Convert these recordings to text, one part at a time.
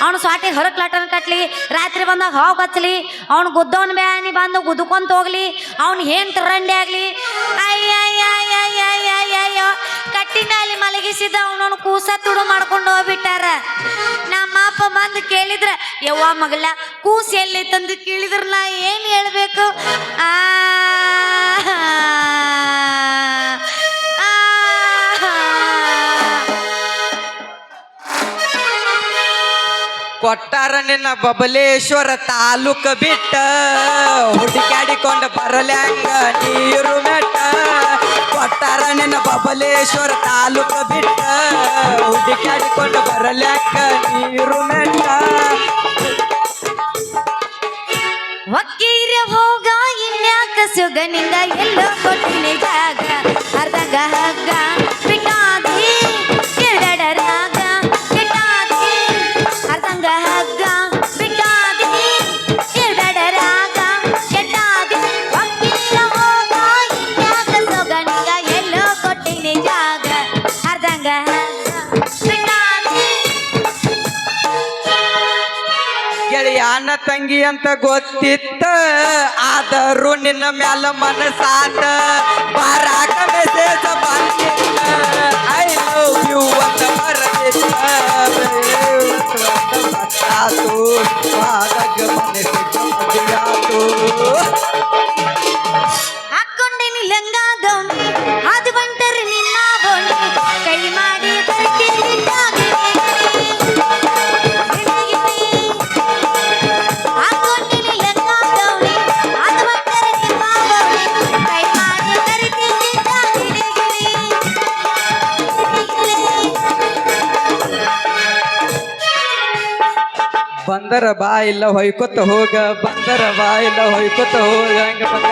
ಅವ್ನು ಸ್ವಾಟಿಗೆ ಹೊರಗೆ ಲಟನ್ ಕಟ್ಲಿ ರಾತ್ರಿ ಬಂದಾಗ ಹಾವು ಕಚ್ಚಲಿ ಅವ್ನು ಗುದ್ದವನ್ ಬ್ಯಾನಿ ಬಂದು ಗುದ್ದುಕೊಂತ ಹೋಗ್ಲಿ ಅವ್ನು ಏನ್ ರಂಡಿ ಆಗ್ಲಿ ಅಯ್ಯಯ್ಯಯ್ಯಯ್ಯಯ್ಯಯ್ಯಯ್ಯೋ ಕಟ್ಟಿ ಮೇಲೆ ಮಲಗಿಸಿದ ಅವನವನು ಕೂಸ ತುಡು ಮಾಡ್ಕೊಂಡು ಹೋಗ್ಬಿಟ್ಟಾರ. ನಮ್ಮ ಅಪ್ಪ ಬಂದು ಕೇಳಿದ್ರ ಯವ್ವ ಮಗಳ ಕೂಸು ಎಲ್ಲಿ ತಂದು ಕೇಳಿದ್ರ ನಾ ಏನ್ ಹೇಳ್ಬೇಕು? ಕೊಟ್ಟಾರ ನಿನ್ನ ಬಬಲೇಶ್ವರ ತಾಲೂಕ ಬಿಟ್ಟ ಹುಡುಕಾಡಿಕೊಂಡು ಬರಲ್ಯಾಂಗ ನೀರು ಮೆಟ್ಟ. ಕೊಟ್ಟಾರ ನಿನ್ನ ಬಬಲೇಶ್ವರ ತಾಲೂಕ ಬಿಟ್ಟ ಹುಡುಕಾಡಿಕೊಂಡು ಬರಲ್ಯಾಂಗ ನೀರು ಮೆಟ್ಟ. ಒಕ್ಕೀರ ಹೋಗ ಇನ್ಯಾಕ ಸುಗನಿಂದ ಎಲ್ಲೋ ಕೊಟ್ಟಿನಿ ಜಾಗ ಅರ್ಧಗ ಹಗ್ಗ ಬಿಟ್ಟಾದಿ ಎರಡರಾಗ ಕೆಟ್ಟಾದಿ ಅರ್ಧಂಗ ಹಗ್ಗ ಬಿಟ್ಟಾದಿ ಎರಡರಾಗ ಕೆಟ್ಟಾದಿ. ಒಕ್ಕೀರ ಹೋಗ ಇನ್ಯಾಕ ಸುಗನಿಂದ ಎಲ್ಲೋ ಕೊಟ್ಟಿನಿ ಜಾಗ ಅರ್ಧಂಗ ಹಗ್ಗ ಬಿಟ್ಟಾದಿ. ಗೆಳೆಯ ಅಣ್ಣ ತಂಗಿ ಅಂತ ಗೊತ್ತಿತ್ತ ಆದರೂ ನಿನ್ನ ಮ್ಯಾಲ ಮನಸಾತ ಬಾರಾಕ ಮೆಸೇಜ ಬಂದಿತ್ತ ಐ ಲವ್ ಯು ಅಂತ ಬರದಿತ್ತ ಹಾಕೊಂಡೇನಿ ಲಂಗಾದೋಣಿ ಅದು ಬಂಟರಿ ನಿಮ್ಮ ಬೋಣಿ ಕೈ ಮಾಡಿ ಹಾಕೊಂಡೇನಿ ಲಂಗಾದೋಣಿ ಅದು ಬಂಟರಿ ನಿಮ್ಮ ಬೋಣಿ ಕೈ ಮಾಡಿ ಬಂದರ ಬಾ ಇಲ್ಲ ಹೊಯ್ಕೊತ ಹೋಗ ಬಂದರ ಬಾ ಇಲ್ಲ ಹೊಯ್ಕೊತ ಹೋಗ ಹಂಗ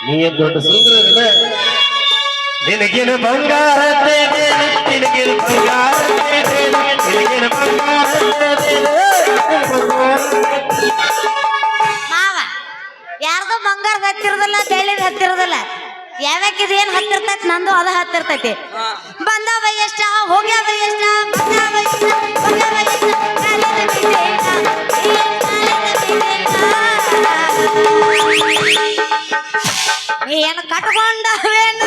ನೀ ದೊಡ್ಡ ಸುಂದರ ನಿನಗಿನ ಬಂಗಾರ ನಿನಗಿನ ಬಂಗಾರ ನಿನಗಿನ ಬಂಗಾರ. ಮಾವ ಯಾರ್ದು ಬಂಗಾರದ ಹತ್ತಿರದಲ್ಲ ಬೆಳ್ಳಿದ ಹತ್ತಿರದಲ್ಲ ಯಾವ್ಯಾಕಿದ ಏನ್ ಹತ್ತಿರ್ತೈತಿ ನಂದು ಅದ ಹತ್ತಿರ್ತೈತಿ. ಬಂದವ ಎಷ್ಟ ಹೋಗ್ಯಾವ ಎಷ್ಟ ಬಂದವ ಎಷ್ಟ ಬಂದವ ಎಷ್ಟ ಕಾಲದ ಬಿದ್ದೇಕ, ಏನು ಕಟ್ಕೊಂಡವೇನ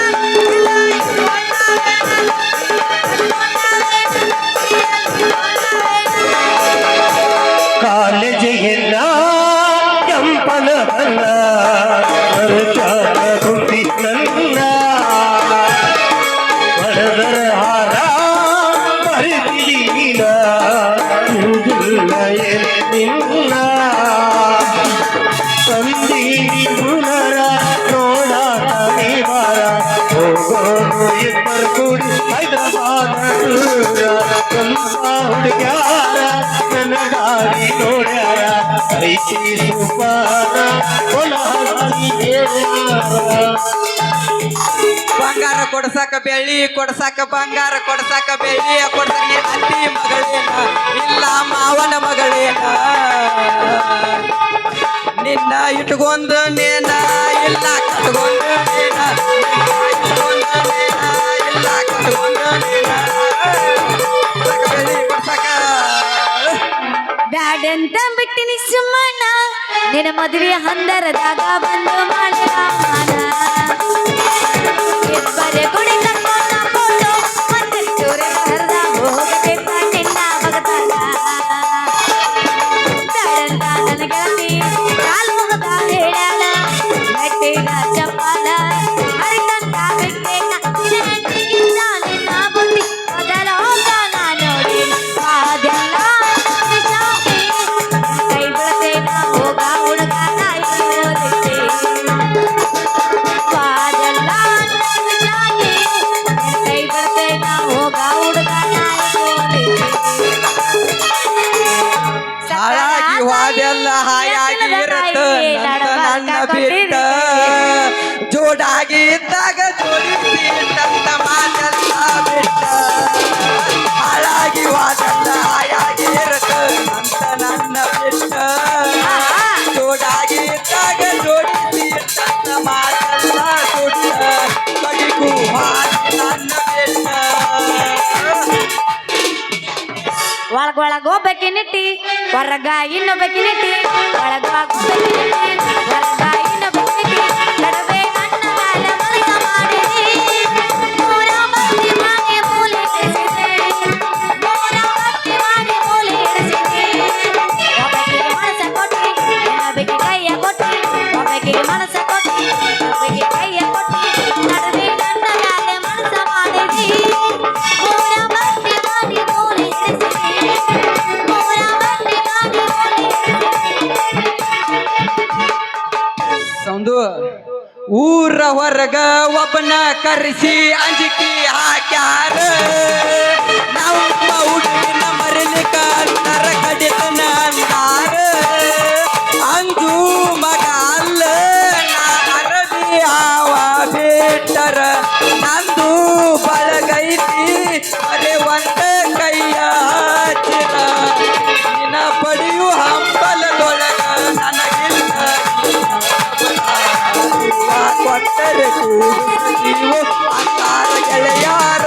ಕಾಲೇಜಿಗಿಲ್ಲ ಕೆಂಪನ ಬಲ್ಲ ಕುಂತಿ ನನ್ನ ಬಡದರ ಹಾರ ಬರಿದಿಲ್ಲ ನಿನ್ನ ಸಂದೀನಿ ಪುನರ ನೋಡಾಟ ನಿವಾರ ಹೋಗೋದು ಇಬ್ಬರು ಕೂಡಿ ಹೈದರಾಬಾದ ಸ್ವಲ್ಪ ಹುಡುಗ್ಯಾರ ನನ್ನ ಗಾಡಿ ನೋಡ್ಯಾರ ಐತಿ ಸುಪಾರ ಬಂಗಾರ ಕೊಡ್ಸಾಕ ಬೆಳ್ಳಿ ಕೊಡ್ಸಾಕ ಬಂಗಾರ ಕೊಡ್ಸಾಕ ಬೆಳ್ಳಿ ಕೊಡ್ಸಾಕ ಅತ್ತಿ ಮಗಳೇನ ಇಲ್ಲ ಮಾವನ ಮಗಳೇನ ನಿನ್ನ ಇಟ್ಕೊಂಡ ನೇನ ಇಲ್ಲ ಕಟ್ಕೊಂಡ ನೇನ ಇಟ್ಕೊಂಡ ನೇನ ಇಲ್ಲ ಕಟ್ಕೊಂಡ ನೇನ ಬೆಳ್ಳಿ ಕೊಡ್ಸಾಕ ಬ್ಯಾಡಂತ ಬಿಟ್ಟಿನಿ ಸುಮ್ಮನ ನಿನ್ನ ಮದುವೆ ಹಂದರದಾಗ ಬಂದು ಮಾಡಿದ ಬರೆ ಕುಡಿ ಕರ್ಕೊಂಡ ಫೋಟೋ ಮತ್ತೆ ಚೂರೆ ಹರಿದ ಹೋಗದೆ ನಿನ್ನ ಮಗದಾಗ ಬ್ಯಾಡಂತ ನನ್ನ ಗೆಳತಿ ಕಾಲ್ ಮುಗದ ಹೇಳ್ಯಾಳ ಮೆಟ್ಟಿದ ಚಪ್ಪಾಲ ಹರಿದಂತ ಬಿಟ್ಟೇನ ನಿನ್ನ ನಿನ್ನ ಬುದ್ಧಿ ಮೊದಲ ಹೋಗ ನಾ ನೋಡಿ ಅದೆಲ್ಲ ಕೈ ಬಿಡತೇನ ಹೋಗ ಹುಡುಗ ನಾಯಿ ಓದಿಸಿ ಅದೆಲ್ಲ ಕೈ ಬಿಡತೇನ ಹೋಗ ಹುಡುಗ ನಾಯಿ ಓದಿಸಿ ಹಾಳಾಗಿ ಹೋದೆಲ್ಲ ಹಾಯಾಗಿ ಇರತ್ತ ನನ್ನ ಬಿಟ್ಟ ಜೋಡಾಗಿ ಇದ್ದಾಗ ಜೋಡಿಸಿ ತನ್ನ ಮಾತಲ್ಲ ಸುಟ್ಟ ಬಡಿಗೂ ಹಾಕಿ ನನ್ನ ಬೆಟ್ಟ ಒಳಗೊಳಗೋಬೇಕಿ ನಿಟ್ಟಿ ಹೊರಗ ಇನ್ನೊಬ್ಬಕಿ ನಿಟ್ಟಿ ಒಳಗೋಬೇಕಿ ನಿಟ್ಟಿ ಹೊರಗ ಇನ್ನೊಬ್ಬಕಿ ನಿಟ್ಟಿ ಕಡವೆ ನನ್ನ ಗಾಲ ಮನಸ ಮಾಡಿರಿ ಮೂರ ಬತ್ತಿ ಮಾಡಿ ಮೂಲೆ ಇರಿಸಿದೆ ಮೂರ ಬತ್ತಿ ಮಾಡಿ ಮೂಲೆ ಇರಿಸಿದೆ ಒಬ್ಬಕಿಗೆ ಮನಸ ಕೊಟ್ಟಿ ಇನ್ನೊಬ್ಬಕಿಗೆ ಕೈಯ ಕೊಟ್ಟಿ ಒಬ್ಬಕಿಗೆ ಮನಸ ಕೊಟ್ಟಿ ಇನ್ನೊಬ್ಬಕಿಗೆ ಕೈಯ ಕೊಟ್ಟಿ ಕಡವೆ ನನ್ನ ಗಾಲ ಮನಸ ಮಾಡಿರಿ ಮೂರ ಬತ್ತಿ ಮಾಡಿ ಮೂಲೆ ಇರಿಸಿದೆ ಮೂರ ಬತ್ತಿ ಮಾಡಿ ಮೂಲೆ ಸೌಂದು ಊರ ಹೊರಗ ಒಬ್ಬನ ಕರೆಸಿ ಅಂಜಿಕೆ ಹಾಕ್ಯಾರ ನಾವು ಹುಡುಗಿನ ಮರಿಲಿಕ್ಕ ನರ ಕಡಿತನ ಅಂದಾರ ಅಂದು ಮಗ ಅಲ್ಲ ನಾ ಅರಬಿ ಹಾವ ಬಿಟ್ಟರ ನಂದು ಬಳಗೈತಿ ಅರೆ ಒಂದ ಕೈಯ ಹಚ್ಚಿರ ನಿನ ಪಡೆಯು ಹಂಬಲದೊಳಗ ನನಗಿಲ್ಲ ಕೊಟ್ಟರೆ ನೀವು ಅಂತಾರ ಗೆಳೆಯಾರ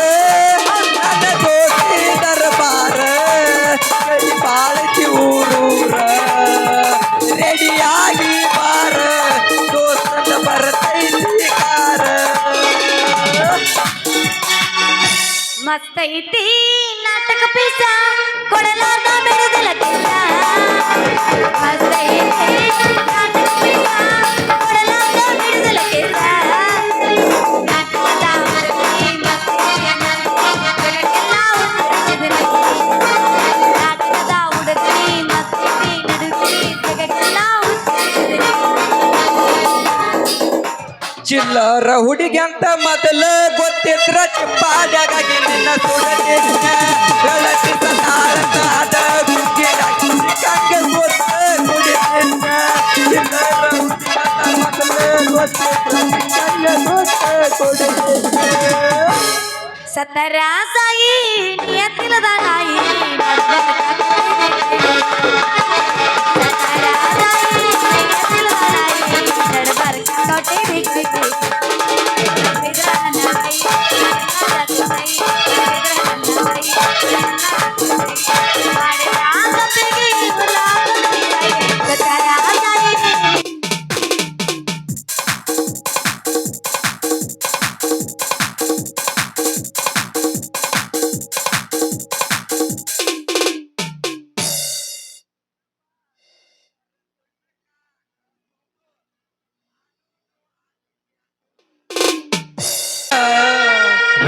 ನನ್ನ ದೋಸ್ತಿ ದರ್ಬಾರ ಬಾಳಕಿ ಊರೂರ ರೆಡಿಯಾಗಿ ಬಾರ ದೋಸ್ತನ ಬರ್ತೈತಿ ಕಾರ ಮಸ್ತ್ ಐತಿ ನಾಟಕ ಪೀಸ ಕೊಡಲಾರ್ದ ಬೆಳೆದಲ ಕಿಸ ಮಸ್ತ್ ಐತಿ ನಾಟಕ ಪೀಸ ಕೊಡಲಾರ್ದ ಬೆಳೆದಲ ಕಿಸ ನಾಟಕದ ಹುಡುಗಿ ಮಸ್ತಿಯ ನಡುಗೆಲ್ಲ ಉತ್ತರಿಸಿದ ನಾಟಕದ ಹುಡುಗಿ ಮಸ್ತಿ ನಡುಗಿ ಜಗಕ್ಕೆಲ್ಲ ಉತ್ತರಿಸಿದ ಚಿಲ್ಲರ ಹುಡುಗಿ ಅಂತ ಮೊದಲ ಗೊತ್ತಿದ್ರ ಚಿಪ್ಪಾಡಾಗಿ ನಿನ್ನ ಸುಡತಿದ್ನ ಬೆಳತಿ ಸದಾಳಂತ ಅದ ಗುಂಗಿಡಾಗಿ ಕಂಗೆ ಗೊತ್ತ ಕುಡಿತಿದ್ನ ಚಿಲ್ಲರ ಹುಡುಗಿ ಅಂತ ಮೊದಲ ಗೊತ್ತಿದ್ರ ಕಂಗೆ ಗೊತ್ತ ಕುಡಿತಿದ್ನ ಸತ್ತರ ಸಾಯಿ ನಿಯತ್ತಿಲ್ಲದ ನಾಯಿ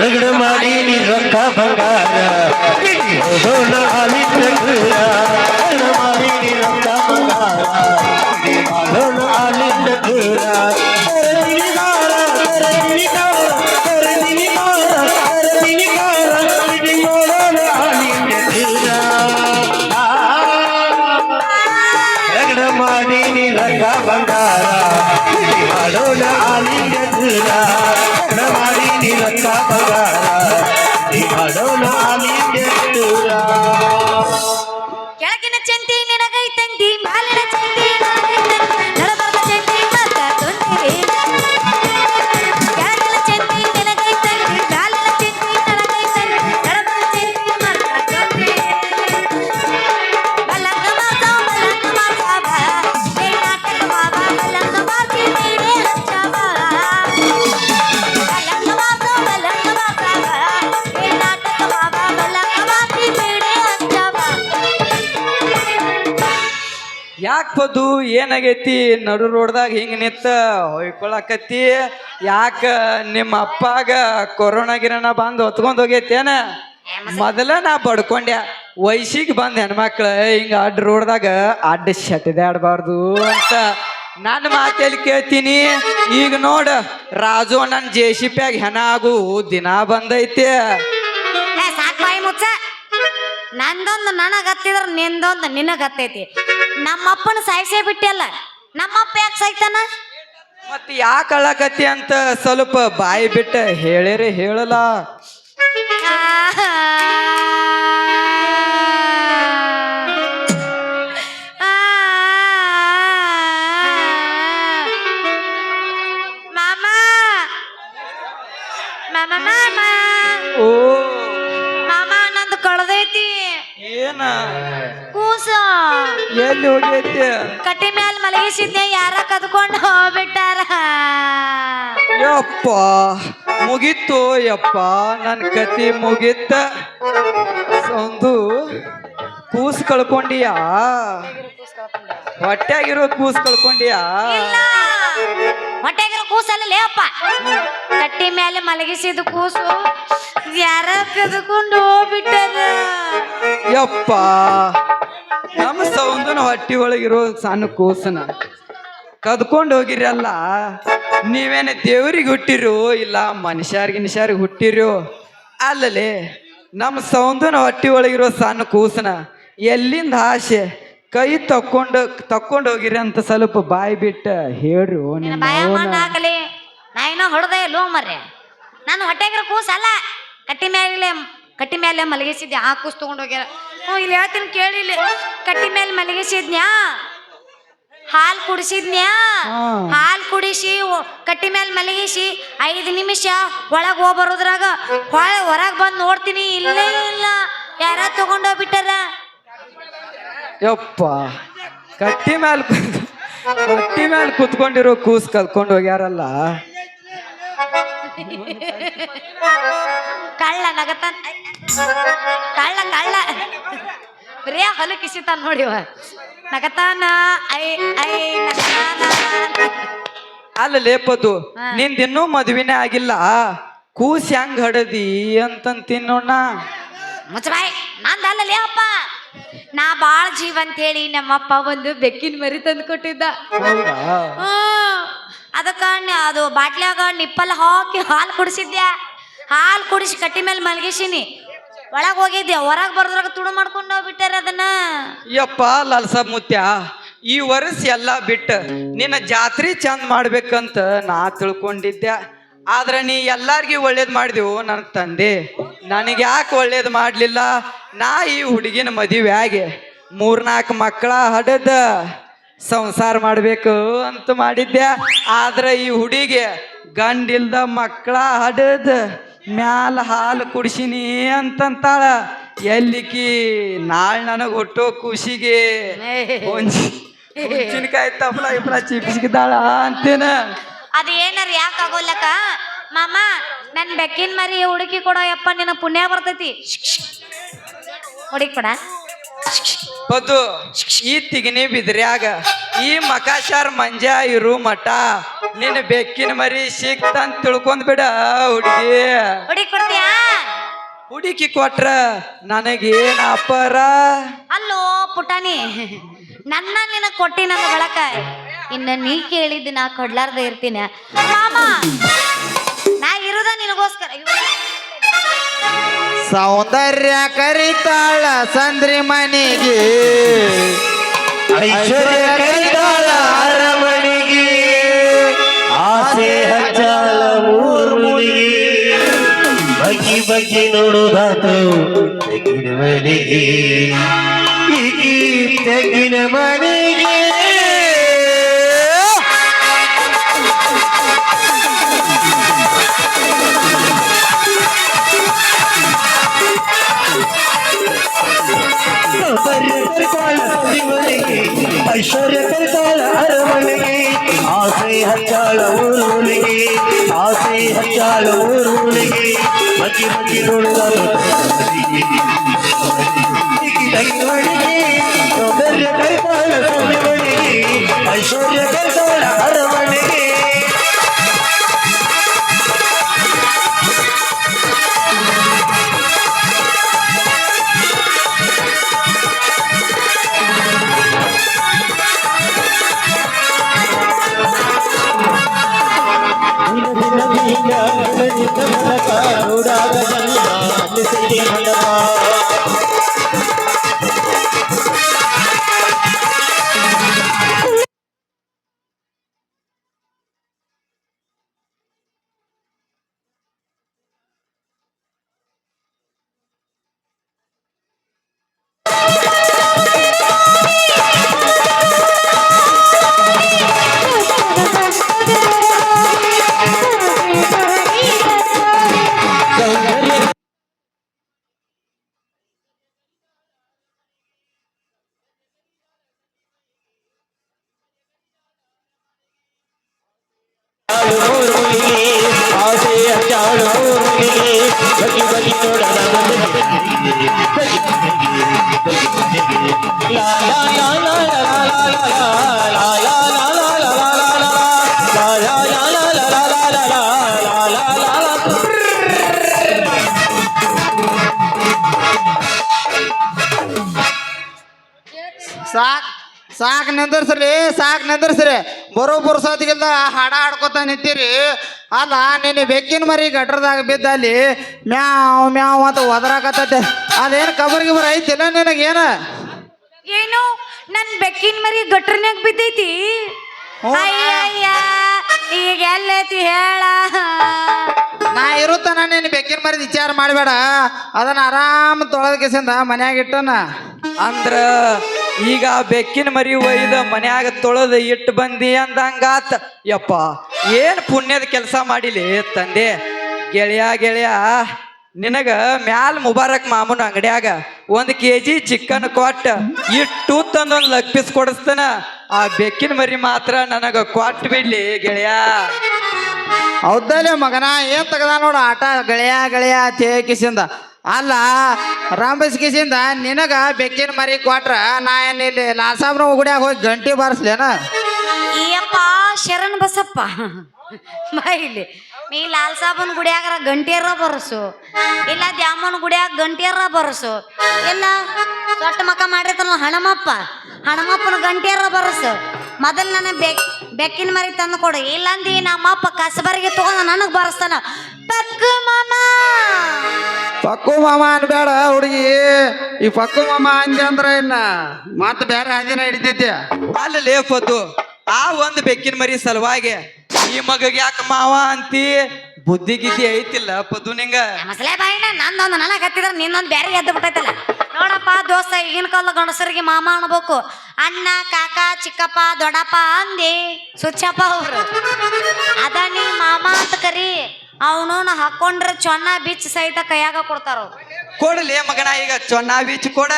ರಗಡ ಮಾಡಿ ನೀ ರೊಕ್ಕ ಬಂಗಾರ ಹೋಗೋಣ ಅಲಿಂದ ದೂರ ರಗಡ ಮಾಡಿ ನೀ ರೊಕ್ಕ ಬಂಗಾರ ಮಾಡೋಣ ಅಲಿಂದ ದೂರ ತರದಿನಿಗಾರ ತರದಿನಿಗಾರ ತರದಿನಿಗಾರ ತರದಿನಿಗಾರ ಮಾಡೋಣ ಅಲಿಂದ ದೂರ ರಗಡ ಮಾಡಿ ನೀ ರೊಕ್ಕ ಬಂಗಾರ ಮಾಡೋಣ ಅಲಿಂದ ದೂರ ರಗಡ ಮಾಡಿ ನೀ ರೊಕ್ಕ ಬಂಗಾರ ಮಾಡೋಣ ಅಲಿಂದ ದೂರ ಕೆಳಗಿನ ಚಂದಿ ನಿನಗೈತಂದಿ ಮಾಲಿನ ಚಂದಿ ನಡಬರ್ದ ಚಂದಿ ಮತ್ತ ತುಂಡಿ ಕೆಳಗಿನ ಚಂದಿ ನಿನಗೈತಂದಿ ಮಾಲಿನ ಚಂದಿ ನನಗೈತಂದಿ ನಡಬರ್ದ ಚಂದಿ ಮತ್ತ ತುಂಡಿ ಬಲಂಗ ಮಾತಾವ ಏ ನಾಟಕ ಮಾವ ಬಲಂಗ ಮಾತಿ ನೀನೇ ಹಚ್ಚವ ಬಲಂಗ ಮಾತಾವ ಏ ನಾಟಕ ಮಾವ ಬಲಂಗ ಮಾತಿ ನೀನೇ ಹಚ್ಚವ ಯಾಕೆ ಬದು ಏನಾಗೈತಿ ನಡು ರೋಡ್ದಾಗ ಹಿಂಗ ನಿಂತ ಹೊಯ್ಕೊಳಕತ್ತಿ ಯಾಕ ನಿಮ್ಮ ಅಪ್ಪಾಗ ಕೊರೋನಾ ಗಿರೋಣ ಬಂದು ಹೊತ್ಕೊಂಡ್ ಹೋಗೈತೇನ ಮೊದಲ ನಾ ಬಡ್ಕೊಂಡ್ಯ ವಯಸ್ಸಿಗೆ ಬಂದ ಹೆಣ್ಮಕ್ಳು ಹಿಂಗ ಅಡ್ಡ ರೋಡ್ದಾಗ ಅಡ್ಡ ಶೆಟ್ಟಿದಾಡ್ಬಾರ್ದು ಅಂತ ನನ್ನ ಮಾತೇಲಿ ಕೇಳ್ತೀನಿ. ಈಗ ನೋಡ ರಾಜು ನನ್ನ JCPಯಾಗ ಹೆಣ ಆಗು ದಿನ ಬಂದೈತೆ. ಸಾಕ್ ಬಾಯಿ ಮುಚ್ಚ. ನಂದೊಂದು ನನಗ್ ಹತ್ತಿದ್ರ ನಿಂದೊಂದು ನಿನಗ್ ಹತ್ತೈತಿ. ನಮ್ಮಪ್ಪನ ಸಾಯಿಸೇ ಬಿಟ್ಟಿಲ್ಲ. ನಮ್ಮಪ್ಪ ಯಾಕೆ ಸಾಯ್ತಾನ? ಮತ್ ಯಾಕೆ ಅಳಕತ್ತಿ ಅಂತ ಸ್ವಲ್ಪ ಬಾಯಿ ಬಿಟ್ಟ ಹೇಳಿರಿ ಹೇಳಲ್ಲ. ಎಲ್ಲಿ ಹೋಗೈತಿ ಕಟ್ಟಿ ಮ್ಯಾಲ ಮಲಗಿಸಿದ್ನೆ ಯಾರ ಕದ್ಕೊಂಡು ಹೋಗ್ಬಿಟ್ಟಾರ. ಯಪ್ಪ ಮುಗೀತು ಯಪ್ಪ ನನ್ನ ಕತಿ ಮುಗೀತ. ಒಂದು ಕೂಸ್ ಕಳ್ಕೊಂಡಿಯಾ, ಹೊಟ್ಯಾಗಿರೋ ಕೂಸ್ ಕಳ್ಕೊಂಡಿಯಾ? ಇಲ್ಲ, ಹೊಟ್ಟೆಗಿರೋ ಕೂಸಲ್ಲ ಲೇಪ್ಪ, ಕಟ್ಟಿ ಮೇಲೆ ಮಲಗಿಸಿದ ಕೂಸು ಯಾರ ಕದ್ಕೊಂಡು ಹೋಗ್ಬಿಟ್ಟಾರ. ಯಪ್ಪ ನಮ್ಮ ಸೌಂದನ ಹೊಟ್ಟಿ ಒಳಗಿರೋ ಸಣ್ಣ ಕೂಸನ ಕದ್ಕೊಂಡು ಹೋಗಿರಲ್ಲ. ನೀವೇನ ದೇವ್ರಿಗೆ ಹುಟ್ಟಿರೋ ಇಲ್ಲ ಮನುಷ್ಯರಿಗೆ ಹುಟ್ಟಿರೋ? ಅಲ್ಲಲೇ ನಮ್ಮ ಸೌಂದನ ಹೊಟ್ಟಿ ಒಳಗಿರೋ ಸಣ್ಣ ಕೂಸನ ಎಲ್ಲಿಂದ ಆಸೆ ಕೈ ತಕ್ಕೊಂಡು ಹೋಗಿರಿ ಅಂತ ಸ್ವಲ್ಪ ಬಾಯಿ ಬಿಟ್ಟ ಹೇಳ್ರು. ಭಯ ಮಣ್ಣ ಹಾಕಲಿ, ನಾ ಏನೋ ಹೊಡೆದೇ ಲೋ ಮರ್ರೆ. ನಾನು ಹೊಟ್ಟೆಗಿರೋ ಕೂಸಲ್ಲ, ಕಟ್ಟಿ ಮೇಲೆ ಮಲಗಿಸಿದ್ಯಾ ಆ ಕೂಸ್ ತಗೊಂಡು ಹೋಗ್ಯಾರ. ಇಲ್ಲಿ ಹೇಳ್ತೀನಿ ಕೇಳಿಲ್ಲ, ಕಟ್ಟಿ ಮೇಲೆ ಮಲಗಿಸಿದ್ನ್ಯಾ, ಹಾಲು ಕುಡಿಸಿದ್ನ್ಯಾ, ಹಾಲು ಕುಡಿಸಿ ಕಟ್ಟಿ ಮೇಲೆ ಮಲಗಿಸಿ 5 ನಿಮಿಷ ಒಳಗೆ ಹೋಗ್ಬರೋದ್ರಾಗ ಹೊರಗೆ ಬಂದು ನೋಡ್ತೀನಿ, ಇಲ್ಲೇ ಇಲ್ಲ, ಯಾರ ತಗೊಂಡೋಗ್ಬಿಟ್ಟಾರ. ಯಪ್ಪ ಕಟ್ಟಿ ಮೇಲೆ ಕುತ್ಕೊಂಡಿರೋ ಕೂಸ್ ಕಲ್ಕೊಂಡು ಹೋಗ್ಯಾರಲ್ಲ. ಕಳ್ಳ ನಗತಾನ, ಕಳ್ಳ ಬರೇ ಹೊಲ ಕಿಸಿತಾನ ನೋಡಿವ, ನಗತಾನ ನಗತಾನ. ಅಲ್ಲ ಲೇಪದು ನಿಂದಿನ್ನೂ ಮದುವೆನೇ ಆಗಿಲ್ಲ, ಕೂಸ್ ಹೆಂಗ್ ಹಡದಿ ಅಂತಂತೀನಿ ನೋಡ. ಮುಚ್ಚಬಾಯ್, ನಂದಲ್ಲ ಅಪ್ಪ, ನಾ ಬಾಳ ಜೀವ ಅಂತ ಹೇಳಿ ನಮ್ಮಪ್ಪ ಒಂದು ಬೆಕ್ಕಿನ ಮರಿ ತಂದು ಕೊಟ್ಟಿದ್ದ. ಅದಕ್ಕ ಅದು ಬಾಟ್ಲ್ಯಾಗ ನಿಪ್ಪಲ್ಲ ಹಾಕಿ ಹಾಲು ಕುಡಿಸಿದ್ಯಾ, ಹಾಲು ಕುಡಿಸಿ ಕಟ್ಟಿ ಮೇಲೆ ಮಲಗಿಸಿನಿ, ಒಳಗೆ ಹೋಗಿದ್ದೆ, ಹೊರಗೆ ಬರ್ದ್ರಾಗ ತುಡು ಮಾಡ್ಕೊಂಡು ಹೋಗ್ಬಿಟ್ಟಾರ ಅದನ್ನ. ಯಪ್ಪ ಲಲ್ಸ ಮುತ್ಯ, ಈ ವರ್ಷ ಎಲ್ಲ ಬಿಟ್ಟು ನಿನ್ನ ಜಾತ್ರೆ ಚಂದ ಮಾಡ್ಬೇಕಂತ ನಾ ತಿಳ್ಕೊಂಡಿದ್ದೆ. ಆದ್ರೆ ನೀ ಎಲ್ಲಾರ್ಗಿ ಒಳ್ಳೇದ್ ಮಾಡಿದೆವು ನನ್ನ ತಂದೆ, ನನಗೆ ಯಾಕೆ ಒಳ್ಳೇದು ಮಾಡ್ಲಿಲ್ಲ? ನಾ ಈ ಹುಡುಗಿನ ಮದುವೆ ಆಗಿ 3-4 ಮಕ್ಕಳ ಹಡದ ಸಂಸಾರ ಮಾಡ್ಬೇಕು ಅಂತ ಮಾಡಿದ್ದೆ. ಆದ್ರೆ ಈ ಹುಡುಗಿ ಗಂಡಿಲ್ದ ಮಕ್ಕಳ ಹಡದ ಮ್ಯಾಲ ಹಾಲು ಕುಡಿಸಿನಿ ಅಂತಂತಾಳ. ಎಲ್ಲಿಕಿ ನಾಳೆ ನನಗೆ ಹುಟ್ಟೋ ಖುಷಿಗೆ ಹುಂಚಿನಕಾಯಿ ತಪ್ಪಲ ಚಿಪ್ಸಿದಾಳ ಅಂತೇನ. ಅದು ಏನಾರ ಯಾಕೆ ಆಗೋಲ್ಲಕ್ಕ ಮಾಮ, ನನ್ ಬೆಕ್ಕಿನ ಮರಿ ಹುಡುಕಿ ಕೊಡೋ ಯಪ್ಪ, ನಿನ್ನ ಪುಣ್ಯ ಬರ್ತೈತಿ. ಹುಡುಕಿ ಕೊಡ ಬದ್ದು ಈ ತಿಗಿನಿ ಬಿದ್ರ್ಯಾಗ ಈ ಮಕಾಶಾರ್ ಮಂಜ ಇರು ಮಠ ನಿನ್ನ ಬೆಕ್ಕಿನ ಮರಿ ಸಿಕ್ತಂತ ತಿಳ್ಕೊಂಡ್ ಬಿಡ ಹುಡುಗಿ. ಹುಡುಕಿ ಕೊಡ್ತೀಯಾ? ಹುಡುಕಿ ಕೊಟ್ರ ನನಗೇನ ಅಪರ? ಅಲ್ಲೋ ಪುಟಾಣಿ, ನನ್ನ ನಿನಗೆ ಕೊಟ್ಟಿ ನನ್ನ ಬಳಕ, ಇನ್ನ ನೀ ಕೇಳಿದ್ದು ನಾ ಕೊಡ್ಲಾರ್ದ ಇರ್ತೀನಿ ಮಾಮ. ನಾ ಇರುದ ನಿನಗೋಸ್ಕರ. ಸೌಂದರ್ಯ ಕರಿತಾಳ ಸಂದ್ರಿ ಮನೆಗೆ, ಐಶ್ವರ್ಯ ಕರಿತಾಳ ಅರಮನೆಗೆ, ಆಸೆ ಹಚ್ಚಾಳ ಊರ್ಮುನಿಗೆ, ಬಗ್ಗಿ ಬಗ್ಗಿ ನೋಡುದಾತು ತೆಗಿನ ಮನೆಗೆ, ಈಗಿ ತೆಗಿನ ಮನೆಗೆ. ಐಶ್ವರ್ಯ ಕರಿತಾಳ ಅರಮನೆಗೆ, ಆಸೆ ಹಚ್ಚಾಳ ಊರುಗಳಿಗೆ, ಆಸೆ ಹಚ್ಚಾಳ ಊರುಗಳಿಗೆ, ಬಗ್ಗಿ ಬಗ್ಗಿ ನೋಡಿದ ಸೌಂದರ್ಯ ಕರಿತಾಳ ಸಂಧಿಮಣಿಗೆ, ಐಶ್ವರ್ಯ ಕರಿತಾಳ ಅರಮನೆಗೆ. ಮೂರ್ಮುನಿಗೆ ಆಸೆ ಹಚ್ಚಾಳು ಮೂರ್ಮುನಿಗೆ ಬಗಿ ಬಗಿ ನೋಡದ ಲಾ ಲಾ ಲಾ ಲಾ ಲಾ ಲಾ ಲಾ ಲಾ ಸಾಕ್ ನಿಂದ್ರಸ್ರಿ ಬರೋ ಪುರ್ಸೋತಿಗಿಲ್ದ ಹಾಡ ಹಾಡ್ಕೊತ ನಿಂತೀರಿ. ಅಲ್ಲ ನಿನ್ನ ಬೆಕ್ಕಿನ ಮರಿ ಗಟ್ರದಾಗ ಬಿದ್ದ ಅಲ್ಲಿ ಮ್ಯಾವ್ ಮ್ಯಾವ್ ಅಂತ ಒದರಾಕತ್ತೈತೆ. ಅದೇನು ಕಬರ್ಗಿ ಬರ ಐತಿಲ್ಲ ನಿನಗೇನ? ಏನು ನನ್ ಬೆಕ್ಕಿನ ಮರಿ ಗಟ್ರನ್ಯಾಗ ಬಿದ್ದೈತಿ? ಅಯ್ಯ ಈಗ ಎಲ್ಲೈತಿ ಹೇಳ. ನಾ ಇರುತ್ತಾನ ನಿನ್ನ ಬೆಕ್ಕಿನ ಮರಿದ ವಿಚಾರ ಮಾಡಬೇಡ. ಅದನ್ನ ಆರಾಮ್ ತೊಳೆದ ಕಿಸಿಂದ ಮನ್ಯಾಗ ಇಟ್ಟನ. ಅಂದ್ರ ಈಗ ಬೆಕ್ಕಿನ ಮರಿ ಒಯ್ದ ಮನ್ಯಾಗ ತೊಳೆದ ಇಟ್ಟು ಬಂದಿ ಅಂದಂಗಾತ. ಯಪ್ಪ ಏನ್ ಪುಣ್ಯದ ಕೆಲಸ ಮಾಡಿಲಿ ತಂದೆ. ಗೆಳೆಯ ನಿನಗ ಮ್ಯಾಲ ಮುಬಾರಕ್ ಮಾಮೂನ್ ಅಂಗಡ್ಯಾಗ 1 kg ಚಿಕನ್ ಕೊಟ್ಟ ಇಟ್ಟು ತಂದೊಂದು ಲೆಗ್ ಪೀಸ್ ಕೊಡಿಸ್ತಾನ. ಆ ಬೆಕ್ಕಿನ ಮರಿ ಮಾತ್ರ ನನಗ ಕೊಟ್ಟು ಬಿಡ್ಲಿ ಗೆಳೆಯ. ಹೌದಲ್ಲೇ ಮಗನ ಏನ್ ತೆಗದ ನೋಡು ಆಟ ಗೆಳೆಯ ಕಿಸಿಂದ. ಅಲ್ಲ ರಾಂಬಸ್ ಕಿಸಿಂದ ನಿನಗ ಬೆಕ್ಕಿನ ಮರಿ ಕೊಟ್ರ ನಾ ಏನಿಲ್ಲಿ ಲಾಸಾಬ್ರ ಗುಡಿಯಾಗ ಹೋಗಿ ಗಂಟಿ ಬಾರಿಸ್ಲೇನ? ಈಯಪ್ಪ ಶರಣ್ ಬಸಪ್ಪ ಬಾ ಇಲ್ಲಿ. ನೀ ಲಾಲ್ ಸಾಬನ್ ಗುಡಿಯಾಗರ ಗಂಟಿಯರ ಬರಸು, ಇಲ್ಲ ದ್ಯಾಮನ್ ಗುಡಿಯಾಗ ಗಂಟಿಯರ ಬರಸು, ಇಲ್ಲ ಸೊಟ್ಟ ಮಕ್ಕ ಮಾಡಿರ್ತಾನಲ್ಲ ಹಣಮಪ್ಪನ ಗಂಟಿಯರ ಬರಸು. ಮೊದಲು ನನ್ನ ಬೆಕ್ಕಿನ ಮರಿ ತಂದು ಕೊಡು. ಇಲ್ಲಂದಿ ನಮ್ಮಪ್ಪ ಕಸಬರಿಗೆ ತಗೊಂಡು ನನಗೆ ಬರಸ್ತಾನ. ಪಕ್ಕು ಮಾಮ ಅನ್ಬೇಡ ಹುಡುಗಿ. ಈ ಪಕ್ಕು ಮಾಮ ಅಂದೆ ಅಂದ್ರ ಇನ್ನ ಮತ್ತ ಬೇರೆ ಹಾದಿನ ಹಿಡಿತೈತಿ. ಅಲ್ಲಿ ಲೇಪದ್ದು ಆ ಒಂದು ಬೆಕ್ಕಿನ ಮರಿ ಸಲುವಾಗಿ ಈ ಮಗಗ್ ಯಾಕ ಮಾವ ಅಂತಿ? ಬುದ್ಧಿ ಗಿದ್ದಿ ಐತಿಲ್ಲ ಪದ್ದು ನಿಂಗ? ಮಸಲೆ ಬಾಯಿನ ನಂದೊಂದು ನನಗೆ ಹತ್ತಿದ್ರೆ ನಿನ್ನೊಂದು ಬೇರೆ ಎದ್ದು ಬಿಟ್ಟೈತಲ್ಲ. ನೋಡಪ್ಪ ದೋಸ್ತ, ಈಗಿನ ಕಾಲ ಗಂಡಸರಿಗೆ ಮಾಮ ಅನ್ಬೇಕು. ಅಣ್ಣ, ಕಾಕ, ಚಿಕ್ಕಪ್ಪ, ದೊಡ್ಡಪ್ಪ ಅಂದಿ ಸುಚ್ಚಪ್ಪ ಅವ್ರು. ಅದ ನೀ ಮಾಮ ಅಂತ ಕರಿ. ಅವನು ಹಾಕೊಂಡ್ರೆ ಚೊನ್ನ ಬಿಚ್ಚ ಸಹಿತ ಕೈಯಾಗ ಕೊಡ್ತಾರ. ಕೊಡಲಿ ಮಗನ, ಈಗ ಚೊನ್ನ ಬೀಚ್ ಕೊಡ.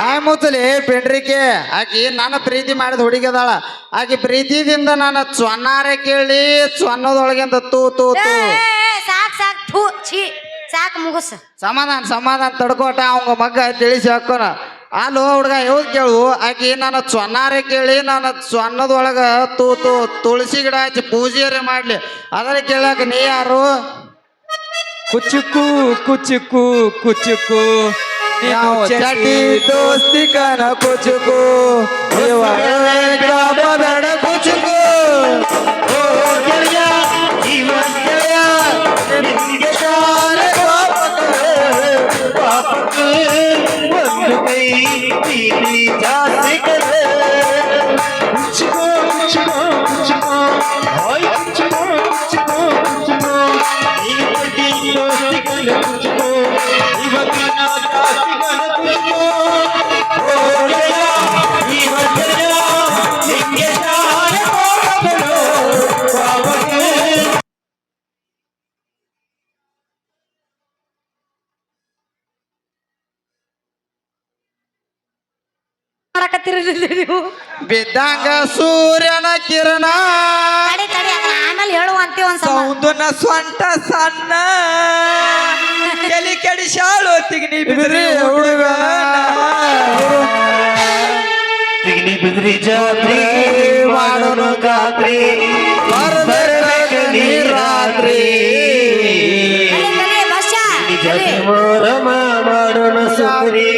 ಆಯ್ ಮುಚ್ಚಲಿ ಪೆಂಡ್ರಿಕೆ. ಆಕಿ ನನ್ನ ಪ್ರೀತಿ ಮಾಡಿದ ಹುಡುಗಿದಾಳ. ಆಕಿ ಪ್ರೀತಿದಿಂದ ನಾನು ಚೊನ್ನಾರೆ ಕೇಳಿ ಚೊನ್ನದೊಳಗಿಂದ ತೂ ತೂ ತೂ. ಸಾಕು ಮುಗುಸ. ಸಮಾಧಾನ ತಡ್ಕೋಟ ಅವಂಗ ಮಗ್ಗ ತಿಳಿಸಿ ಹಾಕೋನ. ಅಲ್ಲೋ ಹುಡುಗ ಯಾವ್ದು ಕೇಳು. ಆಕಿ ನಾನು ಚೊನ್ನಾರೆ ಕೇಳಿ ನಾನು ಚೊನ್ನದೊಳಗ ತೂ ತೂ ತುಳಸಿ ಗಿಡ ಹಚ್ಚಿ ಪೂಜೆಯರೇ ಮಾಡ್ಲಿ. ಅದರ ಕೇಳಾಕ ನೀ ಯಾರು? ಕುಚುಕು ಚಟಿ ದೋಸ್ತಿ ಕನ ಕುಚುಕು ಬೇಡ ಕುಚುಕು. ಓ ಗೆಳೆಯ ಜೀವನ ಗೆಳೆಯ ನಿನಗೆ ತಾನೆ ಪಾಪಕ್ಕೆ ಒಂದು ಕೈ ನೀಲಿ ಜಾಸ್ತಿ ಕರೆ. ಕುಚುಕೋ ಹಾಯ್ ಕುಚುಕೋ ಈ ಪಟ್ಟಿ ದೋಸ್ತಿ ಕನ ಕುಚುಕೋ ಇವತ್ತು ನಾ ಜಾಸ್ತಿ ಕನ ಕುಚುಕೋ. ಓ ಗೆಳೆಯ ಜೀವನ ಗೆಳೆಯ ನಿನಗೆ ತಾನೆ ಪಾಪಕ್ಕೆ. ನೀವು ಬಿದ್ದಂಗ ಸೂರ್ಯನ ಕಿರಣ. ತಡಿ ಆಮೇಲೆ ಹೇಳುವಂತೆ ಒಂದ್ಸಲ. ಸೌಂದನ ಸ್ವಂಟ ಸಣ್ಣ ಕೆಲಿ ಕೆಡಿಸಾಳು ತಿಗ್ನಿ ಬಿದ್ರಿ ಹುಡುಗ. ತಿಗ್ನಿ ಬಿದ್ರಿ ಜಾತ್ರಿ ಮಾಡೋನು ಖಾತ್ರಿ ಬರ್ಬೇಕು ನೀ ರಾತ್ರಿ. ಮೋರಮ ಮಾಡೋಣ ಸುಂದರಿ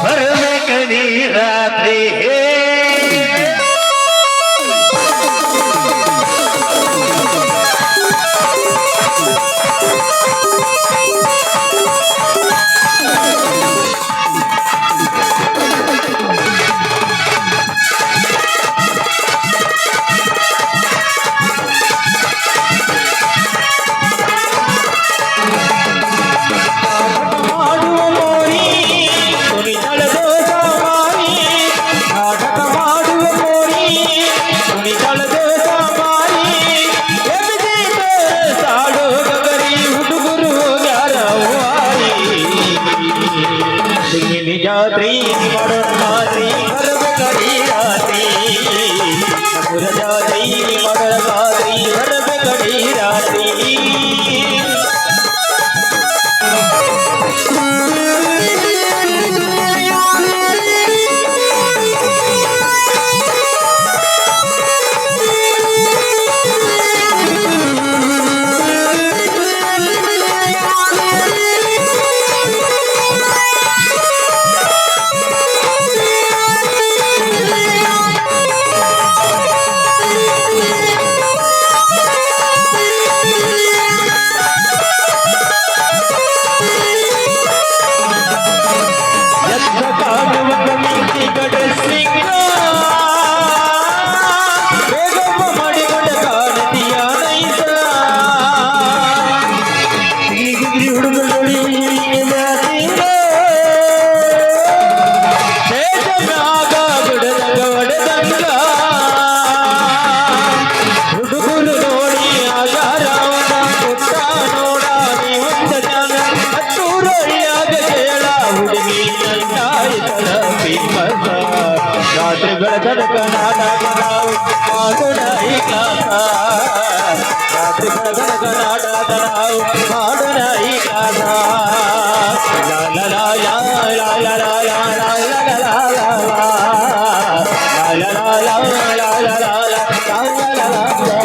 ಬರ್ಬೇಕು ನೀ ರಾತ್ರಿ. ಜಾತ್ರಿ ಮಾಡೋಣ ರಾತ್ರಿ ಬರ್ಬೇಕರಿ ರಾತ್ರಿ ಜಾತ್ರಿ ಮಾಡೋಣ ರಾತ್ರಿ ಗಣಗಣಗಣಾಟ ನಾವು ಮಾಡೋಣ ಈ ಕ್ಲಾಸ ರಾತ್ರಿ ಗಣಗಣಗಣಾಟ ನಾವು ಮಾಡೋಣ ಈ ಕ್ಲಾಸ ಲಾ ಲಾ ಲಾ ಲಾ ಲಾ ಲಾ ಲಾ ಲಾ ಲಾ ಲಾ ಲಾ ಲಾ ಲಾ ಲಾ ಲಾ ಲಾ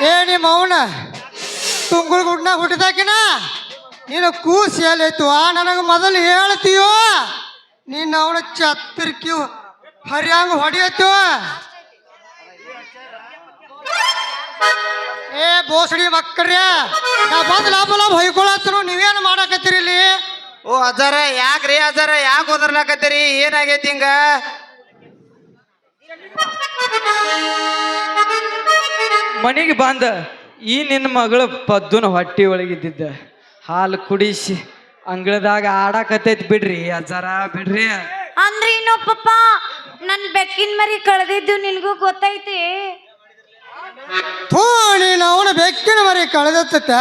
ಏ ನಿಮ್ಮ ಅವನ ತುಂಗುಳ್ ಗುಡ್ನಾಗ ಹುಟ್ಟಿದಾಕಿನ ನೀನು ಕೂಸಿ ಎಲ್ಲೈತು ನನಗೆ ಮೊದಲು ಹೇಳ್ತೀಯೋ ನೀನು ಅವನ ಛತ್ತರ್ಕಿ ಹರಿಯಂಗ ಹೊಡಿಯತ್ತು ಏ ಬೋಸಡಿ ಮಕ್ಕಳ್ರೆ ನಾ ಬಂದು ಲಾಭ ಲಾಭ ಹೊಯ್ಕೊಳತ್ತನು ನೀವೇನು ಮಾಡಕತ್ತೀರಿ ಇಲ್ಲಿ ಓ ಅಜಾರ ಯಾಕ್ರಿ ಅಜಾರ ಯಾಕೆ ಓದರ್ಲಾಕತ್ತೀರಿ ಏನಾಗೈತಿ ಹಿಂಗ ಮನೆಗೆ ಬಂದ ಈ ನಿನ್ನ ಮಗಳು ಪದ್ದುನ ಹೊಟ್ಟಿ ಒಳಗಿದ್ದಿದ್ದ ಹಾಲು ಕುಡಿಸಿ ಅಂಗಳದಾಗ ಆಡಾಕತ್ತೈತಿ ಬಿಡ್ರಿ ಅಜ್ಜಾರ ಬಿಡ್ರಿ ಅಂದ್ರೆ ಇನ್ನು ಪಪ್ಪ ನನ್ ಬೆಕ್ಕಿನ ಮರಿ ಕಳೆದಿದ್ದು ನಿನ್ಗೂ ಗೊತ್ತೈತಿ ಥೂ ನೀನು ಅವನ ಬೆಕ್ಕಿನ ಮರಿ ಕಳೆದತ್ತ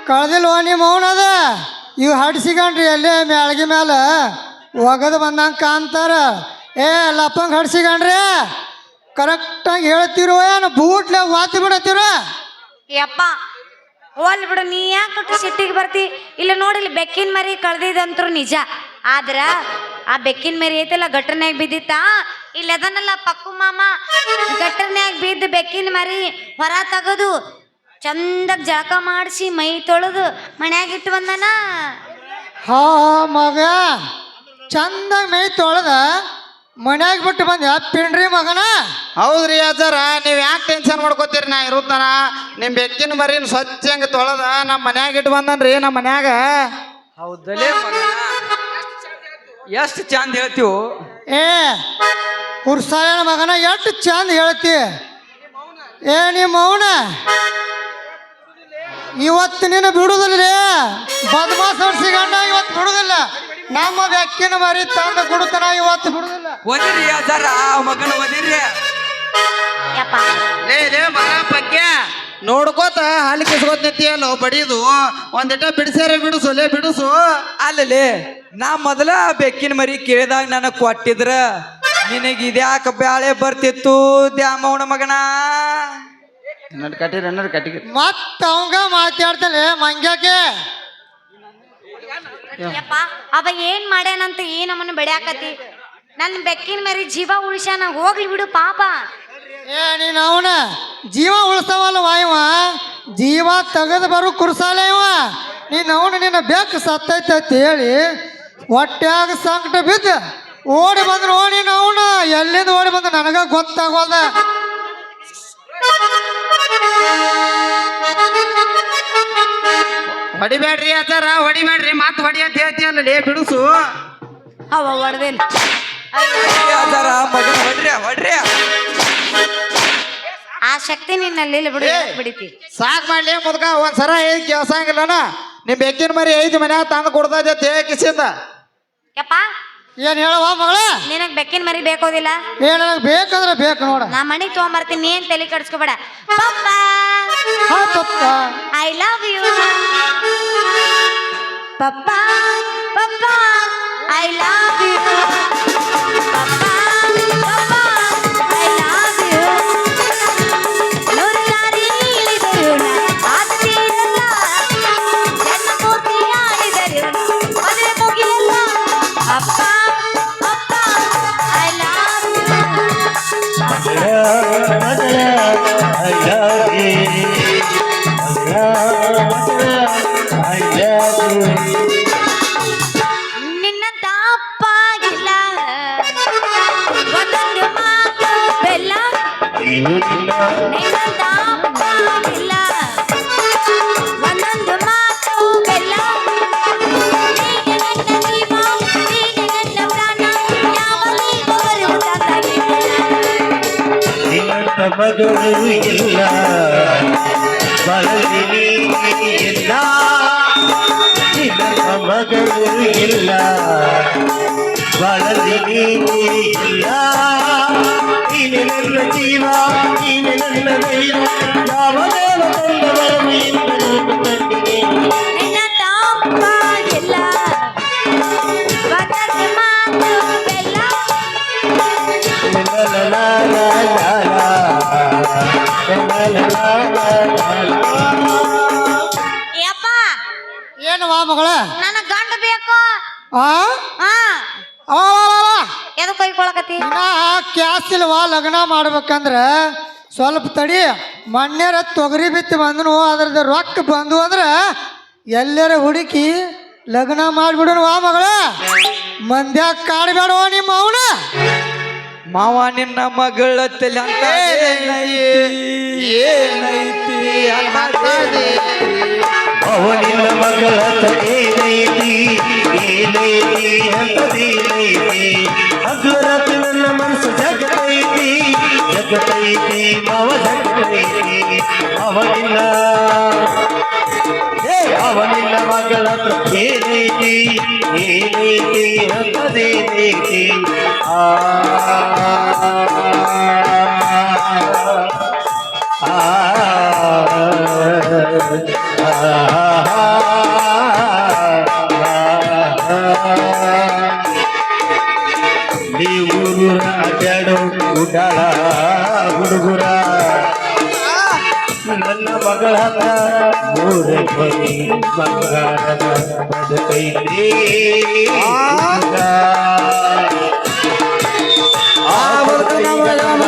ಕಳೆದಿಲ್ವ ನಿಮ್ಮ ಅವನದ ಇವು ಹಡ್ಸಿಕೊಂಡ್ರಿ ಎಲ್ಲೇ ಮ್ಯಾಳ್ಗಿ ಮೇಲೆ ಒಗದು ಬಂದಂಗೆ ಕಾಣ್ತಾರ ಏ ಲಪ್ಪಂಗೆ ಹಡ್ಸಿಕೊಂಡ್ರಿ ಕರೆಕ್ಟಾಗಿ ಹೇಳ್ತಿರೋ ಏನು ಬೂಟ್ಲೆ ವಾತಿ ಬಿಡತ್ತಿರೋ ಯಪ್ಪ ಹೋಲ್ ಬಿಡು ನೀ ಯಾಕೆ ಸಿಟ್ಟಿಗೆ ಬರ್ತಿ ಇಲ್ಲ ನೋಡಿಲ್ಲಿ ಬೆಕ್ಕಿನ ಮರಿ ಕಳ್ದಿದಂತ್ರು ನಿಜ ಆದ್ರ ಆ ಬೆಕ್ಕಿನ ಮರಿ ಐತಲ್ಲ ಗಟ್ಟರ್ನ್ಯಾಗ ಬಿದ್ದಿತ್ತ ಇಲ್ಲ ಅದನ್ನಲ್ಲ ಪಕ್ಕು ಮಾಮ ಗಟ್ಟರ್ನ್ಯಾಗ ಬಿದ್ದು ಬೆಕ್ಕಿನ ಮರಿ ಹೊರ ತೆಗದು ಚಂದಾಗ ಜಳಕ ಮಾಡಿಸಿ ಮೈ ತೊಳೆದು ಮನ್ಯಾಗ ಇಟ್ಟು ಬಂದನ ಹಾ ಮಗ ಚಂದಾಗ ಮೈ ತೊಳೆದ ಮನ್ಯಾಗ ಬಿಟ್ಟು ಬಂದ ಪಿಂಡ್ರಿ ಮಗನ ಹೌದ್ರಿ ಅಜ್ಜಾರ ನೀವು ಯಾಕೆ ಟೆನ್ಷನ್ ಮಾಡ್ಕೋತೀರಿ ನಾ ಇರುತ್ತಾನ ನಿಮ್ಮ ಬೆಕ್ಕಿನ ಮರಿನ ಸ್ವಚ್ಛ ಹಂಗೆ ತೊಳೆದ ನಮ್ಮ ಮನ್ಯಾಗ ಇಟ್ಟು ಬಂದನ್ರಿ ನಮ್ಮ ಮನ್ಯಾಗ ಹೌದಲೇ ಮಗನ ಎಷ್ಟು ಚಂದ ಹೇಳ್ತೀವು ಏ ಕುರ್ಸಾಯನ ಮಗನ ಎಷ್ಟು ಚಂದ ಹೇಳ್ತಿ ಏ ನಿಮ್ಮ ಅವನ ಇವತ್ತು ನೀನು ಬಿಡುದಿಲ್ಲ ಬದ್ಮಾಸ್ ಹೊಡ್ಸಿಗಂಡ ಇವತ್ತು ಬಿಡುದಿಲ್ಲ ನಮ್ಮ ಬೆಕ್ಕಿನ ಮರಿ ತಂದು ಕೊಡುತ್ತಾನ ಇವತ್ತು ಬಿಡುದಿಲ್ಲ ಒದಿರಿ ಅಜ್ಜಾರ ಮಗನ ಒದಿರಿ ಯಪ್ಪ ಲೇ ಮಗ ಪಕ್ಯ ನೋಡ್ಕೋತ ಹಾಲಿ ಕಿಸ್ಕೋತ ನಿಂತಿಯಲ್ಲ ಬಡಿದು ಒಂದಿಟ ಬಿಡಿಸ್ಯಾರ ಬಿಡಿಸು ಲೇ ಬಿಡಿಸು ಅಲ್ಲಲೇ ನಾ ಮೊದಲ ಬೆಕ್ಕಿನ ಮರಿ ಕೇಳಿದಾಗ ನನಗೆ ಕೊಟ್ಟಿದ್ರ ನಿನಗೆ ಇದ್ಯಾಕ ಬ್ಯಾಳೆ ಬರ್ತಿತ್ತು ದ್ಯಾಮವನ ಮಗನ ಮತ್ತ ಅವಂಗ ಮಾತಾಡ್ತಲೆ ಮಂಗ್ಯಾಕೆ ಯಪ್ಪ ಅವ ಏನ್ ಮಾಡ್ಯಾನಂತ ನಮ್ಮನ್ನ ಬೆಡ್ಯಾಕತಿ ನನ್ ಬೆಕ್ಕಿನ ಮರಿ ಜೀವ ಉಳಿಸ್ಯಾನ ಹೋಗ್ಲಿ ಬಿಡು ಪಾಪ ಏ ನೀನು ಅವನ ಜೀವ ಉಳಿಸ್ತಾವಲ್ಲ ವಾಯವ ಜೀವ ತೆಗೆದು ಬರು ಕುರ್ಸಾಲೆ ಇವ ನೀನು ಅವನು ನಿನ್ನ ಬೆಕ್ಕು ಸತ್ತೈತೆ ಅಂತ ಹೇಳಿ ಹೊಟ್ಯಾಗ ಸಂಕಟ ಬಿದ್ದ ಓಡಿ ಬಂದ್ರು ಓಡಿ ಅವನ ಎಲ್ಲಿಂದ ಓಡಿ ಬಂದ ನನಗ ಗೊತ್ತಾಗೋದ ಹೊಡಿಬೇಡ್ರಿ ಅಜ್ಜಾರ ಹೊಡಿಬೇಡ್ರಿ ಮಾತು ಹೊಡಿ ಅಂತ ಹೇಳ್ತೀಯಲ್ಲ ಲೇ ಬಿಡಿಸು ಅವ ಹೊಡೆದಿಲ್ಲ ಅಜ್ಜಾರ ಮಗನ ಹೊಡ್ರಿ ಹೊಡ್ರಿ ಆ ಶಕ್ತಿ ನಿನ್ನಲ್ಲಿ ಬಿಡು ಬಿಡಿತಿ ಸಾಕ್ ಮಾಡ್ಲಿ ಮುದ್ಕ ಒಂದ್ಸರ ಹೇಗೆ ಕೇಳ್ಸಂಗಿಲ್ಲನ ನಿಮ್ ಬೆಕ್ಕಿನ ಮರಿ ಐದು ಮನ್ಯಾಗ ತಂದು ಕೊಡ್ತಾ ಇದ್ದೆ ಕಿಸಿಂದ ಯಪ್ಪ ಏನ್ ಹೇಳವ ಮಗಳ ನಿನಗ್ ಬೆಕ್ಕಿನ ಮರಿ ಬೇಕೋದಿಲ್ಲ ಏನ್ ನನಗ್ ಬೇಕಂದ್ರೆ ಬೇಕು ನೋಡ ನಾ ಮನೆಗ್ ತಗೊಂಬರ್ತೀನಿ ನೀ ಏನ್ ತಲೆ ಕಡ್ಸ್ಕೊಬೇಡ ಪಪ್ಪ ಹಾ ಪಪ್ಪ ಐ ಲವ್ ಯು ಪಪ್ಪ ಪಪ್ಪ ಐ ಲವ್ ಯು ಪಪ್ಪ ಪಪ್ಪ ಐ ಲವ್ ಯು ನೂರು ಲಾರಿ ಇಳಿದರು ಆದತೀರಲ್ಲ ಜನ್ಮ ಪೂರ್ತಿ ಆಡಿದರು ಮದುವೆ ಮುಗಿಯಲ್ಲ ಅಪ್ಪ ಅಪ್ಪ ಐ ಲವ್ ನಿನ್ನ ತಾಪಾಗಿಲ್ಲ ಒಂದೊಂದು ಮಾತು ಬೆಲ್ಲ ನಿನ್ನ ತಾಪಾಗಿಲ್ಲ ಒಂದೊಂದು ಮಾತು ಬೆಲ್ಲ ನೀನೆ ನನ್ನ ಜೀವ ನೀನೆ ನನ್ನ ಪ್ರಾಣ ಯಾವನಿಗೂ ಬರುವುದಾಗಿಲ್ಲ ಮಗಳು ಇಲ್ಲ ಬಳಲಿ ಇಲ್ಲ ನಿನ್ನ ಮಗಳು ಇಲ್ಲ ಬಾಳಲ್ಲಿ ನೀನೇ ಇಲ್ಲ ನೀನೆ ನನ್ನ ಜೀವ ನೀನೆ ನನ್ನ ಧೈರ್ಯ ಯಾವ ದೇವ ತಂದ ಬರವೆಯಿಂದ ಕಂಡಿದೆ ನಿನ್ನ ತಪ್ಪ ಇಲ್ಲ ಬದಲು ಮಾತು ಬೆಲ್ಲ ಯಪ್ಪ ಏನು ವಾ ಮಗಳ ನನ್ನ ಗಂಡ ಬೇಕು ಆ ಹಾ ಅವ ಎದಕ್ ಕೊಯ್ಕೊಳಕತ್ತಿ ಕ್ಯಾಸ್ ಇಲ್ವಾ ಲಗ್ನ ಮಾಡ್ಬೇಕಂದ್ರ ಸ್ವಲ್ಪ ತಡಿ ಮಣ್ಯರ ತೊಗರಿ ಬಿತ್ತಿ ಬಂದನು ಅದ್ರದ್ದು ರೊಕ್ಕ ಬಂದು ಅಂದ್ರೆ ಎಲ್ಲರ ಹುಡುಕಿ ಲಗ್ನ ಮಾಡ್ಬಿಡೋಣ ವಾ ಮಗಳ ಮಂದ್ಯಾಗ ಕಾಡ್ಬೇಡವ ನಿಮ್ಮ ಅವನ ಮಾವ ನಿನ್ನ ಮಗಳ ತಲೆ ಅಂತ ಏನೈತಿ ಅವನಿನ ಮಗಳ ತೇನೈತಿ ಏನೈತಿ ಅಂತದೇನೈತಿ ಹಗಲರಾತ್ರಿ ನನ್ನ ಮನಸ್ಸು ಜಗತೈತಿ ಜಗತೈತಿ ಮಾವ ಜಗತೈತಿ ಅವನಿನ ಅವನಿನ ಮಗಳ ಏನೈತಿ ಏನೈತಿ ಅಂತದೇನೈತಿ ನೀರು ಅಡ್ಯಾಡೋ ಉಡಾಳ ಹುಡುಗುರ ನನ್ನ ಮಗಳ ಮೂರ ಬನಿ ಬಂಗಾರದ ಬದುಕೈತಿ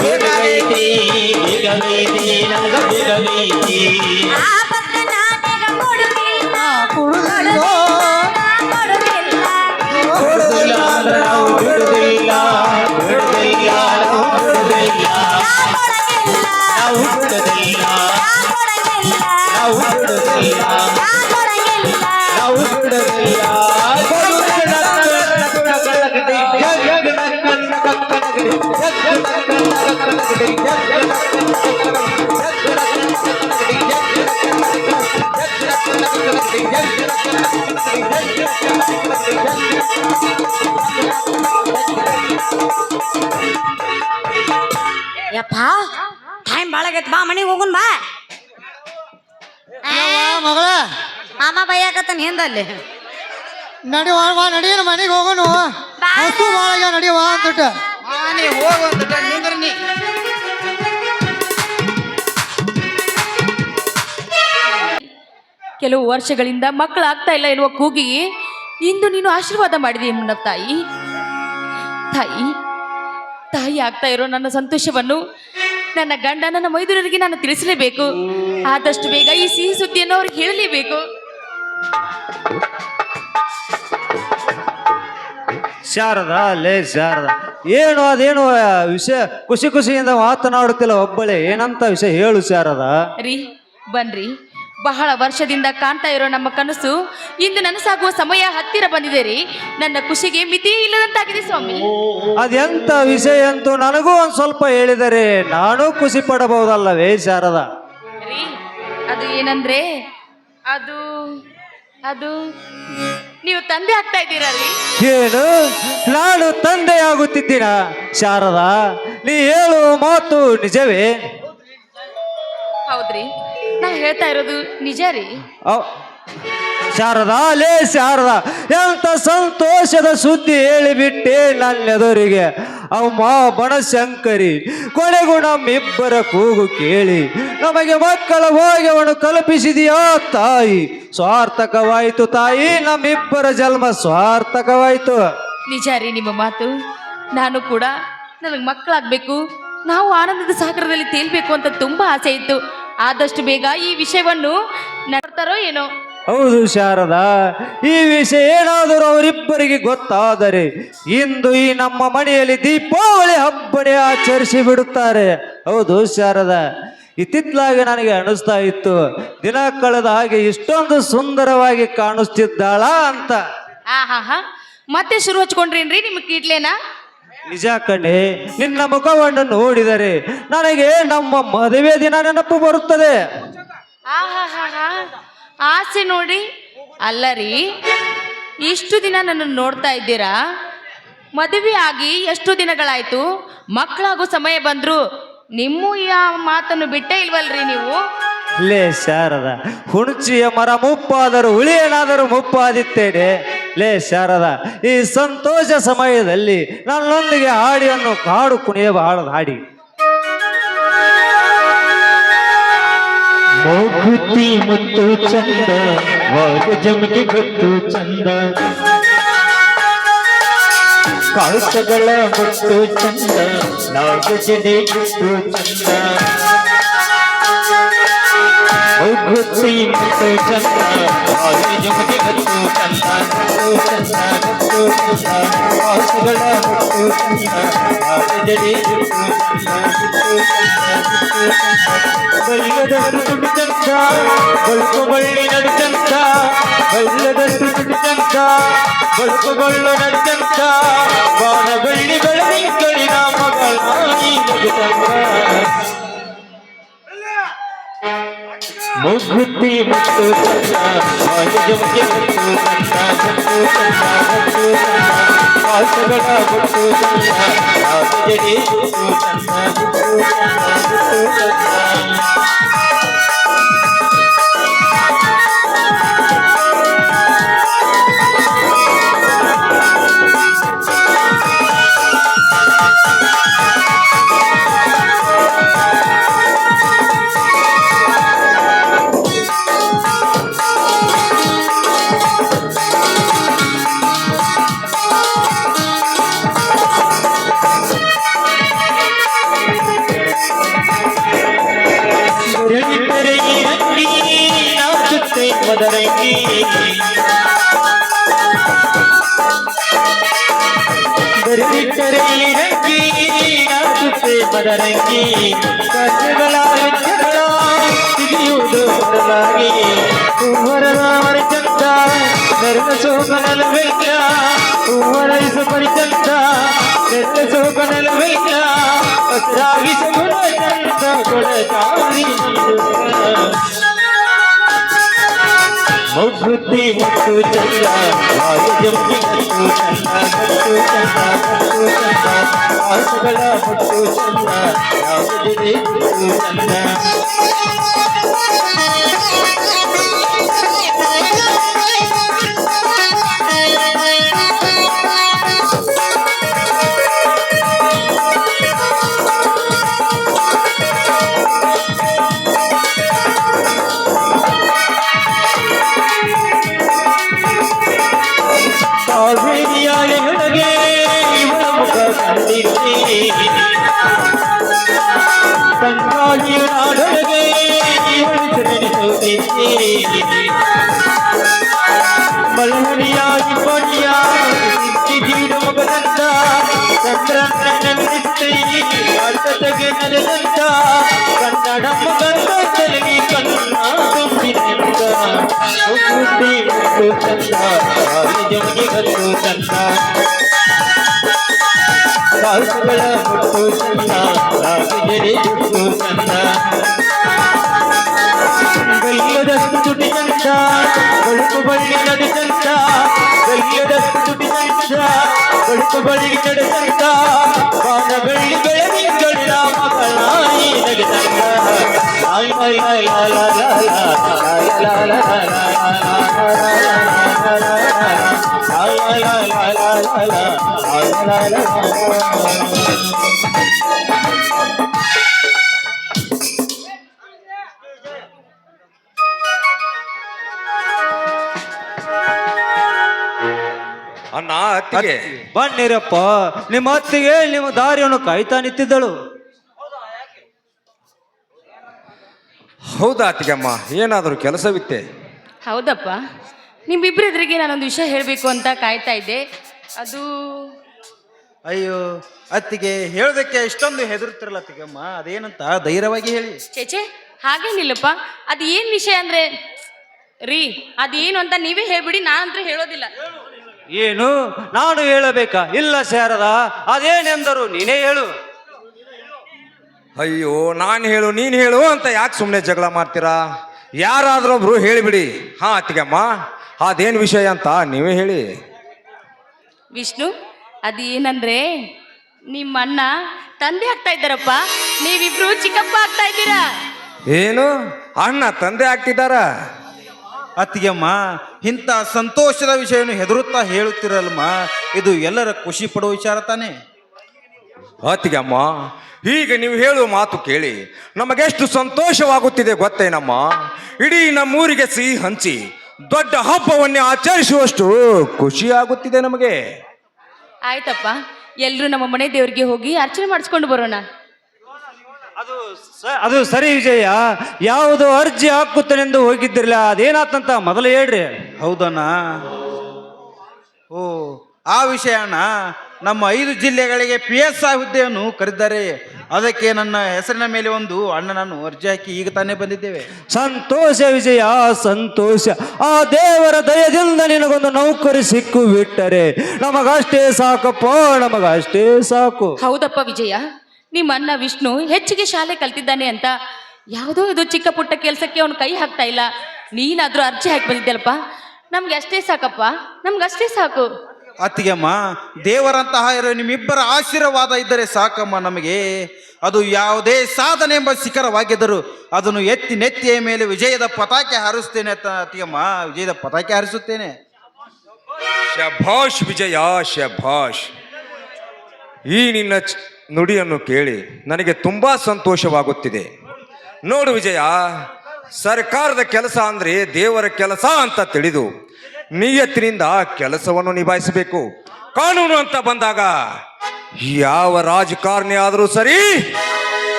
ಬೇಗೈತಿ ಬೇಗೈತಿ ನಂಗ ಬೇಗೈತಿ ಆ ಪಕ್ಕ ನಾನೇಗ ಕೊಡುವಿಲ್ಲ ಕುಡುದಿಲ್ಲ ಬಿಡುದಿಲ್ಲ ಅಂದ್ರೆ ನಾವು ಬಿಡುದಿಲ್ಲ ಬಿಡುದಿಲ್ಲ ನಾವು ಬಿಡುದಿಲ್ಲ ನಾವು ಬಿಡುದಿಲ್ಲ ನಾವು ಬಿಡುದಿಲ್ಲ ನಾವು ಬಿಡುದಿಲ್ಲ ಯಪ್ಪ ಟೈಮ್ ಭಾಳ ಆಗೈತೆ ಬಾ ಮನೆಗೆ ಹೋಗುನ್ ಬಾ ಮಗಳ ಮಾಮ ಬೈಯಾಕತ್ತಾನ ಹಿಂದಲ್ಲಿ ನಡಿವಾ ನಡಿಯನ ಮನೆಗೆ ಹೋಗೋಣ ಹಸು ಭಾಳ ನಡಿವಾ ಅಂದ್ಬಿಟ್ಟ ನೀ ಹೋಗು ನಿಂದ್ರ ನೀ ಕೆಲವು ವರ್ಷಗಳಿಂದ ಮಕ್ಕಳಾಗ್ತಾ ಇಲ್ಲ ಎನ್ನುವ ಕೂಗಿಗೆ ಇಂದು ನೀನು ಆಶೀರ್ವಾದ ಮಾಡಿದೆ ನನ್ನ ತಾಯಿ ತಾಯಿ ತಾಯಿ ಆಗ್ತಾ ಇರೋ ನನ್ನ ಸಂತೋಷವನ್ನು ನನ್ನ ಗಂಡ ನನ್ನ ಮೈದುನರಿಗೆ ನಾನು ತಿಳಿಸಲೇಬೇಕು ಆದಷ್ಟು ಬೇಗ ಈ ಸಿಹಿ ಸುದ್ದಿಯನ್ನು ಅವ್ರಿಗೆ ಹೇಳಲೇಬೇಕು. ಶಾರದಾ ಲೇ ಶಾರದಾ ಏನು ಅದೇನು ವಿಷಯ ಖುಷಿ ಖುಷಿಯಿಂದ ಮಾತನಾಡುತ್ತಿಲ್ಲ ಒಬ್ಬಳೇ ಏನಂತ ವಿಷಯ ಹೇಳು ಶಾರದಾ ರೀ ಬನ್ರಿ, ಬಹಳ ವರ್ಷದಿಂದ ಕಾಣ್ತಾ ಇರೋ ನಮ್ಮ ಕನಸು ಇಂದು ನನಸಾಗುವ ಸಮಯ ಹತ್ತಿರ ಬಂದಿದೆ ರೀ. ನನ್ನ ಖುಷಿಗೆ ಮಿತಿ ಇಲ್ಲದಂತಾಗಿದೆ ಸ್ವಾಮಿ. ಅದೆಂತ ವಿಷಯ ಅಂತೂ ನನಗೂ ಒಂದ್ ಸ್ವಲ್ಪ ಹೇಳಿದರೆ ನಾನು ಖುಷಿ ಪಡಬಹುದಲ್ಲವೇ ಶಾರದಾ ರೀ ಅದು ಏನಂದ್ರೆ ಅದು ಅದು ನೀವು ತಂದೆ ಆಗ್ತಾ ಇದ್ದೀರಲ್ಲಿ. ಏನು ನಾನು ತಂದೆಯಾಗುತ್ತಿದ್ದೀನ ಶಾರದಾ ನೀ ಹೇಳುವ ಮಾತು ನಿಜವೇ ಹೌದ್ರಿ, ನಾ ಹೇಳ್ತಾ ಇರೋದು ನಿಜ ರೀ. ಶಾರದಾ ಲೇ ಶಾರದಾ ಎಂತ ಸಂತೋಷದ ಸುದ್ದಿ ಹೇಳಿಬಿಟ್ಟೆ ನನ್ನೆದುರಿಗೆ ಅಮ್ಮ ಬನಶಂಕರಿ. ಕೊನೆಗೂ ನಮ್ಮಿಬ್ಬರ ಕೂಗು ಕೇಳಿ ನಮಗೆ ಮಕ್ಕಳ ಭಾಗ್ಯವನ್ನು ಕಲ್ಪಿಸಿದೆಯಾ ತಾಯಿ. ಸ್ವಾರ್ಥಕವಾಯಿತು ತಾಯಿ, ನಮ್ಮಿಬ್ಬರ ಜನ್ಮ ಸ್ವಾರ್ಥಕವಾಯಿತು. ನಿಜ ರೀ ನಿಮ್ಮ ಮಾತು. ನಾನು ಕೂಡ ನನಗೆ ಮಕ್ಕಳಾಗಬೇಕು, ನಾವು ಆನಂದದ ಸಾಗರದಲ್ಲಿ ತೇಲ್ಬೇಕು ಅಂತ ತುಂಬಾ ಆಸೆ ಇತ್ತು. ಆದಷ್ಟು ಬೇಗ ಈ ವಿಷಯವನ್ನು ನಡ್ತಾರೋ ಏನೋ. ಹೌದು ಶಾರದಾ, ಈ ವಿಷಯ ಏನಾದರೂ ಅವರಿಬ್ಬರಿಗೆ ಗೊತ್ತಾದರೆ ಇಂದು ಈ ನಮ್ಮ ಮನೆಯಲ್ಲಿ ದೀಪಾವಳಿ ಹಬ್ಬನೇ ಆಚರಿಸಿ ಬಿಡುತ್ತಾರೆ. ಹೌದು ಶಾರದಾ, ಇತ್ತಿತ್ತಲಾಗಿ ನನಗೆ ಅನಿಸ್ತಾ ಇತ್ತು ದಿನ ಕಳೆದ ಹಾಗೆ ಇಷ್ಟೊಂದು ಸುಂದರವಾಗಿ ಕಾಣಿಸ್ತಿದ್ದಾಳ ಅಂತ. ಹಾ ಮತ್ತೆ ಶುರು ಹಚ್ಕೊಂಡ್ರೇನ್ರಿ ನಿಮ್ಮ ಕೀಟ್ಲೇನಾ? ನಿಜ ಕಣೆ, ನಿನ್ನ ಮುಖವನ್ನು ನೋಡಿದರೆ ನನಗೆ ನಮ್ಮ ಮದುವೆ ದಿನ ನೆನಪು ಬರುತ್ತದೆ. ಆಸೆ ನೋಡಿ ಅಲ್ಲ ರೀ, ಇಷ್ಟು ದಿನ ನನ್ನನ್ನು ನೋಡ್ತಾ ಇದ್ದೀರಾ, ಮದುವೆ ಆಗಿ ಎಷ್ಟು ದಿನಗಳಾಯ್ತು, ಮಕ್ಕಳಾಗೋ ಸಮಯ ಬಂದ್ರು ನಿಮ್ಮ ಈ ಮಾತನ್ನು ಬಿಟ್ಟೇ ಇಲ್ವಲ್ರಿ ನೀವು? ಲೇ ಶಾರದ, ಹುಣಚಿಯ ಮರ ಮುಪ್ಪಾದರೂ ಹುಳಿಯನಾದರೂ ಮುಪ್ಪಾದಿತ್ತೇನೆ. ಲೇ ಶಾರದ, ಈ ಸಂತೋಷ ಸಮಯದಲ್ಲಿ ನನ್ನೊಂದಿಗೆ ಹಾಡಿಯನ್ನು ಹಾಡು ಕುಣಿಯಬಾರದು ಹಾಡಿ. ಮೂಗುತಿ ಮುತ್ತು ಚಂದ, ವಾಗ ಜಮಿಗೆ ಗೊತ್ತು ಚಂದ, ಕಾಸಗಳ ಮುತ್ತು ಚಂದ, ನಾಗ ಜಡೆ ಗುಟ್ಟು ಚಂದ. ಮೂಗುತಿ ಮುತ್ತು ಚಂದ, ವಾಗ ಜಮಿಗೆ ಗೊತ್ತು ಚಂದ, ಗೊತ್ತು ಚಂದ, ಗೊತ್ತು ಚಂದ, ಕಾಸಗಳ ಮುತ್ತು ಚಂದ, ನಾಗ ಜಡೆ ಗುಟ್ಟು ಚಂದ, ಗುಟ್ಟು ಚಂದ, ಗುಟ್ಟು ಚಂದ. ಬಲ್ಲದಷ್ಟು ತುಟಿ ಚಂದ, ಬಳ್ಕು ಬಳ್ಳಿ ನಡು ಚಂದ, ಬಲ್ಲದಷ್ಟು ತುಟಿ ಚಂದ, ಬಳ್ಕು ಬಳ್ಳು ನಡು ಚಂದ, ಬಾಣ ಬಳ್ಳಿ ಬೆಳದಿಂಗಳಿನ ಮಗಳ ನಗು ಚಂದ. ಮೂಗುತಿ ಮುತ್ತು ಚಂದ, ಜಮಕೆ ಮುತ್ತು ಚಂದ, ಮುತ್ತು ಚಂದ, ಮುತ್ತು ಚಂದ, ಕಾಸುಗಳ ಮುತ್ತು ಚಂದ, ಜಡೆ ಮುತ್ತು ಚಂದ, ಮುತ್ತು ಚಂದ, ಮುತ್ತು ಚಂದ. ಮದರಂಗಿ ಬರಿಬಿಟ್ಟರೆ ರಂಗಿ ನಾಚುತ್ತೆ ಮದರಂಗಿ, ಕಚ್ಚಗಳ ವೆಚ್ಚಗಳ ಸಿಗಿಯುವುದು ಬದಲಾಗಿ, ಹೂವರದ ಮರಿಚಂದ ನೆರೆದ ಸೋಕನಲ ವೆಚ್ಚ, ಹೂವರೈಸು ಪರಿಚಂದ ನೆರೆದ ಸೋಕನಲ ವೆಚ್ಚ, ಹಸಿರಾಗಿಸ ಗುಣ ಚಂದ ಕೊಡಚಾರಿ ಮೂಗುತಿ ಮುತ್ತು ಚಂದ, ಜಮಿ ಮುತ್ತು ಚಂದ, ಮುತ್ತು ಚಂದ, ಮುತ್ತು ಚಂದ, ಕಾಸುಗಳ ಮುತ್ತು ಚಂದ, ಯಾವುದೇ ಮುತ್ತು ಚಂದ. ಸಂಗಾಳಿಯ ನಾಡೊಳಗೆ ಮಲಹರಿಯಾಗಿ ಪೊಡಿಯ ಜೀಡು ಮಗದಂತ, ಚಂದ್ರನಿತ್ತೈ ಅರ್ಥತೆಗೆ ನಡೆದಂತ, ಕನ್ನಡ ಮಗಂದಲಿ ಕನ್ನ ತುಂಬಿದಂತ. ಮೂಗುತಿ ಮುತ್ತು ಚಂದ, ಜಮಿ ಗತ್ತು ಚಂದ, ಕಾಸುಗಳ ಮುತ್ತು ಚಂದ, ಜಡೆ ಗುಟ್ಟು ಚಂದ. ಬೆಲ್ಲದಷ್ಟು ತುಟಿ ಚಂದ, ಬಳುಕು ಬಳ್ಳಿ ನಡು ಚಂದ, ಬೆಲ್ಲದಷ್ಟು ತುಟಿ ಚಂದ, ಬಳುಕು ಬಳ್ಳಿ ನಡು ಚಂದ, ಬಾಣ ಬೆಳ್ಳಿ ಬೆಳದಿಂಗಳ ಮಗಳ ನಗು ಚಂದ. ಲಾಯ್ ಲಾಯ್ ಲಾಯ್ ಲಾಯ್ ಲಾಯ್ ಲಾಯ್ ಲಾಯ್ ಲಾಯ್ ಲಾಯ್ ಅಣ್ಣ ಅತ್ತಿಗೆ ಬನ್ನಿರಪ್ಪ, ನಿಮ್ಮ ಅತ್ತಿಗೆ ನಿಮ್ಮ ದಾರಿಯನ್ನು ಕಾಯ್ತಾ ನಿಂತಿದ್ದಳು. ಹೌದಾ ಅತ್ತಿಗೆಮ್ಮ, ಏನಾದರೂ ಕೆಲಸವಿತ್ತೆ? ಹೌದಪ್ಪ, ನಿಮ್ಮಿಬ್ಬರ ಎದುರಿಗೆ ನಾನೊಂದು ವಿಷಯ ಹೇಳಬೇಕು ಅಂತ ಕಾಯ್ತಾ ಇದ್ದೆ. ಅದು ಅಯ್ಯೋ ಅತ್ತಿಗೆ, ಹೇಳೋದಕ್ಕೆ ಇಷ್ಟೊಂದು ಹೆದರ್ತಿರಲ್ಲ ಅತ್ತಿಗೆಮ್ಮ, ಅದೇನಂತ ಧೈರ್ಯವಾಗಿ ಹೇಳಿ. ಚೇಚೆ ಹಾಗೇನಿಲ್ಲಪ್ಪ, ಅದು ಏನು ವಿಷಯ ಅಂದ್ರೆ ರೀ, ಅದೇನು ಅಂತ ನೀವೇ ಹೇಳ್ಬಿಡಿ, ನಾನಂತೂ ಹೇಳೋದಿಲ್ಲ. ಏನು ನಾನು ಹೇಳಬೇಕಾ? ಇಲ್ಲ ಶಾರದ, ಅದೇನೆಂದರು ನೀನೇ ಹೇಳು. ಅಯ್ಯೋ, ನಾನು ಹೇಳು ನೀನು ಹೇಳು ಅಂತ ಯಾಕೆ ಸುಮ್ಮನೆ ಜಗಳ ಮಾಡ್ತೀರಾ? ಯಾರಾದ್ರೊಬ್ರು ಹೇಳಿಬಿಡಿ. ಹಾ ಅತ್ತಿಗೆಮ್ಮ, ಅದೇನು ವಿಷಯ ಅಂತ ನೀವೇ ಹೇಳಿ. ವಿಷ್ಣು, ಅದೇನಂದ್ರೆ ನಿಮ್ಮ ಅಣ್ಣ ತಂದೆ ಆಗ್ತಾ ಇದ್ದಾರಪ್ಪ, ನೀವಿಬ್ರು ಚಿಕ್ಕಪ್ಪ ಆಗ್ತಾ ಇದ್ದೀರಾ. ಏನು ಅಣ್ಣ ತಂದೆ ಆಗ್ತಿದ್ದಾರ? ಅತ್ತಿಗೆಮ್ಮ, ಇಂಥ ಸಂತೋಷದ ವಿಷಯವನ್ನು ಹೆದರುತ್ತಾ ಹೇಳುತ್ತಿರಲ್ಮ, ಇದು ಎಲ್ಲರ ಖುಷಿ ಪಡುವ ವಿಚಾರ ತಾನೆ. ಅತ್ತಿಗೆಮ್ಮ, ಈಗ ನೀವು ಹೇಳುವ ಮಾತು ಕೇಳಿ ನಮಗೆಷ್ಟು ಸಂತೋಷವಾಗುತ್ತಿದೆ ಗೊತ್ತೇನಮ್ಮ. ಇಡೀ ನಮ್ಮೂರಿಗೆ ಸಿಹಿ ಹಂಚಿ ದೊಡ್ಡ ಹಬ್ಬವನ್ನೇ ಆಚರಿಸುವಷ್ಟು ಖುಷಿಯಾಗುತ್ತಿದೆ ನಮಗೆ. ಆಯ್ತಪ್ಪ, ಎಲ್ರು ನಮ್ಮ ಮನೆ ದೇವರಿಗೆ ಹೋಗಿ ಅರ್ಚನೆ ಮಾಡಿಸ್ಕೊಂಡು ಬರೋಣ. ಅದು ಸರಿ ವಿಜಯ, ಯಾವುದು ಅರ್ಜಿ ಹಾಕುತ್ತೇನೆಂದು ಹೋಗಿದ್ದಿರಲ್ಲ, ಅದೇನಾತಂತ ಮೊದಲು ಹೇಳ್ರಿ. ಹೌದಣ್ಣ. ಓ, ಆ ವಿಷಯ ಅಣ್ಣ, ನಮ್ಮ 5 ಜಿಲ್ಲೆಗಳಿಗೆ PSI ಹುದ್ದೆಯನ್ನು ಕರೆದಿದ್ದಾರೆ. ಅದಕ್ಕೆ ನನ್ನ ಹೆಸರಿನ ಮೇಲೆ ಒಂದು ಅಣ್ಣನನ್ನು ಅರ್ಜಿ ಹಾಕಿ ಈಗ ತಾನೇ ಬಂದಿದ್ದೇವೆ. ಸಂತೋಷ ವಿಜಯ, ಸಂತೋಷ. ಆ ದೇವರ ದಯದಿಂದ ನಿನಗೊಂದು ನೌಕರಿ ಸಿಕ್ಕು ಬಿಟ್ಟರೆ ನಮಗಷ್ಟೇ ಸಾಕಪ್ಪ, ನಮಗಷ್ಟೇ ಸಾಕು. ಹೌದಪ್ಪ ವಿಜಯ, ನಿಮ್ಮ ಅಣ್ಣ ವಿಷ್ಣು ಹೆಚ್ಚಿಗೆ ಶಾಲೆ ಕಲ್ತಿದ್ದಾನೆ ಅಂತ ಯಾವುದೋ ಇದು ಚಿಕ್ಕ ಪುಟ್ಟ ಕೆಲಸಕ್ಕೆ ಅವನು ಕೈ ಹಾಕ್ತಾ ಇಲ್ಲ. ನೀನಾದ್ರೂ ಅರ್ಜಿ ಹಾಕಿ ಬಂದಿದ್ದಲ್ಲಪ್ಪ, ನಮ್ಗೆ ಅಷ್ಟೇ ಸಾಕಪ್ಪ, ನಮ್ಗಷ್ಟೇ ಸಾಕು. ಅತ್ತಿಗೆಮ್ಮ, ದೇವರಂತಹ ಇರೋ ನಿಮ್ಮಿಬ್ಬರ ಆಶೀರ್ವಾದ ಇದ್ದರೆ ಸಾಕಮ್ಮ ನಮಗೆ. ಅದು ಯಾವುದೇ ಸಾಧನೆ ಎಂಬ ಶಿಖರವಾಗಿದ್ದರು ಅದನ್ನು ಎತ್ತಿ ನೆತ್ತಿಯ ಮೇಲೆ ವಿಜಯದ ಪತಾಕೆ ಹಾರಿಸ್ತೇನೆ ಅತ್ತಿಗೆಮ್ಮ, ವಿಜಯದ ಪತಾಕೆ ಹಾರಿಸುತ್ತೇನೆ. ಶಭಾಷ್ ವಿಜಯ, ಶಭಾಷ್. ಈ ನಿನ್ನ ನುಡಿಯನ್ನು ಕೇಳಿ ನನಗೆ ತುಂಬಾ ಸಂತೋಷವಾಗುತ್ತಿದೆ. ನೋಡು ವಿಜಯ, ಸರ್ಕಾರದ ಕೆಲಸ ಅಂದ್ರೆ ದೇವರ ಕೆಲಸ ಅಂತ ತಿಳಿದು ನಿಯತ್ತಿನಿಂದ ಕೆಲಸವನ್ನು ನಿಭಾಯಿಸಬೇಕು. ಕಾನೂನು ಅಂತ ಬಂದಾಗ ಯಾವ ರಾಜಕಾರಣಿ ಆದರೂ ಸರಿ,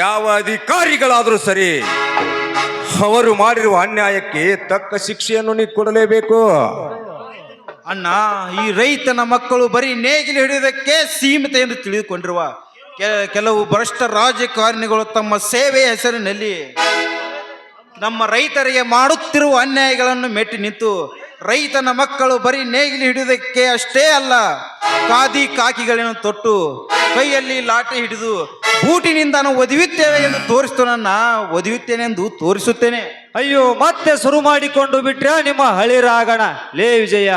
ಯಾವ ಅಧಿಕಾರಿಗಳಾದರೂ ಸರಿ, ಅವರು ಮಾಡಿರುವ ಅನ್ಯಾಯಕ್ಕೆ ತಕ್ಕ ಶಿಕ್ಷೆಯನ್ನು ನೀ ಕೊಡಲೇಬೇಕು. ಅಣ್ಣ, ಈ ರೈತನ ಮಕ್ಕಳು ಬರೀ ನೇಗಿಲು ಹಿಡಿಯೋದಕ್ಕೆ ಸೀಮಿತ ಎಂದು ತಿಳಿದುಕೊಂಡಿರುವ ಕೆಲವು ಭ್ರಷ್ಟ ರಾಜಕಾರಣಿಗಳು ತಮ್ಮ ಸೇವೆಯ ಹೆಸರಿನಲ್ಲಿ ನಮ್ಮ ರೈತರಿಗೆ ಮಾಡುತ್ತಿರುವ ಅನ್ಯಾಯಗಳನ್ನು ಮೆಟ್ಟಿ ನಿಂತು ರೈತನ ಮಕ್ಕಳು ಬರೀ ನೇಗಿಲು ಹಿಡಿಯೋದಕ್ಕೆ ಅಷ್ಟೇ ಅಲ್ಲ, ಖಾದಿ ಕಾಕಿಗಳನ್ನು ತೊಟ್ಟು ಕೈಯಲ್ಲಿ ಲಾಠಿ ಹಿಡಿದು ಬೂಟಿನಿಂದ ನಾವು ಒದೆಯುತ್ತೇವೆ ಎಂದು ಒದೆಯುತ್ತೇನೆ ಎಂದು ತೋರಿಸುತ್ತೇನೆ. ಅಯ್ಯೋ, ಮತ್ತೆ ಶುರು ಮಾಡಿಕೊಂಡು ಬಿಟ್ರೆ ನಿಮ್ಮ ಹಳಿ ರಾಗಣ. ಲೇ ವಿಜಯ,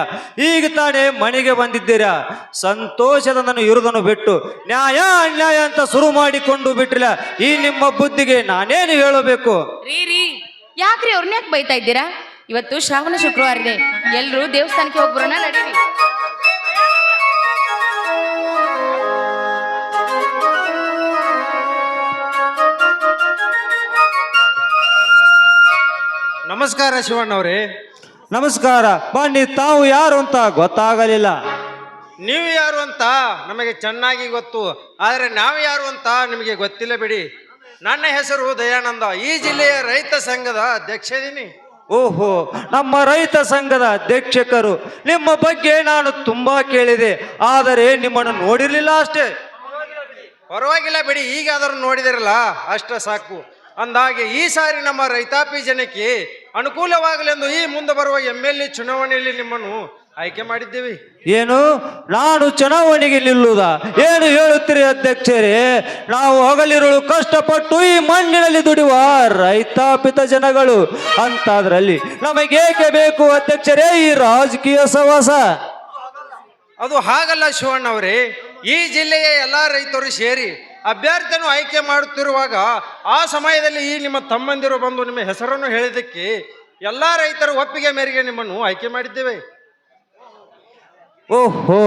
ಈಗ ತಾನೇ ಮನೆಗೆ ಬಂದಿದ್ದೀರಾ, ಸಂತೋಷದ ನನ್ನ ಇರುವುದನ್ನು ಬಿಟ್ಟು ನ್ಯಾಯ ಅನ್ಯಾಯ ಅಂತ ಶುರು ಮಾಡಿಕೊಂಡು ಬಿಟ್ರಿಲ್ಲ. ಈ ನಿಮ್ಮ ಬುದ್ಧಿಗೆ ನಾನೇನು ಹೇಳಬೇಕು? ರೀ, ಯಾಕ್ರಿ ಅವ್ರನ್ನ ಯಾಕೆ ಬೈತಾ ಇದ್ದೀರಾ? ಇವತ್ತು ಶ್ರಾವಣ ಶುಕ್ರವಾರ ಇದೆ, ಎಲ್ರು ದೇವಸ್ಥಾನಕ್ಕೆ ಹೋಗ್ಬರೋಣ, ನಡೀರಿ. ನಮಸ್ಕಾರ ಶಿವಣ್ಣವ್ರೆ. ನಮಸ್ಕಾರ. ಬನ್ನಿ, ತಾವು ಯಾರು ಅಂತ ಗೊತ್ತಾಗಲಿಲ್ಲ. ನೀವು ಯಾರು ಅಂತ ನಮಗೆ ಚೆನ್ನಾಗಿ ಗೊತ್ತು, ಆದರೆ ನಾವು ಯಾರು ಅಂತ ನಿಮಗೆ ಗೊತ್ತಿಲ್ಲ ಬಿಡಿ. ನನ್ನ ಹೆಸರು ದಯಾನಂದ, ಈ ಜಿಲ್ಲೆಯ ರೈತ ಸಂಘದ ಅಧ್ಯಕ್ಷದೀನಿ. ಓಹೋ, ನಮ್ಮ ರೈತ ಸಂಘದ ಅಧ್ಯಕ್ಷಕರು. ನಿಮ್ಮ ಬಗ್ಗೆ ನಾನು ತುಂಬಾ ಕೇಳಿದೆ, ಆದರೆ ನಿಮ್ಮನ್ನು ನೋಡಿರ್ಲಿಲ್ಲ ಅಷ್ಟೇ. ಪರವಾಗಿಲ್ಲ ಬಿಡಿ, ಈಗಾದರೂ ನೋಡಿದಿರಲ್ಲ ಅಷ್ಟ ಸಾಕು. ಅಂದಾಗೆ ಈ ಸಾರಿ ನಮ್ಮ ರೈತಾಪಿ ಜನಕ್ಕೆ ಅನುಕೂಲವಾಗಲೆಂದು ಈ ಮುಂದೆ ಬರುವ MLA ಚುನಾವಣೆಯಲ್ಲಿ ನಿಮ್ಮನ್ನು ಆಯ್ಕೆ ಮಾಡಿದ್ದೇವೆ. ಏನು, ನಾನು ಚುನಾವಣೆಗೆ ನಿಲ್ಲುವುದಾ? ಏನು ಹೇಳುತ್ತೀರಿ ಅಧ್ಯಕ್ಷರೇ? ನಾವು ಹಗಲಿರುಳು ಕಷ್ಟಪಟ್ಟು ಈ ಮಣ್ಣಿನಲ್ಲಿ ದುಡಿಯುವ ರೈತಾಪಿತ ಜನಗಳು, ಅಂತಾದ್ರಲ್ಲಿ ನಮಗೇಕೆ ಬೇಕು ಅಧ್ಯಕ್ಷರೇ ಈ ರಾಜಕೀಯ ಸವಾಸ? ಅದು ಹಾಗಲ್ಲ ಶಿವಣ್ಣವರೇ, ಈ ಜಿಲ್ಲೆಯ ಎಲ್ಲ ರೈತರು ಸೇರಿ ಅಭ್ಯರ್ಥಿಯನ್ನು ಆಯ್ಕೆ ಮಾಡುತ್ತಿರುವಾಗ ಆ ಸಮಯದಲ್ಲಿ ಈ ನಿಮ್ಮ ತಮ್ಮಂದಿರು ಬಂದು ನಿಮ್ಮ ಹೆಸರನ್ನು ಹೇಳಿದ್ದಕ್ಕೆ ಎಲ್ಲ ರೈತರ ಒಪ್ಪಿಗೆ ಮೇರೆಗೆ ನಿಮ್ಮನ್ನು ಆಯ್ಕೆ ಮಾಡಿದ್ದೇವೆ. ಓಹೋ,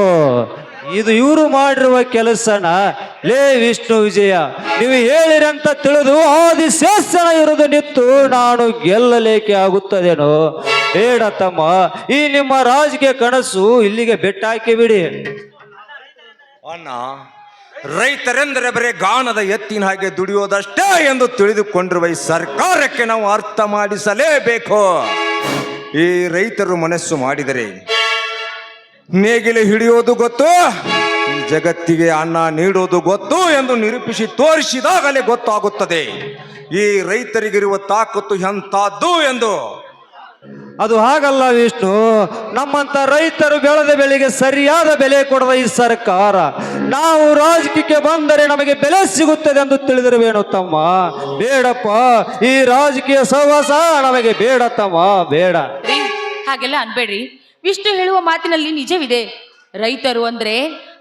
ಇದು ಇವರು ಮಾಡಿರುವ ಕೆಲಸನ? ಲೇ ವಿಷ್ಣು ವಿಜಯ, ನೀವು ಹೇಳಿರಂತ ತಿಳಿದು ಆದಿಶೇಷನ ಇರುವುದು ನಿಂತು ನಾನು ಗೆಲ್ಲಲೇಕೆ ಆಗುತ್ತದೇನೋ? ಬೇಡ ತಮ್ಮ, ಈ ನಿಮ್ಮ ರಾಜಕೀಯ ಕನಸು ಇಲ್ಲಿಗೆ ಬೆಟ್ಟಾಕಿ ಬಿಡಿ. ಅಣ್ಣ, ರೈತರೆಂದರೆ ಬರೇ ಗಾಣದ ಎತ್ತಿನ ಹಾಗೆ ದುಡಿಯೋದಷ್ಟೇ ಎಂದು ತಿಳಿದುಕೊಂಡಿರುವ ಈ ಸರ್ಕಾರಕ್ಕೆ ನಾವು ಅರ್ಥ ಮಾಡಿಸಲೇಬೇಕು. ಈ ರೈತರು ಮನಸ್ಸು ಮಾಡಿದರೆ ನೇಗಿಲು ಹಿಡಿಯೋದು ಗೊತ್ತು, ಈ ಜಗತ್ತಿಗೆ ಅನ್ನ ನೀಡೋದು ಗೊತ್ತು ಎಂದು ನಿರೂಪಿಸಿ ತೋರಿಸಿದಾಗಲೇ ಗೊತ್ತಾಗುತ್ತದೆ ಈ ರೈತರಿಗಿರುವ ತಾಕತ್ತು ಎಂಥದ್ದು ಎಂದು. ಅದು ಹಾಗಲ್ಲ ವಿಷ್ಣು, ನಮ್ಮಂತ ರೈತರು ಬೆಳೆದ ಬೆಳೆಗೆ ಸರಿಯಾದ ಬೆಲೆ ಕೊಡದ ಈ ಸರ್ಕಾರ, ನಾವು ರಾಜಕೀಯಕ್ಕೆ ಬಂದರೆ ನಮಗೆ ಬೆಲೆ ಸಿಗುತ್ತದೆ ಎಂದು ತಿಳಿದಿರುವೇನು ತಮ್ಮ? ಬೇಡಪ್ಪ, ಈ ರಾಜಕೀಯ ಸಹವಾಸ ನಮಗೆ ಬೇಡ ತಮ್ಮ, ಬೇಡ. ಹಾಗೆಲ್ಲ ಅನ್ಬೇಡ್ರಿ, ವಿಷ್ಣು ಹೇಳುವ ಮಾತಿನಲ್ಲಿ ನಿಜವಿದೆ. ರೈತರು ಅಂದ್ರೆ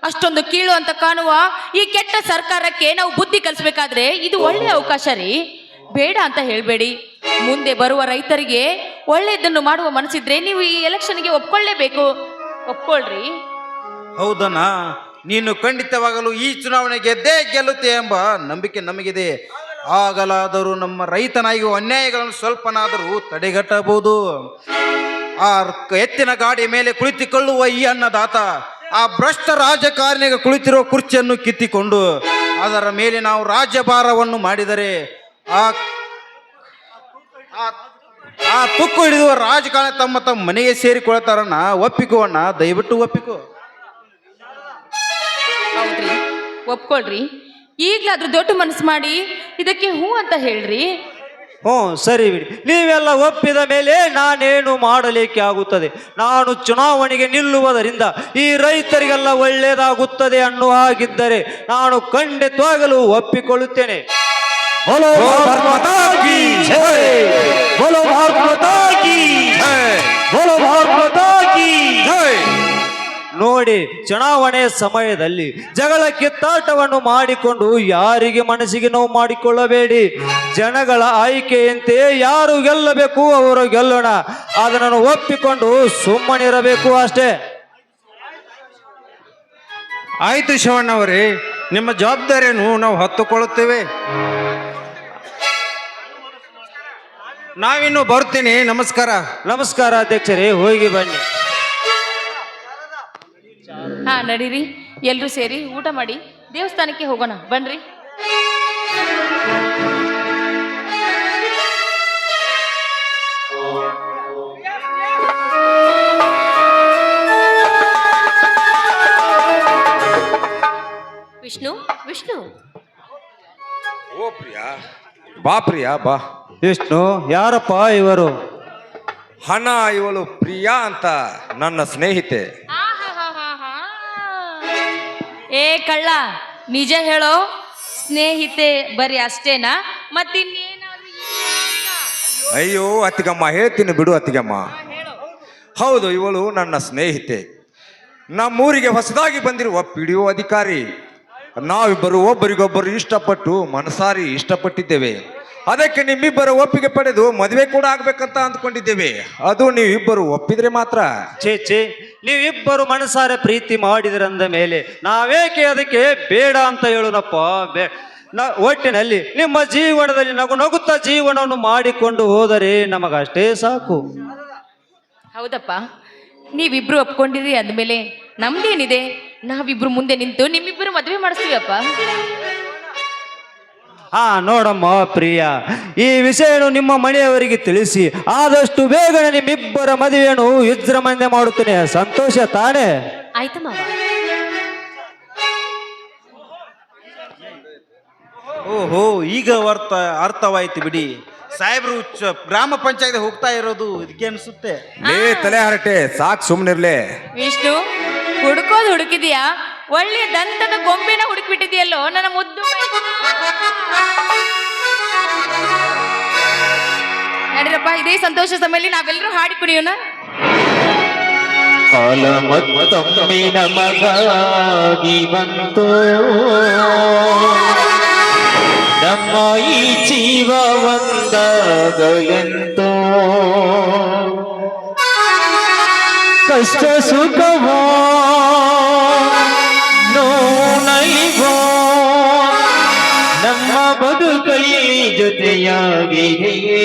ಅಷ್ಟೊಂದು ಕೀಳು ಅಂತ ಕಾಣುವ ಈ ಕೆಟ್ಟ ಸರ್ಕಾರಕ್ಕೆ ನಾವು ಬುದ್ಧಿ ಕಲಿಸ್ಬೇಕಾದ್ರೆ ಇದು ಒಳ್ಳೆಯ ಅವಕಾಶ ರೀ. ಬೇಡ ಅಂತ ಹೇಳಬೇಡಿ. ಮುಂದೆ ಬರುವ ರೈತರಿಗೆ ಒಳ್ಳೆಯದನ್ನು ಮಾಡುವ ಮನಸ್ಸಿದ್ರೆ ನೀವು ಈ ಎಲೆಕ್ಷನ್ಗೆ ಒಪ್ಕೊಳ್ಳೇಬೇಕು. ಒಪ್ಕೊಳ್ರಿ. ಹೌದಣ್ಣ, ನೀನು ಖಂಡಿತವಾಗಲು ಈ ಚುನಾವಣೆ ಗೆದ್ದೇ ಗೆಲ್ಲುತ್ತೆ ಎಂಬ ನಂಬಿಕೆ ನಮಗಿದೆ. ಆಗಲಾದರೂ ನಮ್ಮ ರೈತನಾಗಿ ಅನ್ಯಾಯಗಳನ್ನು ಸ್ವಲ್ಪನಾದರೂ ತಡೆಗಟ್ಟಬಹುದು. ಆ ಎತ್ತಿನ ಗಾಡಿ ಮೇಲೆ ಕುಳಿತುಕೊಳ್ಳುವ ಈ ಅನ್ನದಾತ ಆ ಭ್ರಷ್ಟ ರಾಜಕಾರಣಿಗೆ ಕುಳಿತಿರುವ ಕುರ್ಚಿಯನ್ನು ಕಿತ್ತಿಕೊಂಡು ಅದರ ಮೇಲೆ ನಾವು ರಾಜ್ಯಭಾರವನ್ನು ಮಾಡಿದರೆ ಆ ತುಕ್ಕು ಹಿಡಿದುವ ರಾಜಕಾರಣ ತಮ್ಮ ಮನೆಗೆ ಸೇರಿಕೊಳ್ತಾರಣ್ಣ. ಒಪ್ಪಿಕೋ ಅಣ್ಣ, ದಯವಿಟ್ಟು ಒಪ್ಪಿಕೋ. ಹೌದ್ರಿ, ಒಪ್ಕೊಳ್ರಿ. ಈಗ್ಲಾದ್ರೂ ದೊಡ್ಡ ಮನಸ್ಸು ಮಾಡಿ ಇದಕ್ಕೆ ಹೂ ಅಂತ ಹೇಳ್ರಿ. ಹ್ಞೂ ಸರಿ ಬಿಡಿ. ನೀವೆಲ್ಲ ಒಪ್ಪಿದ ಮೇಲೆ ನಾನೇನು ಮಾಡಲಿಕ್ಕೆ ಆಗುತ್ತದೆ? ನಾನು ಚುನಾವಣೆಗೆ ನಿಲ್ಲುವುದರಿಂದ ಈ ರೈತರಿಗೆಲ್ಲ ಒಳ್ಳೆಯದಾಗುತ್ತದೆ ಅನ್ನೋ ಹಾಗಿದ್ದರೆ ನಾನು ಖಂಡಿತವಾಗಲೂ ಒಪ್ಪಿಕೊಳ್ಳುತ್ತೇನೆ. ಬೋಲೋ ಭಾರತ್ ಮಾತಾ ಕೀ ಜೈ, ಬೋಲೋ ಭಾರತ್ ಮಾತಾ ಕೀ ಜೈ, ಬೋಲೋ ಭಾರತ್ ಮಾತಾ ಕೀ ಜೈ. ನೋಡಿ, ಚುನಾವಣೆ ಸಮಯದಲ್ಲಿ ಜಗಳ ಕಿತ್ತಾಟವನ್ನು ಮಾಡಿಕೊಂಡು ಯಾರಿಗೆ ಮನಸ್ಸಿಗೆ ನೋವು ಮಾಡಿಕೊಳ್ಳಬೇಡಿ. ಜನಗಳ ಆಯ್ಕೆಯಂತೆ ಯಾರು ಗೆಲ್ಲಬೇಕು ಅವರು ಗೆಲ್ಲೋಣ. ಅದನ್ನು ಒಪ್ಪಿಕೊಂಡು ಸುಮ್ಮನಿರಬೇಕು ಅಷ್ಟೇ. ಆಯ್ತು ಶಿವಣ್ಣವರೇ, ನಿಮ್ಮ ಜವಾಬ್ದಾರಿಯನ್ನು ನಾವು ಹೊತ್ತುಕೊಳ್ಳುತ್ತೇವೆ. ನಾವಿನ್ನು ಬರ್ತೀನಿ. ನಮಸ್ಕಾರ. ನಮಸ್ಕಾರ ಅಧ್ಯಕ್ಷರೇ, ಹೋಗಿ ಬನ್ನಿ. ಹಾ ನಡೀರಿ, ಎಲ್ರೂ ಸೇರಿ ಊಟ ಮಾಡಿ ದೇವಸ್ಥಾನಕ್ಕೆ ಹೋಗೋಣ ಬನ್ರಿ. ವಿಷ್ಣು, ವಿಷ್ಣು. ಓ ಪ್ರಿಯಾ, ಬಾ ಪ್ರಿಯಾ ಬಾ. ವಿಷ್ಣು, ಯಾರಪ್ಪ ಇವರು? ಹಣ, ಇವಳು ಪ್ರಿಯಾ ಅಂತ ನನ್ನ ಸ್ನೇಹಿತೆ. ಏ ಕಳ್ಳ, ನಿಜ ಹೇಳೋ, ಸ್ನೇಹಿತೆ ಬರೀ ಅಷ್ಟೇನಾ? ಮತ್ತಿನ್ನೇನಾದ್ರು? ಅಯ್ಯೋ ಅತ್ತಿಗಮ್ಮ, ಹೇಳ್ತೀನಿ ಬಿಡು ಅತ್ತಿಗಮ್ಮ. ಹೌದು, ಇವಳು ನನ್ನ ಸ್ನೇಹಿತೆ. ನಮ್ಮೂರಿಗೆ ಹೊಸದಾಗಿ ಬಂದಿರುವ PDO ಅಧಿಕಾರಿ. ನಾವಿಬ್ಬರು ಒಬ್ಬರಿಗೊಬ್ಬರು ಇಷ್ಟಪಟ್ಟು ಮನಸಾರಿ ಇಷ್ಟಪಟ್ಟಿದ್ದೇವೆ. ಅದಕ್ಕೆ ನಿಮ್ಮಿಬ್ಬರ ಒಪ್ಪಿಗೆ ಪಡೆದು ಮದುವೆ ಕೂಡ ಆಗ್ಬೇಕಂತ ಅಂದ್ಕೊಂಡಿದ್ದೇವೆ. ಅದು ನೀವಿಬ್ಬರು ಒಪ್ಪಿದ್ರೆ ಮಾತ್ರ. ಛೇ, ನೀವಿಬ್ಬರು ಮನಸಾರೆ ಪ್ರೀತಿ ಮಾಡಿದ್ರಂದ ಮೇಲೆ ನಾವೇಕೆ ಅದಕ್ಕೆ ಬೇಡ ಅಂತ ಹೇಳೋಣಪ್ಪ. ಒಟ್ಟಿನಲ್ಲಿ ನಿಮ್ಮ ಜೀವನದಲ್ಲಿ ನಗುತ್ತಾ ಜೀವನವನ್ನು ಮಾಡಿಕೊಂಡು ಹೋದರೆ ನಮಗಷ್ಟೇ ಸಾಕು. ಹೌದಪ್ಪ, ನೀವಿಬ್ರು ಒಪ್ಕೊಂಡಿರಿ ಅಂದಮೇಲೆ ನಮ್ದೇನಿದೆ? ನಾವಿಬ್ರು ಮುಂದೆ ನಿಂತು ನಿಮ್ಮಿಬ್ಬರು ಮದುವೆ ಮಾಡಿಸ್ತೀವಪ್ಪ. ನೋಡಮ್ಮ ಪ್ರಿಯಾ, ಈ ವಿಷಯನು ನಿಮ್ಮ ಮನೆಯವರಿಗೆ ತಿಳಿಸಿ ಆದಷ್ಟು ಬೇಗನೆ ನಿಮ್ಮಿಬ್ಬರ ಮದುವೆಯನ್ನು ವಿಜೃಂಭಣೆ ಮಾಡುತ್ತೇನೆ. ಸಂತೋಷ ತಾನೇ? ಆಯ್ತು ಮಾವ. ಓಹೋ, ಈಗ ಅರ್ಥವಾಯ್ತು ಬಿಡಿ. ಸಾಹೇಬ್ರು ಗ್ರಾಮ ಪಂಚಾಯತ್ ಹೋಗ್ತಾ ಇರೋದು ಇದಕ್ಕೆ ಅನ್ಸುತ್ತೆ. ಲೇ ತಲೆ ಹರಟೆ, ಸಾಕ್ ಸುಮ್ನಿರ್ಲೆ. ವಿಷ್ಣು, ಹುಡುಕೋದು ಹುಡುಕಿದ್ಯಾ? ಒಳ್ಳೆಯ ದಂತದ ಗೊಂಬೆನ ಹುಡುಕ್ಬಿಟ್ಟಿದ್ಯಲ್ಲೋ ನನ್ನ ಮುದ್ದು. ನಡಿರಪ್ಪ, ಇದೇ ಸಂತೋಷ ಸಮಯದಲ್ಲಿ ನಾವೆಲ್ಲರೂ ಹಾಡಿ ಕುಣಿಯೋಣ. ಕಾಲ ಮತ್ತೊಮ್ಮೆ ನಮಗಾಗಿ ಬಂತು, ನಮ್ಮ ಈ ಜೀವ ಒಂದಾಗಲೆಂತೋ. ಕಷ್ಟ ಸುಖವೋ ನೋನೈವೋ ನಮ್ಮ ಬದುಕಲ್ಲಿ ಜೊತೆಯಾಗಿದೆಯೇ.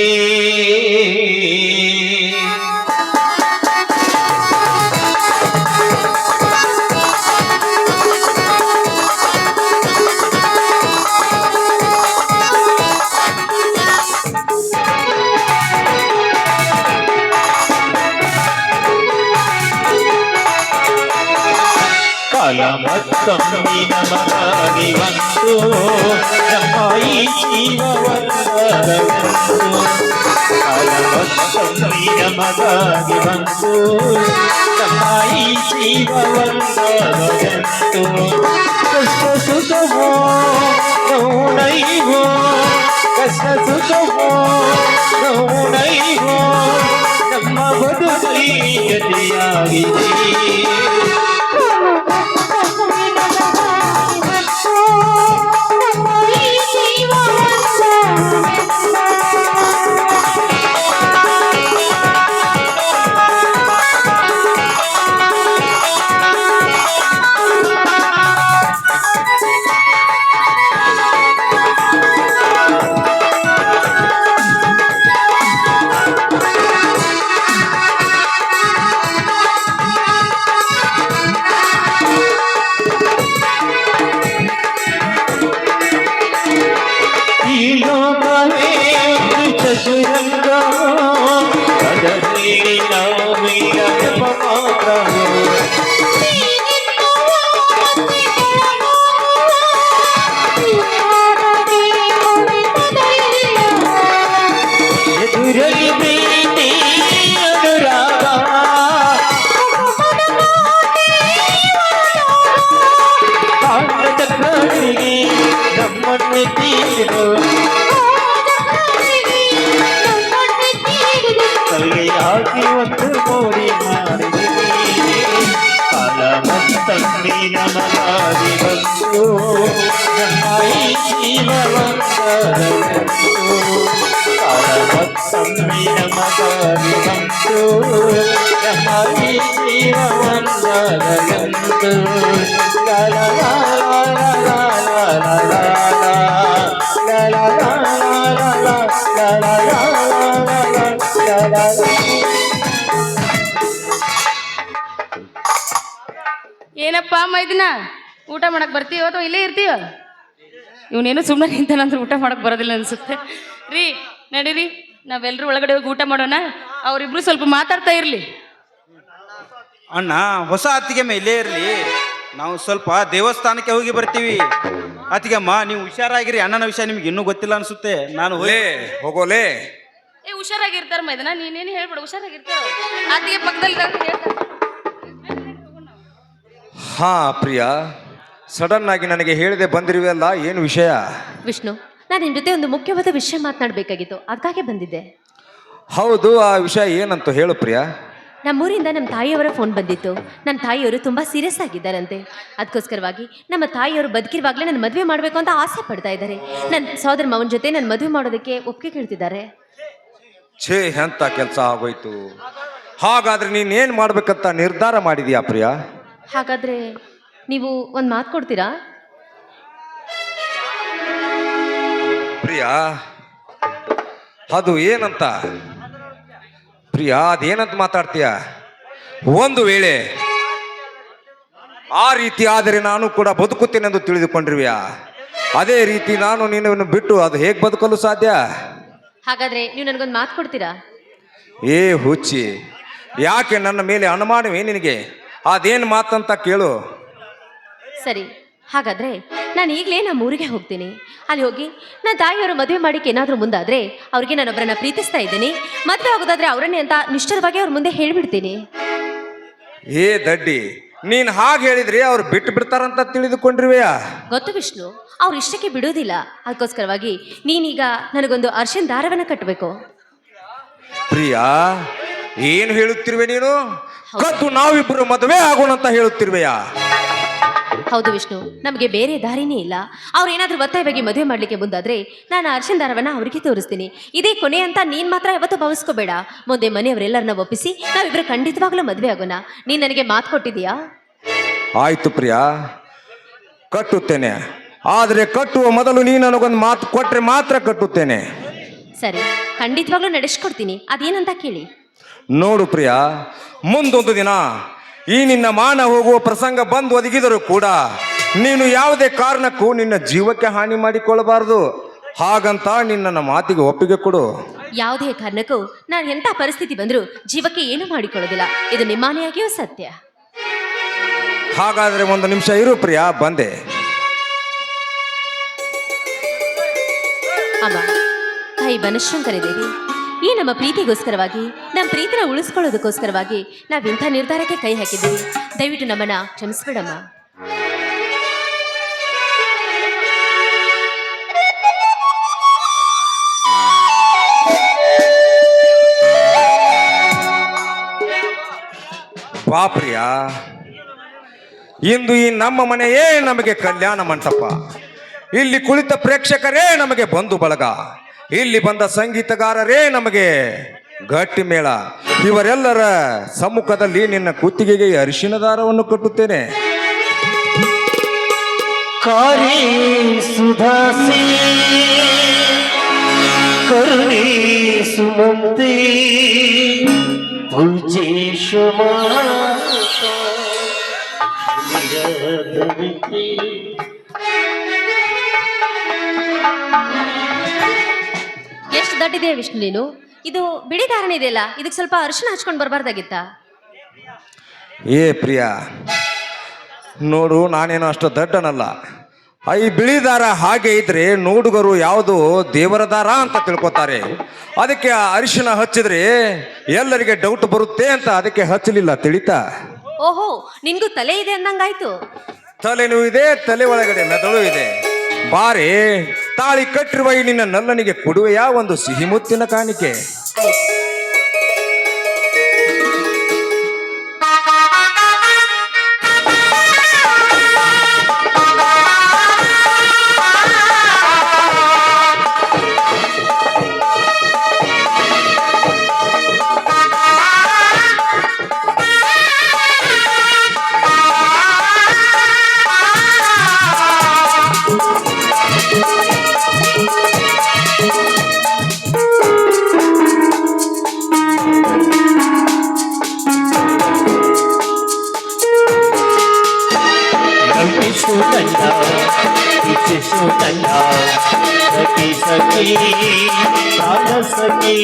ಕಾಲ ಮತ್ತೊಮ್ಮೆ ನಮಗಾಗಿ ಬಂತು, ನಮ್ಮ ಈ ಜೀವ ಒಂದಾಗಲೆಂತು. ಕಾಲ ಮತ್ತೊಮ್ಮೆ ನಮಗಾಗಿ ಬಂತು, ನಮ್ಮ ಈ ಜೀವ ಒಂದಾಗಲೆಂತು. ಕಷ್ಟ ಸುಖವೋ ನೋನೈವೋ, ಕಷ್ಟ ಸುಖವೋ ನೋನೈವೋ ನಮ್ಮ ಬದುಕಿ ಜೊತೆಯಾಗಿದೆ. ಲೋಕವೇ ಚತುರಂಗ ಅದರಲ್ಲಿ ನಾವೀಗ ಮಾತ್ರವೋ ಎದುರಲ್ಲಿ ಪ್ರೀತಿ ಅನುರಾಗ ಕಾಂಡದ ಕಣ್ಣಿಗೆ ನಮ್ಮನ್ನೇ ತೀರಿದು ಕಲ್ಲಿಯಾಗಿ ಒಂದು ಮೋಡಿ ಮಾಡಿದೆ ಕಾಲ ಮತ್ತಮ್ಮಿ ನಮಗಾಗಿ ಬಂದು ನಮ್ಮ ಈ ಜೀವವಂತರನ್ನು ಕಾಲ ಮತ್ತಮ್ಮಿ ನಮಗಾಗಿ ಬಂದು ನಮ್ಮ ಈ ಜೀವವಂತರನ್ನು ಲಾ ಲಾ ಲಾ ಲಾ ಲಾ ಲಾ ಲಾ ಲಾ ಲಾ ಲಾ ಲಾ ಏನಪ್ಪ ಮೈದಿನ ಊಟ ಮಾಡಕ್ ಬರ್ತೀವೋ ಅಥವಾ ಇಲ್ಲೇ ಇರ್ತೀವ? ಇವನೇನು ಸುಮ್ಮನೆ ನಿಂತಾನಂದ್ರೆ ಊಟ ಮಾಡಕ್ ಬರೋದಿಲ್ಲ ಅನ್ಸುತ್ತೆ. ರೀ ನಡೀರಿ, ನಾವೆಲ್ಲರೂ ಒಳಗಡೆ ಹೋಗಿ ಊಟ ಮಾಡೋಣ. ಅವರಿಬ್ರು ಸ್ವಲ್ಪ ಮಾತಾಡ್ತಾ ಇರ್ಲಿ. ಅಣ್ಣ ಹೊಸ ಅತ್ತಿಗೆ ಇಲ್ಲೇ ಇರಲಿ, ನಾವು ಸ್ವಲ್ಪ ದೇವಸ್ಥಾನಕ್ಕೆ ಹೋಗಿ ಬರ್ತೀವಿ. ಅತ್ತಿಗೆಮ್ಮ ನೀವು ಹುಷಾರಾಗಿರಿ, ಅಣ್ಣನ ವಿಷಯ ನಿಮ್ಗೆ ಇನ್ನೂ ಗೊತ್ತಿಲ್ಲ ಅನ್ಸುತ್ತೆ. ನಾನು ಹೋಗೋಲೇ. ಏ ಹುಷಾರಾಗಿರ್ತಾರ ಮೈದನ, ನೀನೇನು ಹೇಳ್ಬೇಡ, ಹುಷಾರಾಗಿರ್ತಾರ. ಅತ್ತಿಗೆ ಪಕ್ಕದಲ್ಲಿ ಹಾ ಪ್ರಿಯಾ, ಸಡನ್ ಆಗಿ ನನಗೆ ಹೇಳಿದೆ ಬಂದಿರುವೆಲ್ಲ, ಏನು ವಿಷಯ? ವಿಷ್ಣು, ನಾನು ನಿನ್ನ ಜೊತೆ ಒಂದು ಮುಖ್ಯವಾದ ವಿಷಯ ಮಾತನಾಡಬೇಕಾಗಿತ್ತು, ಅದಕ್ಕಾಗಿ ಬಂದಿದ್ದೆ. ಹೌದು, ಆ ವಿಷಯ ಏನಂತ ಹೇಳು ಪ್ರಿಯಾ. ನಮ್ಮೂರಿಂದ ನಮ್ಮ ತಾಯಿಯವರ ಫೋನ್ ಬಂದಿತ್ತು. ನಮ್ಮ ತಾಯಿಯವರು ತುಂಬ ಸೀರಿಯಸ್ ಆಗಿದ್ದಾರಂತೆ. ಅದಕ್ಕೋಸ್ಕರವಾಗಿ ನಮ್ಮ ತಾಯಿಯವರು ಬದುಕಿರುವಾಗಲೇ ನನ್ನ ಮದುವೆ ಮಾಡಬೇಕು ಅಂತ ಆಸೆ ಪಡ್ತಾ ಇದ್ದಾರೆ. ನನ್ನ ಸೋದರ ಮಾವನ ಜೊತೆ ನನ್ನ ಮದುವೆ ಮಾಡೋದಕ್ಕೆ ಒಪ್ಪಿಗೆ ಕೇಳ್ತಿದ್ದಾರೆ. ಛೇ, ಎಂತ ಕೆಲಸ ಆಗೋಯ್ತು. ಹಾಗಾದ್ರೆ ನೀನೇನು ಮಾಡ್ಬೇಕಂತ ನಿರ್ಧಾರ ಮಾಡಿದ್ಯಾ ಪ್ರಿಯಾ? ಹಾಗಾದರೆ ನೀವು ಒಂದು ಮಾತು ಕೊಡ್ತೀರಾ? ಪ್ರಿಯಾ, ಅದು ಏನಂತ? ಪ್ರಿಯಾ, ಅದೇನಂತ ಮಾತಾಡ್ತೀಯ? ಒಂದು ವೇಳೆ ಆ ರೀತಿ ಆದರೆ ನಾನು ಕೂಡ ಬದುಕುತ್ತೇನೆಂದು ತಿಳಿದುಕೊಂಡಿರುವೆಯಾ? ಅದೇ ರೀತಿ ನಾನು ನಿನ್ನನ್ನು ಬಿಟ್ಟು ಅದು ಹೇಗೆ ಬದುಕಲು ಸಾಧ್ಯ? ಹಾಗಾದರೆ ನೀವು ನನಗೊಂದು ಮಾತು ಕೊಡ್ತೀರಾ? ಏ ಹುಚ್ಚಿ, ಯಾಕೆ ನನ್ನ ಮೇಲೆ ಅನುಮಾನವೇ ನಿನಗೆ? ಅದೇನು ಮಾತಂತ ಕೇಳು. ಸರಿ, ಹಾಗಾದರೆ ನಾನು ಈಗಲೇ ನಮ್ಮ ಊರಿಗೆ ಹೋಗ್ತೀನಿ. ಅಲ್ಲಿ ಹೋಗಿ ನನ್ನ ತಾಯಿಯವರು ಮದುವೆ ಮಾಡಿಕ್ಕೆ ಏನಾದರೂ ಮುಂದಾದರೆ ಅವ್ರಿಗೆ ನಾನೊಬ್ಬರನ್ನ ಪ್ರೀತಿಸ್ತಾ ಇದ್ದೀನಿ, ಮದುವೆ ಆಗೋದಾದ್ರೆ ಅವರನ್ನೇ ಅಂತ ನಿಷ್ಠರವಾಗಿ ಅವ್ರ ಮುಂದೆ ಹೇಳಿಬಿಡ್ತೀನಿ. ಏ ದಡ್ಡಿ, ನೀನು ಹಾಗೆ ಹೇಳಿದ್ರೆ ಅವ್ರು ಬಿಟ್ಟು ಬಿಡ್ತಾರಂತ ತಿಳಿದುಕೊಂಡಿರುವೆಯಾ? ಗೊತ್ತು ವಿಷ್ಣು, ಅವ್ರು ಇಷ್ಟಕ್ಕೆ ಬಿಡೋದಿಲ್ಲ. ಅದಕ್ಕೋಸ್ಕರವಾಗಿ ನೀನೀಗ ನನಗೊಂದು ಅರ್ಶಿನ ದಾರವನ್ನು ಕಟ್ಟಬೇಕು. ಪ್ರಿಯಾ, ಏನು ಹೇಳುತ್ತಿರುವೆ ನೀನು? ಕದ್ದು ನಾವಿಬ್ಬರು ಮದುವೆ ಆಗೋಣ ಅಂತ ಹೇಳುತ್ತಿರುವೆಯಾ? ಹೌದು ವಿಷ್ಣು, ನಮಗೆ ಬೇರೆ ದಾರಿನೇ ಇಲ್ಲ. ಅವ್ರು ಏನಾದರೂ ಒತ್ತಾಯವಾಗಿ ಮದುವೆ ಮಾಡಲಿಕ್ಕೆ ಮುಂದಾದರೆ ನಾನು ಅರ್ಶಿನ ದಾರವನ್ನು ಅವರಿಗೆ ತೋರಿಸ್ತೀನಿ. ಇದೇ ಕೊನೆ ಅಂತ ನೀನು ಮಾತ್ರ ಯಾವತ್ತೂ ಭಾವಿಸ್ಕೋಬೇಡ. ಮುಂದೆ ಮನೆಯವರೆಲ್ಲರನ್ನ ಒಪ್ಪಿಸಿ ನಾವಿಬ್ಬರು ಖಂಡಿತವಾಗ್ಲೂ ಮದುವೆ ಆಗೋಣ. ನೀನು ನನಗೆ ಮಾತು ಕೊಟ್ಟಿದ್ದೀಯಾ? ಆಯ್ತು ಪ್ರಿಯಾ, ಕಟ್ಟುತ್ತೇನೆ. ಆದರೆ ಕಟ್ಟುವ ಮೊದಲು ನೀನು ನನಗೊಂದು ಮಾತು ಕೊಟ್ಟರೆ ಮಾತ್ರ ಕಟ್ಟುತ್ತೇನೆ. ಸರಿ, ಖಂಡಿತವಾಗ್ಲೂ ನಡೆಸ್ಕೊಡ್ತೀನಿ. ಅದೇನಂತ ಕೇಳಿ. ನೋಡು ಪ್ರಿಯಾ, ಮುಂದೊಂದು ದಿನ ಈ ನಿನ್ನ ಮಾನ ಹೋಗುವ ಪ್ರಸಂಗ ಬಂದು ಒದಗಿದರೂ ಕೂಡ ನೀನು ಯಾವುದೇ ಕಾರಣಕ್ಕೂ ನಿನ್ನ ಜೀವಕ್ಕೆ ಹಾನಿ ಮಾಡಿಕೊಳ್ಳಬಾರದು. ಹಾಗಂತ ನಿನ್ನ ಮಾತಿಗೆ ಒಪ್ಪಿಗೆ ಕೊಡು. ಯಾವುದೇ ಕಾರಣಕ್ಕೂ ನಾನು ಎಂಥ ಪರಿಸ್ಥಿತಿ ಬಂದರೂ ಜೀವಕ್ಕೆ ಏನು ಮಾಡಿಕೊಳ್ಳೋದಿಲ್ಲ. ಇದು ನಿಮ್ಮಾನೆಯಾಗಿಯೂ ಸತ್ಯ. ಹಾಗಾದರೆ ಒಂದು ನಿಮಿಷ ಇರು ಪ್ರಿಯಾ, ಬಂದೆ. ಅಮ್ಮ, ತಾಯಿ ಬನಶಂಕರಿ ದೇವಿ, ಈ ನಮ್ಮ ಪ್ರೀತಿಗೋಸ್ಕರವಾಗಿ, ನಮ್ಮ ಪ್ರೀತಿನ ಉಳಿಸ್ಕೊಳ್ಳೋದಕ್ಕೋಸ್ಕರವಾಗಿ ನಾವಿಂಥ ನಿರ್ಧಾರಕ್ಕೆ ಕೈ ಹಾಕಿದ್ದೀವಿ. ದಯವಿಟ್ಟು ನಮ್ಮನ್ನ ಕ್ಷಮಿಸ್ಬಿಡಮ್ಮ. ಬಾ ಪ್ರಿಯಾ, ಇಂದು ಈ ನಮ್ಮ ಮನೆಯೇ ನಮಗೆ ಕಲ್ಯಾಣ ಮಂಟಪ. ಇಲ್ಲಿ ಕುಳಿತ ಪ್ರೇಕ್ಷಕರೇ ನಮಗೆ ಬಂಧು ಬಳಗ. ಇಲ್ಲಿ ಬಂದ ಸಂಗೀತಗಾರರೇ ನಮಗೆ ಗಟ್ಟಿ ಮೇಳ. ಇವರೆಲ್ಲರ ಸಮ್ಮುಖದಲ್ಲಿ ನಿನ್ನ ಕುತ್ತಿಗೆಗೆ ಅರಿಶಿನ ದಾರವನ್ನು ಕಟ್ಟುತ್ತೇನೆ. ಕಾರಿ ಸುಧಾಸಿ ಕರುಣಿ ಸುಮಂತಿ ಭುಜೇಶು ದಡ್ಡಿದೆಯಾ ವಿಷ್ಣು ನೀನು? ಇದು ಬಿಳಿ ಧಾರಣೆ ಇದೆಯಲ್ಲ, ಇದಕ್ಕೆ ಸ್ವಲ್ಪ ಅರಿಶಿನ ಹಚ್ಕೊಂಡು ಬರಬಾರ್ದಾಗಿತ್ತ? ಏ ಪ್ರಿಯ, ನೋಡು, ನಾನೇನು ಅಷ್ಟು ದಡ್ಡನಲ್ಲ. ಈ ಬಿಳಿ ದಾರ ಹಾಗೆ ಇದ್ರೆ ನೋಡುಗರು ಯಾವುದು ದೇವರ ದಾರ ಅಂತ ತಿಳ್ಕೊತಾರೆ. ಅದಕ್ಕೆ ಅರಿಶಿನ ಹಚ್ಚಿದ್ರೆ ಎಲ್ಲರಿಗೆ ಡೌಟ್ ಬರುತ್ತೆ ಅಂತ ಅದಕ್ಕೆ ಹಚ್ಚಲಿಲ್ಲ, ತಿಳಿತಾ? ಓಹೋ, ನಿನ್ಗೂ ತಲೆ ಇದೆ ಅಂದಂಗಾಯ್ತು. ತಲೆನೂ ಇದೆ, ತಲೆ ಒಳಗಡೆ ಮೆದುಳು ಇದೆ. ಬಾರೆ, ತಾಳಿ ಕಟ್ಟಿರುವ ಈ ನಿನ್ನ ನಲ್ಲನಿಗೆ ಕೊಡುವೆಯಾ ಒಂದು ಸಿಹಿ ಮುತ್ತಿನ ಕಾಣಿಕೆ? ನಂಬಿಸು ನನ್ನ, ಇಚ್ಛಿಸು ನನ್ನ, ಸಖಿ ಸಖಿ ಪ್ರಾಣ ಸಖಿ.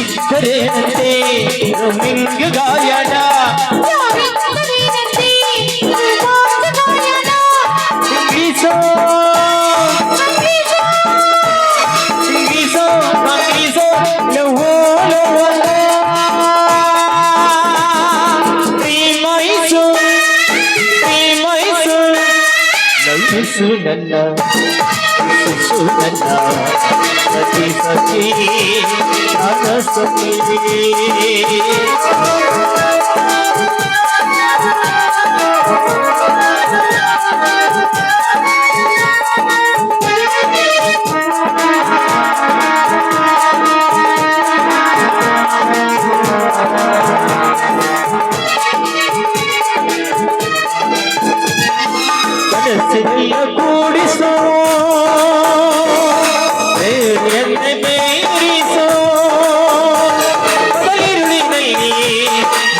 ಇದ್ದರೇನಂತೆ ಮಿಂಗ ಗಾಯನ, ಇಂಗ್ಲೀಷೋ ಇಂಗ್ಲೀಷೋ ಇಂಗ್ಲೀಷೋ ಲವೋ ಲವೋ ಪ್ರೀಮೈಸೋ ಪ್ರೀಮೈಸೋ. ನೈಸು ನನ್ನ, ಇಸು ನನ್ನ, ಸಖಿ ಸಖಿ ಪ್ರಾಣ ಸಖಿ. ಮನಸ್ಸಿನ ಕೂಡಿಸೋ, ಪ್ರೇರಣೆ ಮೇರಿಸೋ, ಬೈರುಳಿನಲ್ಲಿ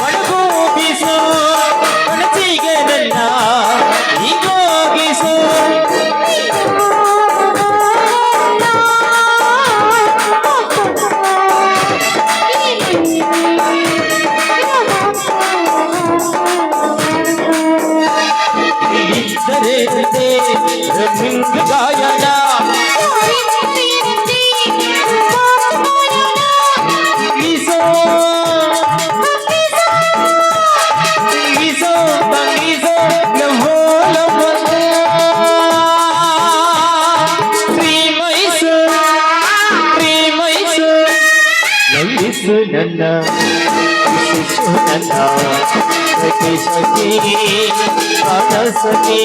ಮಡಗೋಗಿಸೋ, ಮನಸ್ಸಿಗೆ ನನ್ನ ಹೀಗೋಗಿಸೋ. ಇದ್ದರೇನಂತೆ ಮಿಂಗ ಗಾಯನ, ಇಂಗ್ಲೀಷೋ ಇಂಗ್ಲೀಷೋ ಇಂಗ್ಲೀಷೋ ಲವೋ ಲವೋ ಪ್ರೀಮೈಸೋ ಪ್ರೀಮೈಸೋ. ನಂಬಿಸು ನನ್ನ, ಇಸು ನನ್ನ, ಸಖಿ ಸಖಿ ಪ್ರಾಣ ಸಖಿ.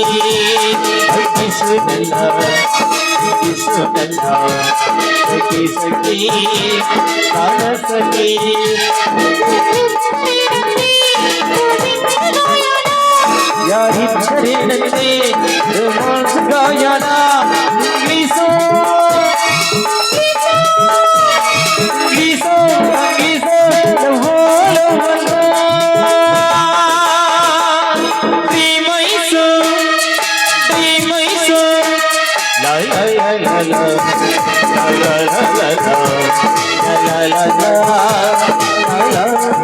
ಅರ್ಪಿಸು ನನ್ನ, ಇಸು ನನ್ನ, ಸಖಿ ಸಖಿ ಪ್ರಾಣ ಸಖಿ. ಯಾರಿದ್ದರೇನಂತೆ ರೋಮಾನ್ಸ್ ಗಾಯನ, ಇಂಗ್ಲೀಷೋ ಇಂಗ್ಲೀಷೋ ಇಂಗ್ಲೀಷೋ ಲವೋ ಲವೋ ಪ್ರೀಮೈಸೋ ಪ್ರೀಮೈಸೋ. ಲಾ ಲಾ ಲಾ ಲಾ ಲಾ ಲಾ ಲಾ ಲಾ ಲಾ ಲಾ ಲಾ ಲಾ ಲಾ.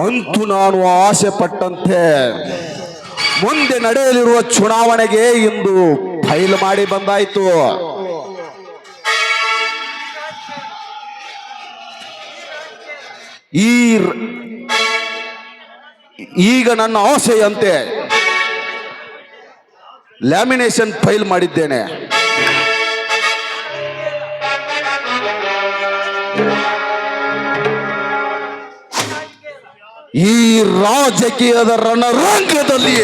ಅಂತೂ ನಾನು ಆಸೆ ಪಟ್ಟಂತೆ ಮುಂದೆ ನಡೆಯಲಿರುವ ಚುನಾವಣೆಗೆ ಇಂದು ಫೈಲ್ ಮಾಡಿ ಬಂದಾಯ್ತು. ಈಗ ನನ್ನ ಆಸೆಯಂತೆ ಲ್ಯಾಮಿನೇಷನ್ ಫೈಲ್ ಮಾಡಿದ್ದೇನೆ. ಈ ರಾಜಕೀಯದ ರಣರಂಗದಲ್ಲಿ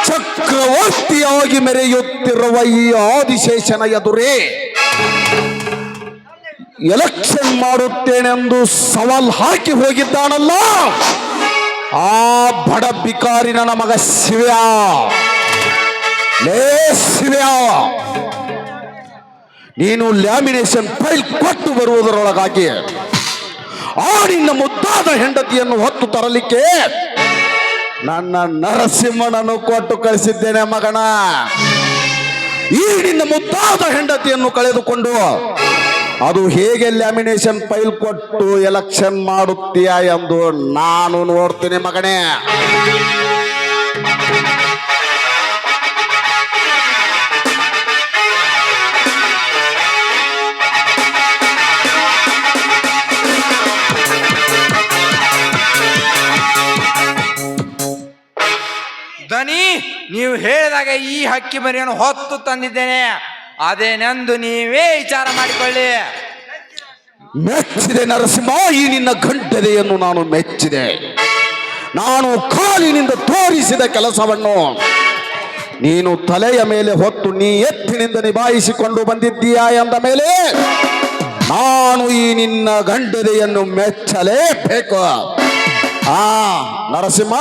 ಚಕ್ರವರ್ತಿಯಾಗಿ ಮೆರೆಯುತ್ತಿರುವ ಈ ಆದಿಶೇಷನ ಎದುರೇ ಎಲೆಕ್ಷನ್ ಮಾಡುತ್ತೇನೆಂದು ಸವಾಲ್ ಹಾಕಿ ಹೋಗಿದ್ದಾನಲ್ಲ ಆ ಬಡ ಬಿಕಾರಿ ನನ್ನ ಮಗ ಶಿವ್ಯ. ಲೇ ಶಿವ್ಯ, ನೀನು ಲ್ಯಾಮಿನೇಷನ್ ಫೈಲ್ ಕೊಟ್ಟು ಬರುವುದರೊಳಗಾಗಿ ಆ ನಿನ್ನ ಮುದ್ದಾದ ಹೆಂಡತಿಯನ್ನು ಹೊತ್ತು ತರಲಿಕ್ಕೆ ನನ್ನ ನರಸಿಂಹನನ್ನು ಕೊಟ್ಟು ಕಳಿಸಿದ್ದೇನೆ ಮಗನ. ಈ ನಿನ್ನ ಮುದ್ದಾದ ಹೆಂಡತಿಯನ್ನು ಕಳೆದುಕೊಂಡು ಅದು ಹೇಗೆ ಲ್ಯಾಮಿನೇಷನ್ ಫೈಲ್ ಕೊಟ್ಟು ಎಲೆಕ್ಷನ್ ಮಾಡುತ್ತೀಯಾ ಎಂದು ನಾನು ನೋಡ್ತೀನಿ ಮಗನೇ. ದನಿ, ನೀವು ಹೇಳಿದಾಗ ಈ ಹಕ್ಕಿ ಮರಿಯನ್ನು ಹೊತ್ತು ತಂದಿದ್ದೇನೆ. ಅದೇನೆಂದು ನೀವೇ ವಿಚಾರ ಮಾಡಿಕೊಳ್ಳಿ. ಮೆಚ್ಚಿದೆ ನರಸಿಂಹ, ಈ ನಿನ್ನ ಗಂಟೆದೆಯನ್ನು ನಾನು ಮೆಚ್ಚಿದೆ. ನಾನು ಕಾಲಿನಿಂದ ತೋರಿಸಿದ ಕೆಲಸವನ್ನು ನೀನು ತಲೆಯ ಮೇಲೆ ಹೊತ್ತು ನೀ ಎತ್ತಿನಿಂದ ನಿಭಾಯಿಸಿಕೊಂಡು ಬಂದಿದ್ದೀಯಾ ಎಂದ ಮೇಲೆ ನಾನು ಈ ನಿನ್ನ ಗಂಟೆದೆಯನ್ನು ಮೆಚ್ಚಲೇಬೇಕು. ನರಸಿಂಹ,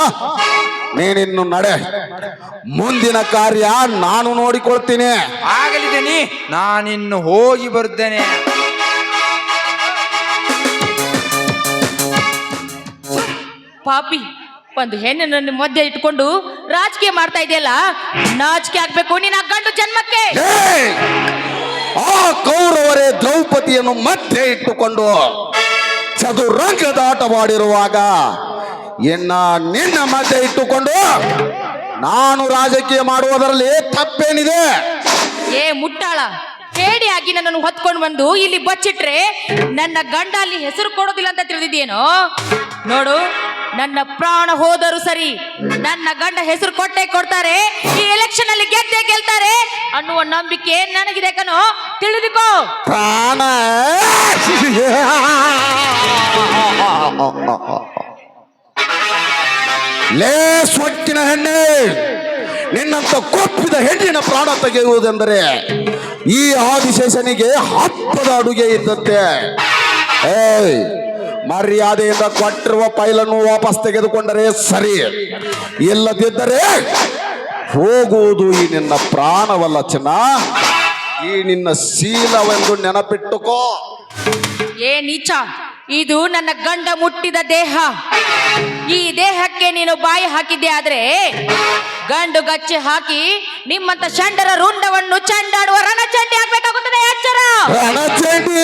ನೀನಿನ್ನು ನಡೆ, ಮುಂದಿನ ಕಾರ್ಯ ನಾನು ನೋಡಿಕೊಳ್ತೀನಿ. ಆಗಲಿದ್ದೀನಿ, ನಾನಿನ್ನು ಹೋಗಿ ಬರುತ್ತೇನೆ. ಪಾಪಿ, ಒಂದು ಹೆಣ್ಣನ್ನು ಮಧ್ಯೆ ಇಟ್ಕೊಂಡು ರಾಜಕೀಯ ಮಾಡ್ತಾ ಇದೆಯಲ್ಲ, ನಾಚಿಕೆ ಆಗ್ಬೇಕು ನಿನ್ನ ಗಂಡು ಜನ್ಮಕ್ಕೆ. ಆ ಕೌರವರೇ ದ್ರೌಪದಿಯನ್ನು ಮಧ್ಯೆ ಇಟ್ಟುಕೊಂಡು ಚದುರಂಗದ ಆಟವಾಡಿರುವಾಗ ನಿನ್ನ ಮಧ್ಯೆ ಇಟ್ಟುಕೊಂಡು ನಾನು ರಾಜಕೀಯ ಮಾಡುವುದರಲ್ಲಿ ತಪ್ಪೇನಿದೆ? ಏ ಮುಟ್ಟಾಳ, ಹೇಡಿಯಾಗಿ ನನ್ನನ್ನು ಹೊತ್ಕೊಂಡು ಬಂದು ಇಲ್ಲಿ ಬಚ್ಚಿಟ್ರೆ ನನ್ನ ಗಂಡ ಅಲ್ಲಿ ಹೆಸರು ಕೊಡೋದಿಲ್ಲ ಅಂತ ತಿಳಿದಿದ್ದೇನೋ? ನೋಡು, ನನ್ನ ಪ್ರಾಣ ಹೋದರೂ ಸರಿ, ನನ್ನ ಗಂಡ ಹೆಸರು ಕೊಟ್ಟೆ ಕೊಡ್ತಾರೆ, ಈ ಎಲೆಕ್ಷನ್ ಅಲ್ಲಿ ಗೆದ್ದೇ ಗೆಲ್ತಾರೆ ಅನ್ನುವ ನಂಬಿಕೆ ನನಗಿದೆ ಕಣೋ, ತಿಳಿದುಕೋ. ಪ್ರಾಣ ಲೇ ಸೊಕ್ಕಿನ ಹೆಣ್ಣೆ, ನಿನ್ನಂತ ಕೊಪ್ಪಿದ ಹೆಣ್ಣಿನ ಪ್ರಾಣ ತೆಗೆಯುವುದೆಂದರೆ ಈ ಆದಿಶೇಷನಿಗೆ ಹಬ್ಬದ ಅಡುಗೆ ಇದ್ದಂತೆ. ಮರ್ಯಾದೆಯಿಂದ ಕೊಟ್ಟಿರುವ ಫೈಲನ್ನು ವಾಪಸ್ ತೆಗೆದುಕೊಂಡರೆ ಸರಿ, ಇಲ್ಲದಿದ್ದರೆ ಹೋಗುವುದು ಈ ನಿನ್ನ ಪ್ರಾಣವಲ್ಲ ಚಿನ್ನ, ಈ ನಿನ್ನ ಶೀಲವೆಂದು ನೆನಪಿಟ್ಟುಕೋ. ಏ ನೀಚ, ಇದು ನನ್ನ ಗಂಡ ಮುಟ್ಟಿದ ದೇಹ. ಈ ದೇಹಕ್ಕೆ ನೀನು ಬಾಯಿ ಹಾಕಿದ್ದೆ ಆದ್ರೆ ಗಂಡು ಗಚ್ಚೆ ಹಾಕಿ ನಿಮ್ಮಂತ ಷಂಡರ ರುಂಡವನ್ನು ಚಂಡಾಡುವ ರಣಚಂಡಿ ಆಗ್ಬೇಕಾಗುತ್ತದೆ. ಎಚ್ಚರ! ರಣಚಂಡಿ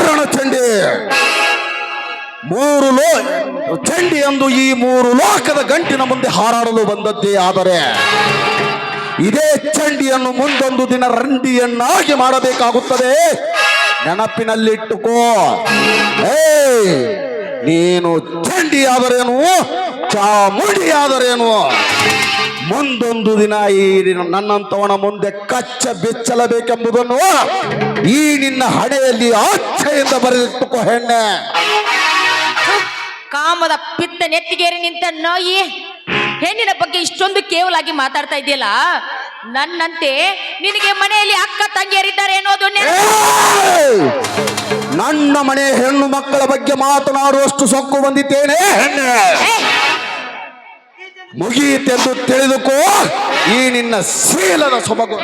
ರಣಚಂಡಿ ಚಂಡಿ ಎಂದು ಈ 3 ಲೋಕದ ಗಂಟಿನ ಮುಂದೆ ಹಾರಾಡಲು ಬಂದದ್ದೇ. ಆದರೆ ಇದೇ ಚಂಡಿಯನ್ನು ಮುಂದೊಂದು ದಿನ ರಂಡಿಯನ್ನಾಗಿ ಮಾಡಬೇಕಾಗುತ್ತದೆ, ನೆನಪಿನಲ್ಲಿಟ್ಟುಕೋ. ನೀನು ಚಂಡಿ ಆದರೇನು, ಚಾಮುಂಡಿಯಾದರೇನು, ಮುಂದೊಂದು ದಿನ ಈ ನನ್ನಂತವನ ಮುಂದೆ ಕಚ್ಚ ಬೆಚ್ಚಲಬೇಕೆಂಬುದನ್ನು ಈ ನಿನ್ನ ಹಣೆಯಲ್ಲಿ ಆಚ್ಛೆಯಿಂದ ಬರೆದಿಟ್ಟುಕೋ ಹೆಣ್ಣೆ. ಕಾಮದ ಪಿತ್ತ ನೆತ್ತಿಗೇರಿ ನಿಂತ ನಾಯಿ, ಹೆಣ್ಣಿನ ಬಗ್ಗೆ ಇಷ್ಟೊಂದು ಕೇವಲಾಗಿ ಮಾತಾಡ್ತಾ ಇದೆಯಲ್ಲ. ನನ್ನಂತೆ ನಿನಗೆ ಮನೆಯಲ್ಲಿ ಅಕ್ಕ ತಂಗಿಯರಿದ್ದಾರೆ ಅನ್ನೋದು ನನ್ನ ಮನೆ ಹೆಣ್ಣು ಮಕ್ಕಳ ಬಗ್ಗೆ ಮಾತನಾಡುವಷ್ಟು ಸೊಕ್ಕು ಬಂದಿದ್ದೇನೆ ಹೆಣ್ಣೆ. ಮುಗಿಯಿತೆಂದು ತಿಳಿದುಕೋ ಈ ನಿನ್ನ ಶೀಲದ ಸೊಬಗು.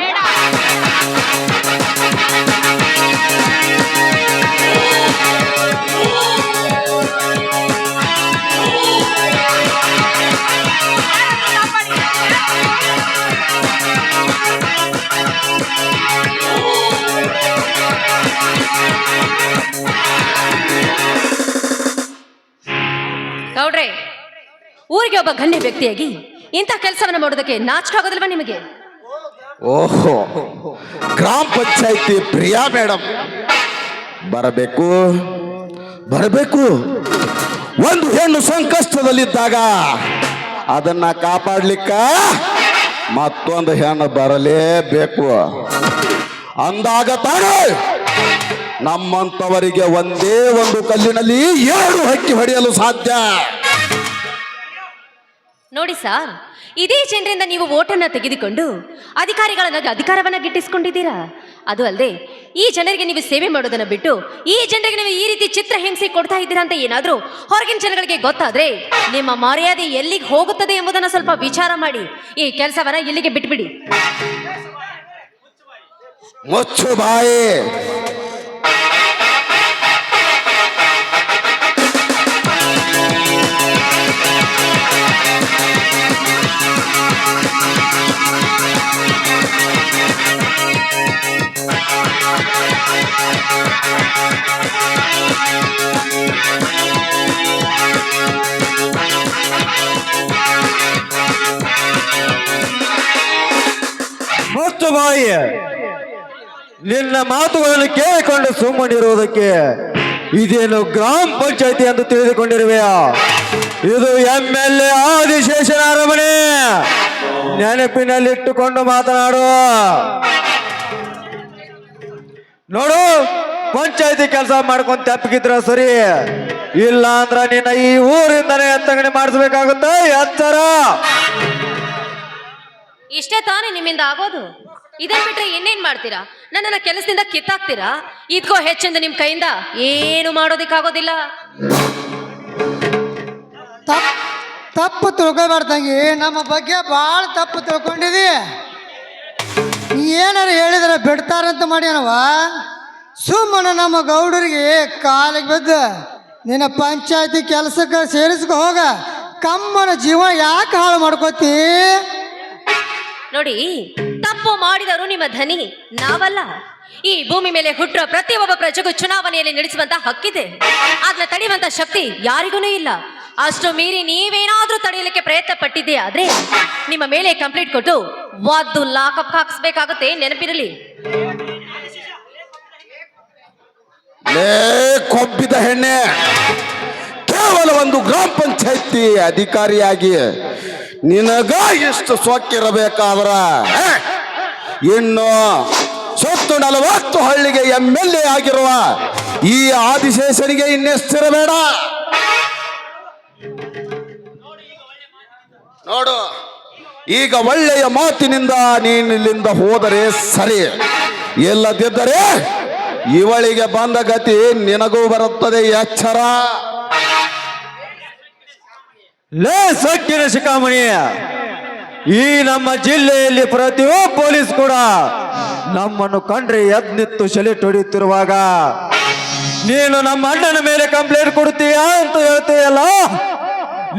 ಗೌಡ್ರೆ, ಊರಿಗೆ ಒಬ್ಬ ಗಣ್ಯ ವ್ಯಕ್ತಿಯಾಗಿ ಇಂಥ ಕೆಲಸವನ್ನ ಮಾಡೋದಕ್ಕೆ ನಾಚಿಕಾಗೋದಿಲ್ವಾ ನಿಮಗೆ? ಓಹೋ, ಗ್ರಾಮ ಪಂಚಾಯಿತಿ ಪ್ರಿಯಾ ಮೇಡಮ್ ಬರಬೇಕು ಬರಬೇಕು. ಒಂದು ಹೆಣ್ಣು ಸಂಕಷ್ಟದಲ್ಲಿದ್ದಾಗ ಅದನ್ನ ಕಾಪಾಡ್ಲಿಕ್ಕ ಮತ್ತೊಂದು ಹೆಣ್ಣು ಬರಲೇಬೇಕು. ಅಂದಾಗ ತಾನೇ ನಮ್ಮಂತವರಿಗೆ ಒಂದೇ ಒಂದು ಕಲ್ಲಿನಲ್ಲಿ 2 ಹಕ್ಕಿ ಹೊಡೆಯಲು ಸಾಧ್ಯ. ನೋಡಿ ಸಾರ್, ಇದೇ ಜನರಿಂದ ನೀವು ಓಟನ್ನ ತೆಗೆದುಕೊಂಡು ಅಧಿಕಾರಿಗಳನ್ನ ಅಧಿಕಾರವನ್ನ ಗಿಟ್ಟಿಸ್ಕೊಂಡಿದ್ದೀರಾ. ಅದು ಅಲ್ಲದೆ ಈ ಜನರಿಗೆ ನೀವು ಸೇವೆ ಮಾಡೋದನ್ನ ಬಿಟ್ಟು ಈ ಜನರಿಗೆ ನೀವು ಈ ರೀತಿ ಚಿತ್ರಹಿಂಸೆ ಕೊಡ್ತಾ ಇದ್ದೀರಾ ಅಂತ ಏನಾದ್ರೂ ಹೊರಗಿನ ಜನಗಳಿಗೆ ಗೊತ್ತಾದ್ರೆ ನಿಮ್ಮ ಮರ್ಯಾದೆ ಎಲ್ಲಿಗೆ ಹೋಗುತ್ತದೆ ಎಂಬುದನ್ನ ಸ್ವಲ್ಪ ವಿಚಾರ ಮಾಡಿ ಈ ಕೆಲಸವನ್ನ ಇಲ್ಲಿಗೆ ಬಿಟ್ಬಿಡಿ. ಮುಚ್ಚು ಬಾಯಿ. ಮುಚ್ಚು ಬಾಯಿ. ನಿನ್ನ ಮಾತುಗಳನ್ನು ಕೇಳಿಕೊಂಡು ಸುಮ್ಮನಿರುವುದಕ್ಕೆ ಇದೇನು ಗ್ರಾಮ ಪಂಚಾಯತಿ ಎಂದು ತಿಳಿದುಕೊಂಡಿರುವೆಯಾ? ಇದು MLA ಆದಿಶೇಷನ ಅರಮನೆ. ನೆನಪಿನಲ್ಲಿಟ್ಟುಕೊಂಡು ಮಾತನಾಡು. ನೋಡು, ಪಂಚಾಯತಿ ಕೆಲಸ ಮಾಡ್ಕೊಂತ ತಪ್ಪಿಗಿದ್ರ ಸರಿ, ಇಲ್ಲ ಅಂದ್ರ ನಿನ್ನ ಈ ಊರಿಂದನೇ ಎತ್ತಗಣೆ ಮಾಡಿಸ್ಬೇಕಾಗುತ್ತೆ. ಎತ್ತರ. ಇಷ್ಟೇ ತಾನೇ ನಿಮ್ಮಿಂದ ಆಗೋದು? ಇದನ್ ಬಿಟ್ರೆ ಇನ್ನೇನ್ ಮಾಡ್ತೀರಾ? ನನ್ನನ್ನ ಕೆಲಸದಿಂದ ಕಿತ್ತಾಕ್ತೀರಾ? ಇದ್ಕೋ ಹೆಚ್ಚೆಂದು ನಿಮ್ ಕೈಯಿಂದ ಏನು ಮಾಡೋದಿಕ್ಕಾಗೋದಿಲ್ಲ. ತಪ್ಪು ತಿಳ್ಕೊಬಾರ್ದಂಗಿ, ನಮ್ಮ ಬಗ್ಗೆ ಭಾಳ ತಪ್ಪು ತಿಳ್ಕೊಂಡಿದಿ. ನೀ ಏನಾರು ಹೇಳಿದ್ರೆ ಬಿಡ್ತಾರಂತ ಮಾಡ್ಯಾನವ. ಸುಮ್ಮನೆ ನಮ್ಮ ಗೌಡರಿಗೆ ಕಾಲಿಗೆ ಬಿದ್ದ ನಿನ್ನ ಪಂಚಾಯತಿ ಕೆಲಸಕ್ಕೆ ಸೇರಿಸ್ಕೊ ಹೋಗ. ಕಮ್ಮನ ಜೀವ ಯಾಕೆ ಹಾಳು ಮಾಡ್ಕೋತಿ? ನೋಡಿ, ತಪ್ಪು ಮಾಡಿದರು ನಿಮ್ಮ ಧನಿ, ನಾವಲ್ಲ. ಈ ಭೂಮಿ ಮೇಲೆ ಹುಟ್ಟುವ ಪ್ರತಿಯೊಬ್ಬ ಪ್ರಜೆಗೂ ಚುನಾವಣೆಯಲ್ಲಿ ನಡೆಸುವಂತ ಹಕ್ಕಿದೆ. ಅದನ್ನ ತಡೆಯುವಂತ ಶಕ್ತಿ ಯಾರಿಗೂ ಇಲ್ಲ. ಅಷ್ಟು ಮೀರಿ ನೀವೇನಾದ್ರೂ ತಡೆಯಲಿಕ್ಕೆ ಪ್ರಯತ್ನ ಪಟ್ಟಿದ್ದೆ ಆದ್ರೆ ನಿಮ್ಮ ಮೇಲೆ ಕಂಪ್ಲೇಂಟ್ ಕೊಟ್ಟು ಒದ್ದು ಲಾಕಪ್ ಹಾಕಿಸ್ಬೇಕಾಗುತ್ತೆ, ನೆನಪಿರಲಿ. ಲೇ ಕೊಬ್ಬಿದ ಹೆಣ್ಣೆ, ಕೇವಲ ಒಂದು ಗ್ರಾಮ ಪಂಚಾಯತಿ ಅಧಿಕಾರಿಯಾಗಿ ನಿನಗ ಎಷ್ಟು ಸೊಕ್ಕಿರಬೇಕಾದ್ರ ಇನ್ನು ಸುತ್ತು 40 ಹಳ್ಳಿಗೆ MLA ಆಗಿರುವ ಈ ಆದಿಶೇಷನಿಗೆ ಇನ್ನೆಷ್ಟಿರಬೇಡ. ನೋಡು, ಈಗ ಒಳ್ಳೆಯ ಮಾತಿನಿಂದ ನೀನು ಇಲ್ಲಿಂದ ಹೋದರೆ ಸರಿ, ಇಲ್ಲದಿದ್ದರೆ ಇವಳಿಗೆ ಬಂದ ಗತಿ ನಿನಗೂ ಬರುತ್ತದೆ. ಎಚ್ಚರ. ಲೇ ಸಕ್ಕಿನ ಶಿಖಾಮಣಿ, ಈ ನಮ್ಮ ಜಿಲ್ಲೆಯಲ್ಲಿ ಪ್ರತಿಯೊಬ್ಬ ಪೊಲೀಸ್ ಕೂಡ ನಮ್ಮನ್ನು ಕಂಡ್ರೆ ಎದ್ ನಿಂತು ಸೆಲೆಟ್ ಹೊಡೆಯುತ್ತಿರುವಾಗ ನೀನು ನಮ್ಮ ಅಣ್ಣನ ಮೇಲೆ ಕಂಪ್ಲೇಂಟ್ ಕೊಡ್ತೀಯಾ ಅಂತ ಹೇಳ್ತೀಯಲ್ಲ.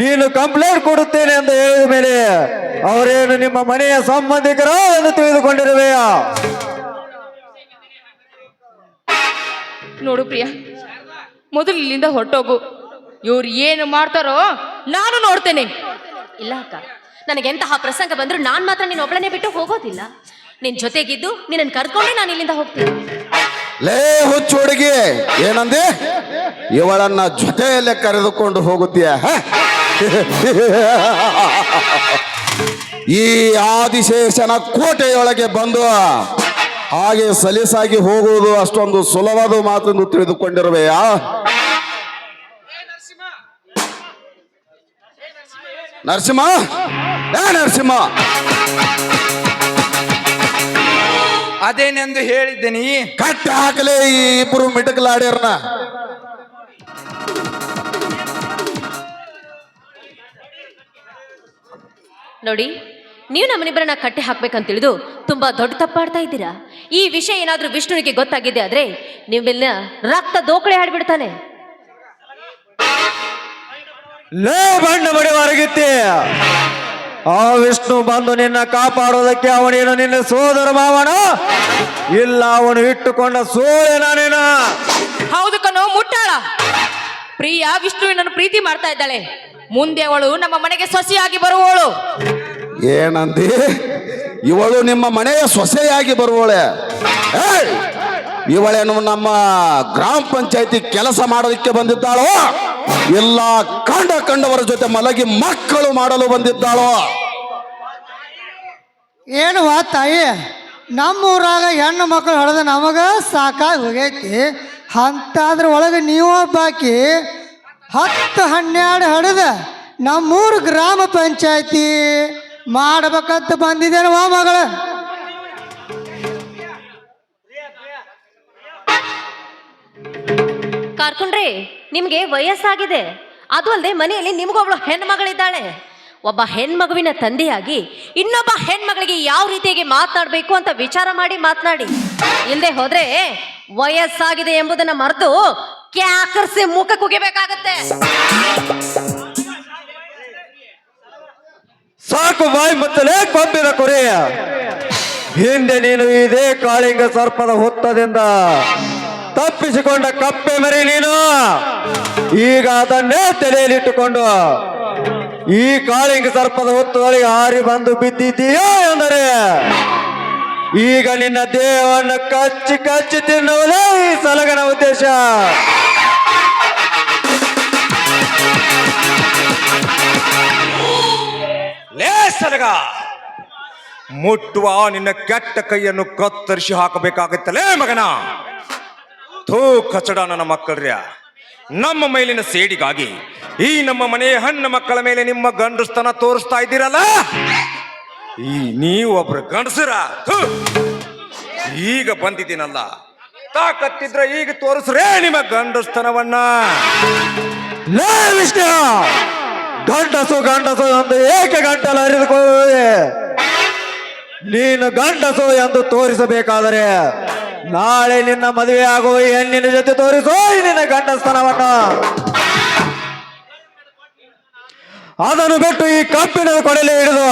ನೀನು ಕಂಪ್ಲೇಂಟ್ ಕೊಡುತ್ತೇನೆ ಅಂತ ಹೇಳಿದ ಮೇಲೆ ಅವರೇನು ನಿಮ್ಮ ಮನೆಯ ಸಂಬಂಧಿಕರ ಎಂದು ತಿಳಿದುಕೊಂಡಿರುವೆಯಾ? ನೋಡು ಪ್ರಿಯಾ, ಮೊದಲು ಇಲ್ಲಿಂದ ಹೊರಟೋಗು. ಇವ್ರು ಏನು ಮಾಡ್ತಾರೋ ನಾನು ನೋಡ್ತೇನೆ. ಇಲ್ಲ ಅಕ್ಕ, ನನಗೆಂತಹ ಪ್ರಸಂಗ ಬಂದ್ರು ನಾನ್ ಮಾತ್ರ ನೀನ್ ಒಬ್ಬಳನ್ನೇ ಬಿಟ್ಟು ಹೋಗೋದಿಲ್ಲ. ನಿನ್ ಜೊತೆಗಿದ್ದು ನಿನ್ನನ್ನು ಕರ್ಕೊಂಡೆ ನಾನು ಇಲ್ಲಿಂದ ಹೋಗ್ತೀನಿ. ಲೇ ಹುಚ್ಚು ಹುಡುಗಿ, ಏನಂದೆ? ಇವಳನ್ನ ಜೊತೆಯಲ್ಲೇ ಕರೆದುಕೊಂಡು ಹೋಗುತ್ತೀಯ? ಈ ಆದಿಶೇಷನ ಕೋಟೆಯೊಳಗೆ ಬಂದು ಹಾಗೆ ಸಲೀಸಾಗಿ ಹೋಗುವುದು ಅಷ್ಟೊಂದು ಸುಲಭವಾದ ಮಾತೆಂದು ತಿಳಿದುಕೊಂಡಿರುವೆಯಾ? ನರಸಿಂಹ, ನರಸಿಂಹ, ಅದೇನೆಂದು ಹೇಳಿದ್ದೀನಿ. ಕಟ್ಟಿ ಹಾಕಲೇ ಈ ಇಬ್ಬರು ಮಿಟಕಲಾಡ್ಯಾರನ. ನೋಡಿ, ನೀವು ನಮ್ಮನಿಬ್ಬರನ್ನ ಕಟ್ಟಿ ಹಾಕ್ಬೇಕಂತ ತಿಳಿದು ತುಂಬಾ ದೊಡ್ಡ ತಪ್ಪಾಡ್ತಾ ಇದ್ದೀರಾ. ಈ ವಿಷಯ ಏನಾದ್ರೂ ವಿಷ್ಣುವಿಗೆ ಗೊತ್ತಾಗಿದೆ ಆದ್ರೆ ನಿಮ್ಮೆಲ್ಲ ರಕ್ತ ದೋಕಳೆ ಆಡ್ಬಿಡ್ತಾನೆ. ಲೇ ಬಣ್ಣ ಬಡಿವಾರಗಿತ್ತಿ, ಆ ವಿಷ್ಣು ಬಂದು ನಿನ್ನ ಕಾಪಾಡೋದಕ್ಕೆ ಅವನೇನು ನಿನ್ನ ಸೋದರ ಮಾವನ ಇಲ್ಲ ಅವನು ಇಟ್ಟುಕೊಂಡ ಸೋಳೆನ ನೀನು. ಹೌದು ಕಣೋ ಮುಟ್ಟಾಳ. ಪ್ರಿಯ ವಿಷ್ಣುವಿನನ್ನು ಪ್ರೀತಿ ಮಾಡ್ತಾ ಇದ್ದಾಳೆ. ಮುಂದೆ ಅವಳು ನಮ್ಮ ಮನೆಗೆ ಸೊಸೆಯಾಗಿ ಬರುವವಳು. ಏನಂದಿ? ಇವಳು ನಿಮ್ಮ ಮನೆಯ ಸೊಸೆಯಾಗಿ ಬರುವಳೆ? ಇವಳೇನು ನಮ್ಮ ಗ್ರಾಮ ಪಂಚಾಯತಿ ಕೆಲಸ ಮಾಡೋದಕ್ಕೆ ಬಂದಿದ್ದಾಳೋ ಇಲ್ಲ ಕಂಡವರ ಜೊತೆ ಮಲಗಿ ಮಕ್ಕಳು ಮಾಡಲು ಬಂದಿದ್ದಾಳೋ? ಏನು ತಾಯಿ, ನಮ್ಮೂರಾಗ ಹೆಣ್ಣು ಮಕ್ಕಳು ಹೊಡೆದ ನಮಗ ಸಾಕಾಗಿ ಹೋಗೈತಿ. ಅಂತಾದ್ರ ಒಳಗೆ ನೀವು ಬಾಕಿ 10-12 ಹೊಡೆದ ನಮ್ಮೂರು ಗ್ರಾಮ ಪಂಚಾಯತಿ ಮಾಡ್ಬೇಕಂತ ಬಂದಿದ್ದೇನವಾ ಮಗಳ? ಕಾರ್ಕೊಂಡ್ರೆ ನಿಮ್ಗೆ ವಯಸ್ಸಾಗಿದೆ. ಅದು ಅಲ್ಲದೆ ಮನೆಯಲ್ಲಿ ನಿಮಗೊಬ್ಳು ಹೆಣ್ಮಗಳಿದ್ದಾಳೆ. ಒಬ್ಬ ಹೆಣ್ಮಗುವಿನ ತಂದೆಯಾಗಿ ಇನ್ನೊಬ್ಬ ಹೆಣ್ಮಗಳಿಗೆ ಯಾವ ರೀತಿಯಾಗಿ ಮಾತನಾಡಬೇಕು ಅಂತ ವಿಚಾರ ಮಾಡಿ ಮಾತನಾಡಿ. ಇಲ್ಲದೆ ಹೋದ್ರೆ ವಯಸ್ಸಾಗಿದೆ ಎಂಬುದನ್ನ ಮರೆತು ಕ್ಯಾಕರ್ಸಿ ಮುಖ ಕುಗಿಬೇಕಾಗತ್ತೆ. ಸಾಕು ಬಾಯಿ ಮತ್ತಲೇ ಕೊಂಬಿನ ಕೊರೆಯ. ಹಿಂದೆ ನೀನು ಇದೇ ಕಾಳಿಂಗ ಸರ್ಪದ ಹುತ್ತದಿಂದ ತಪ್ಪಿಸಿಕೊಂಡ ಕಪ್ಪೆ ಮರಿ ನೀನು. ಈಗ ಅದನ್ನೇ ತಲೆಯಲ್ಲಿಟ್ಟುಕೊಂಡು ಈ ಕಾಳಿಂಗ ಸರ್ಪದ ಹುತ್ತದೊಳಗೆ ಹಾರಿ ಬಂದು ಬಿದ್ದಿದ್ದೀಯೋ ಎಂದರೆ ಈಗ ನಿನ್ನ ದೇಹವನ್ನು ಕಚ್ಚಿ ಕಚ್ಚಿ ತಿನ್ನುವುದೇ ಈ ಸಲಗನ ಉದ್ದೇಶ. ಲೇ ಸಲಗ, ಮುಟ್ಟುವ ನಿನ್ನ ಕೆಟ್ಟ ಕೈಯನ್ನು ಕತ್ತರಿಸಿ ಹಾಕಬೇಕಾಗುತ್ತಲೇ ಮಗನ. ಥೂ ಕಚಡ ನನ್ನ ಮಕ್ಕಳ್ರ್ಯ, ನಮ್ಮ ಮೇಲಿನ ಸೇಡಿಗಾಗಿ ಈ ನಮ್ಮ ಮನೆಯ ಹೆಣ್ಣು ಮಕ್ಕಳ ಮೇಲೆ ನಿಮ್ಮ ಗಂಡಸ್ತನ ತೋರಿಸ್ತಾ ಇದ್ದೀರಲ್ಲ. ಈ ನೀವು ಒಬ್ರು ಗಂಡಸರ. ಈಗ ಬಂದಿದ್ದೀನಲ್ಲ, ತಾಕತ್ತಿದ್ರೆ ಈಗ ತೋರಿಸ್ರೇ ನಿಮ್ಮ ಗಂಡಸ್ತನವನ್ನ. ಲೇ ವಿಷ್ಣು, ಗಂಡಸು ಗಂಡಸು ಎಂದು ಏಕೆ ಗಂಟಲು ಹರಿದುಕೊಳ್ಳುವುದೇ? ನೀನು ಗಂಡಸು ಎಂದು ತೋರಿಸಬೇಕಾದರೆ ನಾಳೆ ನಿನ್ನ ಮದುವೆ ಆಗುವ ಹೆಣ್ಣಿನ ಜೊತೆ ತೋರಿಸೋ ನಿನ್ನ ಗಂಡಸ್ತನವನ್ನು. ಅದನ್ನು ಬಿಟ್ಟು ಈ ಕಬ್ಬಿಣದ ಕೊಡಲೆ ಹಿಡಿದು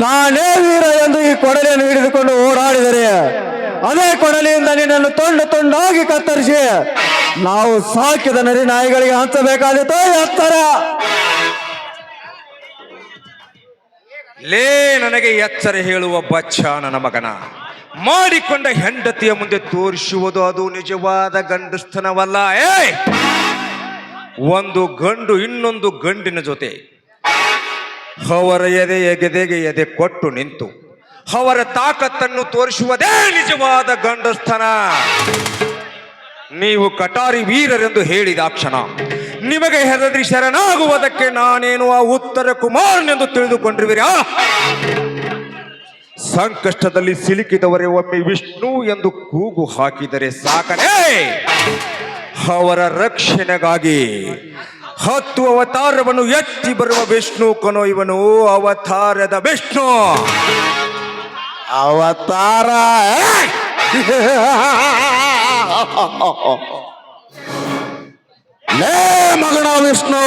ನಾನೇ ವೀರ ಎಂದು ಈ ಕೊಡಲೆಯನ್ನು ಹಿಡಿದುಕೊಂಡು ಓಡಾಡಿದರೆ ಅದೇ ಕೊಡಲಿಯಿಂದ ನಿನ್ನನ್ನು ತುಂಡಾಗಿ ಕತ್ತರಿಸಿ ನಾವು ಸಾಕಿದ ನರಿ ನಾಯಿಗಳಿಗೆ ಹಂಚಬೇಕಾದಿತ್ತು ಎತ್ತರ. ಲೇ ನನಗೆ ಎಚ್ಚರ ಹೇಳುವ ಬಚ್ಚ ನನ್ನ ಮಗನ, ಮಾಡಿಕೊಂಡ ಹೆಂಡತಿಯ ಮುಂದೆ ತೋರಿಸುವುದು ಅದು ನಿಜವಾದ ಗಂಡಸ್ತನವಲ್ಲ. ಒಂದು ಗಂಡು ಇನ್ನೊಂದು ಗಂಡಿನ ಜೊತೆ ಅವರ ಎದೆಗೆ ಎದೆ ಕೊಟ್ಟು ನಿಂತು ಅವರ ತಾಕತ್ತನ್ನು ತೋರಿಸುವುದೇ ನಿಜವಾದ ಗಂಡಸ್ತನ. ನೀವು ಕಟಾರಿ ವೀರರೆಂದು ಹೇಳಿದ ಕ್ಷಣ ನಿಮಗೆ ಹೆದರಿ ಶರಣಾಗುವುದಕ್ಕೆ ನಾನೇನು ಆ ಉತ್ತರ ಕುಮಾರನೆಂದು ತಿಳಿದುಕೊಂಡಿರುವಿರಾ? ಸಂಕಷ್ಟದಲ್ಲಿ ಸಿಲುಕಿದವರೇ ಒಮ್ಮೆ ವಿಷ್ಣು ಎಂದು ಕೂಗು ಹಾಕಿದರೆ ಸಾಕನೇ ಅವರ ರಕ್ಷಣೆಗಾಗಿ 10 ಅವತಾರವನ್ನು ಎತ್ತಿ ಬರುವ ವಿಷ್ಣು ಕನೋ ಇವನು. ಅವತಾರದ ವಿಷ್ಣು ಅವತಾರ. ಲೇ ಮಗನ ವಿಷ್ಣು,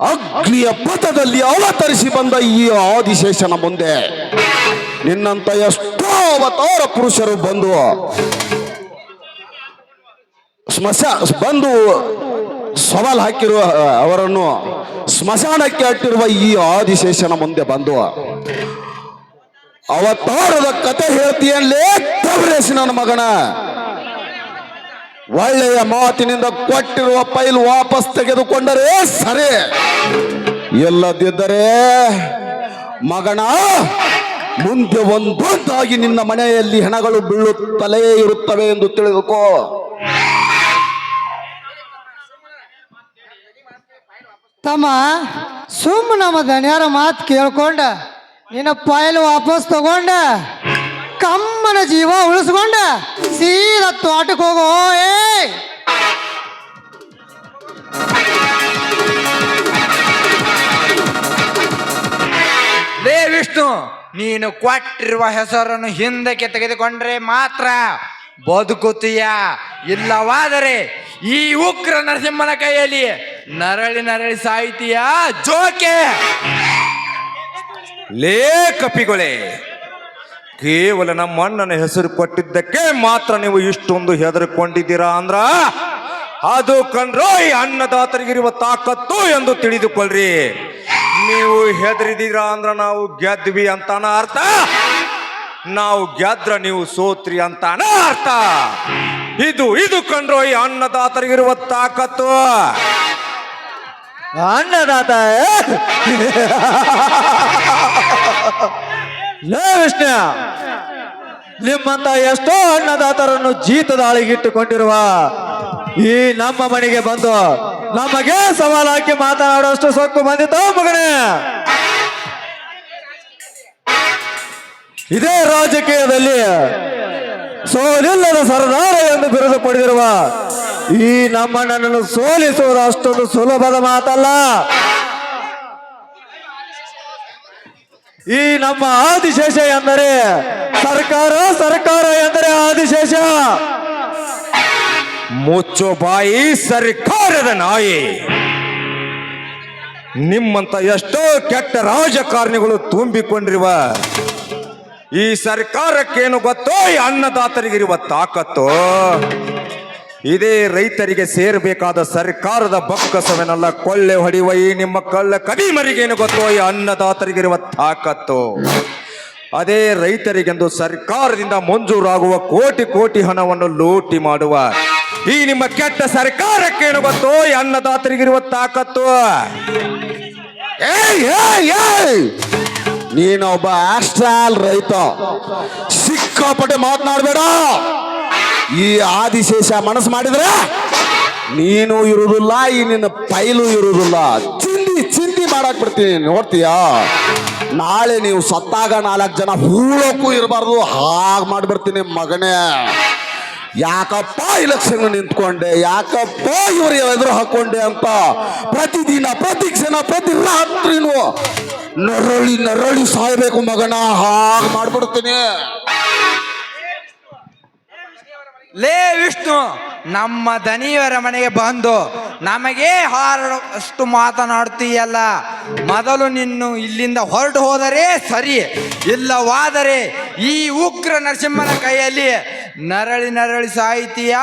ಅಗ್ನಿಯ ಪಥದಲ್ಲಿ ಅವತರಿಸಿ ಬಂದ ಈ ಆದಿಶೇಷನ ಮುಂದೆ ನಿನ್ನಂತ ಎಷ್ಟೋ ಅವತಾರ ಪುರುಷರು ಬಂದು ಸವಾಲ್ ಹಾಕಿರುವ ಅವರನ್ನು ಸ್ಮಶಾನಕ್ಕೆ ಅಟ್ಟಿರುವ ಈ ಆದಿಶೇಷನ ಮುಂದೆ ಬಂದು ಅವತಾರದ ಕತೆ ಹೇಳ್ತೀಯಲ್ಲೇ ತವರೇಸಿ ನನ್ನ ಮಗನ. ಒಳ್ಳೆಯ ಮಾತಿನಿಂದ ಕೊಟ್ಟಿರುವ ಪೈಲ್ ವಾಪಸ್ ತೆಗೆದುಕೊಂಡರೆ ಸರಿ, ಇಲ್ಲದಿದ್ದರೆ ಮಗನ ಮುಂದೆ ಒಂದೊಂದಾಗಿ ನಿನ್ನ ಮನೆಯಲ್ಲಿ ಹೆಣಗಳು ಬೀಳುತ್ತಲೇ ಇರುತ್ತವೆ ಎಂದು ತಿಳಿದುಕೋ. ತಮ್ಮ ಸುಮ್ಮ ನಮ್ಮ ದನಿಯಾರ ಮಾತು ಕೇಳ್ಕೊಂಡ ನಿನ್ನ ಫೈಲ್ ವಾಪಸ್ ತಗೊಂಡ ಕಮ್ಮನ ಜೀವ ಉಳಿಸ್ಕೊಂಡ ಸೀದಾ ತೋಟಕ್ಕೆ ಹೋಗೋ. ನೀನು ಕೊಟ್ಟಿರುವ ಹೆಸರನ್ನು ಹಿಂದಕ್ಕೆ ತೆಗೆದುಕೊಂಡ್ರೆ ಮಾತ್ರ ಬದುಕುತ್ತೀಯ, ಇಲ್ಲವಾದರೆ ಈ ಉಗ್ರ ನರಸಿಂಹನ ಕೈಯಲ್ಲಿ ನರಳಿ ನರಳಿ ಸಾಯ್ತೀಯ ಜೋಕೆ. ಲೇ ಕಪಿಗಳೇ, ಕೇವಲ ನಮ್ಮ ಅಣ್ಣನ ಹೆಸರು ಕೊಟ್ಟಿದ್ದಕ್ಕೆ ಮಾತ್ರ ನೀವು ಇಷ್ಟೊಂದು ಹೆದರಿಕೊಂಡಿದ್ದೀರಾ ಅಂದ್ರ ಅದು ಕಂಡ್ರೋ ಈ ಅನ್ನದಾತರಿಗಿರುವ ತಾಕತ್ತು ಎಂದು ತಿಳಿದುಕೊಳ್ಳ್ರಿ. ನೀವು ಹೆದರಿದ್ದೀರಾ ಅಂದ್ರ ನಾವು ಗೆದ್ವಿ ಅಂತಾನ ಅರ್ಥ, ನಾವು ಗೆದ್ರ ನೀವು ಸೋತ್ರಿ ಅಂತಾನ ಅರ್ಥ. ಇದು ಕಂಡ್ರೋ ಈ ಅನ್ನದಾತರಿಗಿರುವ ತಾಕತ್ತು. ಅನ್ನದಾತ ಲೇ ವಿಷ್ಣು, ನಿಮ್ಮಂತ ಎಷ್ಟೋ ಅನ್ನದಾತರನ್ನು ಜೀತದಾಳಿಗಿಟ್ಟುಕೊಂಡಿರುವ ಈ ನಮ್ಮ ಮನೆಗೆ ಬಂದು ನಮಗೆ ಸವಾಲು ಹಾಕಿ ಮಾತನಾಡುವಷ್ಟು ಸೊಕ್ಕು ಬಂದಿತ್ತು ಮಗನೇ. ಇದೇ ರಾಜಕೀಯದಲ್ಲಿ ಸೋಲಿಲ್ಲದ ಸರದಾರ ಎಂದು ಬಿರುದು ಪಡೆದಿರುವ ಈ ನಮ್ಮಣ್ಣನನ್ನು ಸೋಲಿಸುವುದು ಅಷ್ಟೊಂದು ಸುಲಭದ ಮಾತಲ್ಲ. ಈ ನಮ್ಮ ಆದಿಶೇಷ ಎಂದರೆ ಸರ್ಕಾರ, ಸರ್ಕಾರ ಎಂದರೆ ಆದಿಶೇಷ. ಮುಚ್ಚೋ ಬಾಯಿ ಸರ್ಕಾರದ ನಾಯಿ. ನಿಮ್ಮಂತ ಎಷ್ಟೋ ಕೆಟ್ಟ ರಾಜಕಾರಣಿಗಳು ತುಂಬಿಕೊಂಡಿರುವ ಈ ಸರ್ಕಾರಕ್ಕೇನು ಗೊತ್ತೋ ಈ ಅನ್ನದಾತರಿಗಿರುವ ತಾಕತ್ತು. ಇದೇ ರೈತರಿಗೆ ಸೇರಬೇಕಾದ ಸರ್ಕಾರದ ಬೊಕ್ಕಸವನ್ನೆಲ್ಲ ಕೊಳ್ಳೆ ಹೊಡೆಯುವ ಈ ನಿಮ್ಮ ಕಳ್ಳ ಕದಿಮರಿಗೇನು ಗೊತ್ತೋ ಈ ಅನ್ನದಾತರಿಗಿರುವ ತಾಕತ್ತು. ಅದೇ ರೈತರಿಗೆಂದು ಸರ್ಕಾರದಿಂದ ಮಂಜೂರಾಗುವ ಕೋಟಿ ಕೋಟಿ ಹಣವನ್ನು ಲೂಟಿ ಮಾಡುವ ಈ ನಿಮ್ಮ ಕೆಟ್ಟ ಸರ್ಕಾರಕ್ಕೇನು ಗೊತ್ತೋ ಈ ಅನ್ನದಾತರಿಗಿರುವ ತಾಕತ್ತು. ನೀನೊಬ್ಬ ಆಸ್ಟ್ರಾಲ್ ರೈತ, ಸಿಕ್ಕಾಪಟ್ಟೆ ಮಾತನಾಡಬೇಡ. ಈ ಆದಿಶೇಷ ಮನಸ್ಸು ಮಾಡಿದ್ರೆ ನೀನು ಇರುವುದಿಲ್ಲ, ಈ ನಿನ್ನ ಪೈಲು ಇರುವುದಿಲ್ಲ. ಚಿಂತಿ ಮಾಡಕ್ ಬಿಡ್ತೀನಿ, ನೋಡ್ತೀಯಾ? ನಾಳೆ ನೀವು ಸತ್ತಾಗ 4 ಜನ ಹೂಳಕ್ಕೂ ಇರಬಾರ್ದು, ಹಾಗೆ ಮಾಡ್ಬಿಡ್ತೀನಿ ಮಗನೇ. ಯಾಕಪ್ಪ ಇಲೆಕ್ಷನ್ ನಿಂತ್ಕೊಂಡೆ, ಯಾಕಪ್ಪ ಇವರು ಎದುರು ಹಾಕೊಂಡೆ ಅಂತ ಪ್ರತಿದಿನ, ಪ್ರತಿ ಕ್ಷಣ, ಪ್ರತಿ ರಾತ್ರಿನೂ ನರಳಿ ನರಳಿ ಸಾಯ್ಬೇಕು ಮಗನ, ಹಾಗೆ ಮಾಡ್ಬಿಡ್ತೀನಿ. ಲೇ ವಿಷ್ಣು, ನಮ್ಮ ದನಿಯವರ ಮನೆಗೆ ಬಂದು ನಮಗೆ ಹಾರಷ್ಟು ಮಾತನಾಡ್ತೀಯಲ್ಲ, ಮೊದಲು ನಿನ್ನು ಇಲ್ಲಿಂದ ಹೊರಟು ಹೋದರೆ ಸರಿ, ಇಲ್ಲವಾದರೆ ಈ ಉಗ್ರ ನರಸಿಂಹನ ಕೈಯಲ್ಲಿ ನರಳಿ ನರಳಿ ಸಾಯ್ತೀಯ.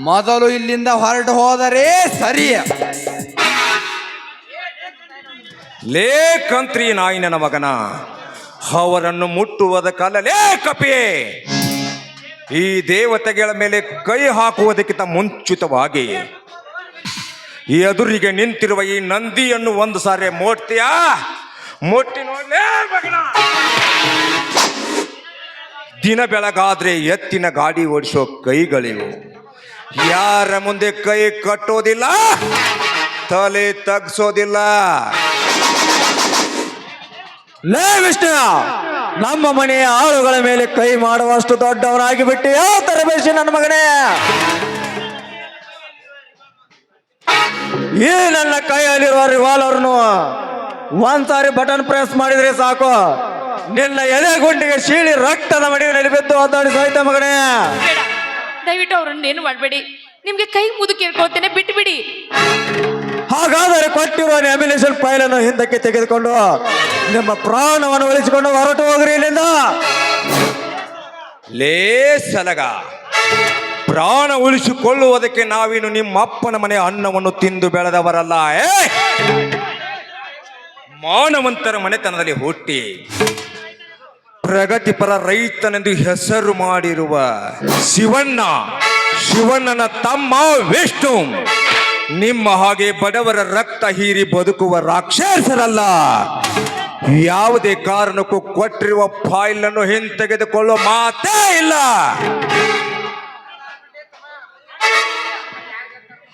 ಮೊದಲು ಇಲ್ಲಿಂದ ಹೊರಟು ಹೋದರೆ ಸರಿ. ಲೇ ಕಂತ್ರಿ ನಾಯಿನ ಮಗನ, ಅವರನ್ನು ಮುಟ್ಟುವುದಕ್ಕಲ್ಲಲೇ ಕಪಿಯೇ. ಈ ದೇವತೆಗಳ ಮೇಲೆ ಕೈ ಹಾಕುವುದಕ್ಕಿಂತ ಮುಂಚಿತವಾಗಿ ಈ ಎದುರಿಗೆ ನಿಂತಿರುವ ಈ ನಂದಿಯನ್ನು ಒಂದು ಸಾರಿ ಮುಟ್ತೀಯಾ? ಮುಟ್ಟಿ ನೋಡ್ಲೇ ಮಗನ. ದಿನ ಬೆಳಗಾದ್ರೆ ಎತ್ತಿನ ಗಾಡಿ ಓಡಿಸೋ ಕೈಗಳಿವು. ಯಾರ ಮುಂದೆ ಕೈ ಕಟ್ಟೋದಿಲ್ಲ, ತಲೆ ತಗ್ಸೋದಿಲ್ಲ. ಲೇ ವಿಷ್ಣು, ನಮ್ಮ ಮನೆಯ ಆಳುಗಳ ಮೇಲೆ ಕೈ ಮಾಡುವಷ್ಟು ದೊಡ್ಡವನಾಗಿ ಬಿಟ್ಟು ಯಾವ ತರಬೇಸಿ ನನ್ನ ಮಗನೇ. ಈ ನನ್ನ ಕೈಯಲ್ಲಿರುವ ರಿವಾಲ್ವರ್ನು ಒಂದ್ಸಾರಿ ಬಟನ್ ಪ್ರೆಸ್ ಮಾಡಿದ್ರೆ ಸಾಕು, ನಿನ್ನ ಎದೆ ಗುಂಡಿಗೆ ಶೀಳಿ ರಕ್ತದ ಮಡಿಯಲ್ಲಿ ಬಿದ್ದು ಒದ್ದಾಡಿ ಸಾಯ್ತ ಮಗನೇ. ಬೇಡ, ದಯವಿಟ್ಟು ಅವ್ರನ್ನ ಏನು ಮಾಡಬೇಡಿ. ನಿಮ್ಗೆ ಕೈ ಮುದು ಕೇಳ್ಕೊಳ್ತೇನೆ, ಬಿಟ್ಟು ಬಿಡಿ. ಹಾಗಾದರೆ ಕೊಟ್ಟಿರುವ ನ್ಯಾಮಿನೇಷನ್ ಫೈಲನ್ನು ಹಿಂದಕ್ಕೆ ತೆಗೆದುಕೊಂಡು ನಿಮ್ಮ ಪ್ರಾಣವನ್ನು ಉಳಿಸಿಕೊಂಡು ಹೊರಟು ಹೋಗ್ರಿ ಇಲ್ಲಿಂದ. ಲೇ ಸಲಗ, ಪ್ರಾಣ ಉಳಿಸಿಕೊಳ್ಳುವುದಕ್ಕೆ ನಾವಿನ್ನು ನಿಮ್ಮ ಅಪ್ಪನ ಮನೆ ಅನ್ನವನ್ನು ತಿಂದು ಬೆಳೆದವರಲ್ಲ. ಮಾನವಂತರ ಮನೆತನದಲ್ಲಿ ಹುಟ್ಟಿ ಪ್ರಗತಿಪರ ರೈತನೆಂದು ಹೆಸರು ಮಾಡಿರುವ ಶಿವಣ್ಣನ ತಮ್ಮ ವಿಷ್ಣು ನಿಮ್ಮ ಹಾಗೆ ಬಡವರ ರಕ್ತ ಹೀರಿ ಬದುಕುವ ರಾಕ್ಷಸರಲ್ಲ. ಯಾವುದೇ ಕಾರಣಕ್ಕೂ ಕೊಟ್ಟಿರುವ ಫೈಲ್ ಅನ್ನು ಹಿಂತೆಗೆದುಕೊಳ್ಳುವ ಮಾತೇ ಇಲ್ಲ.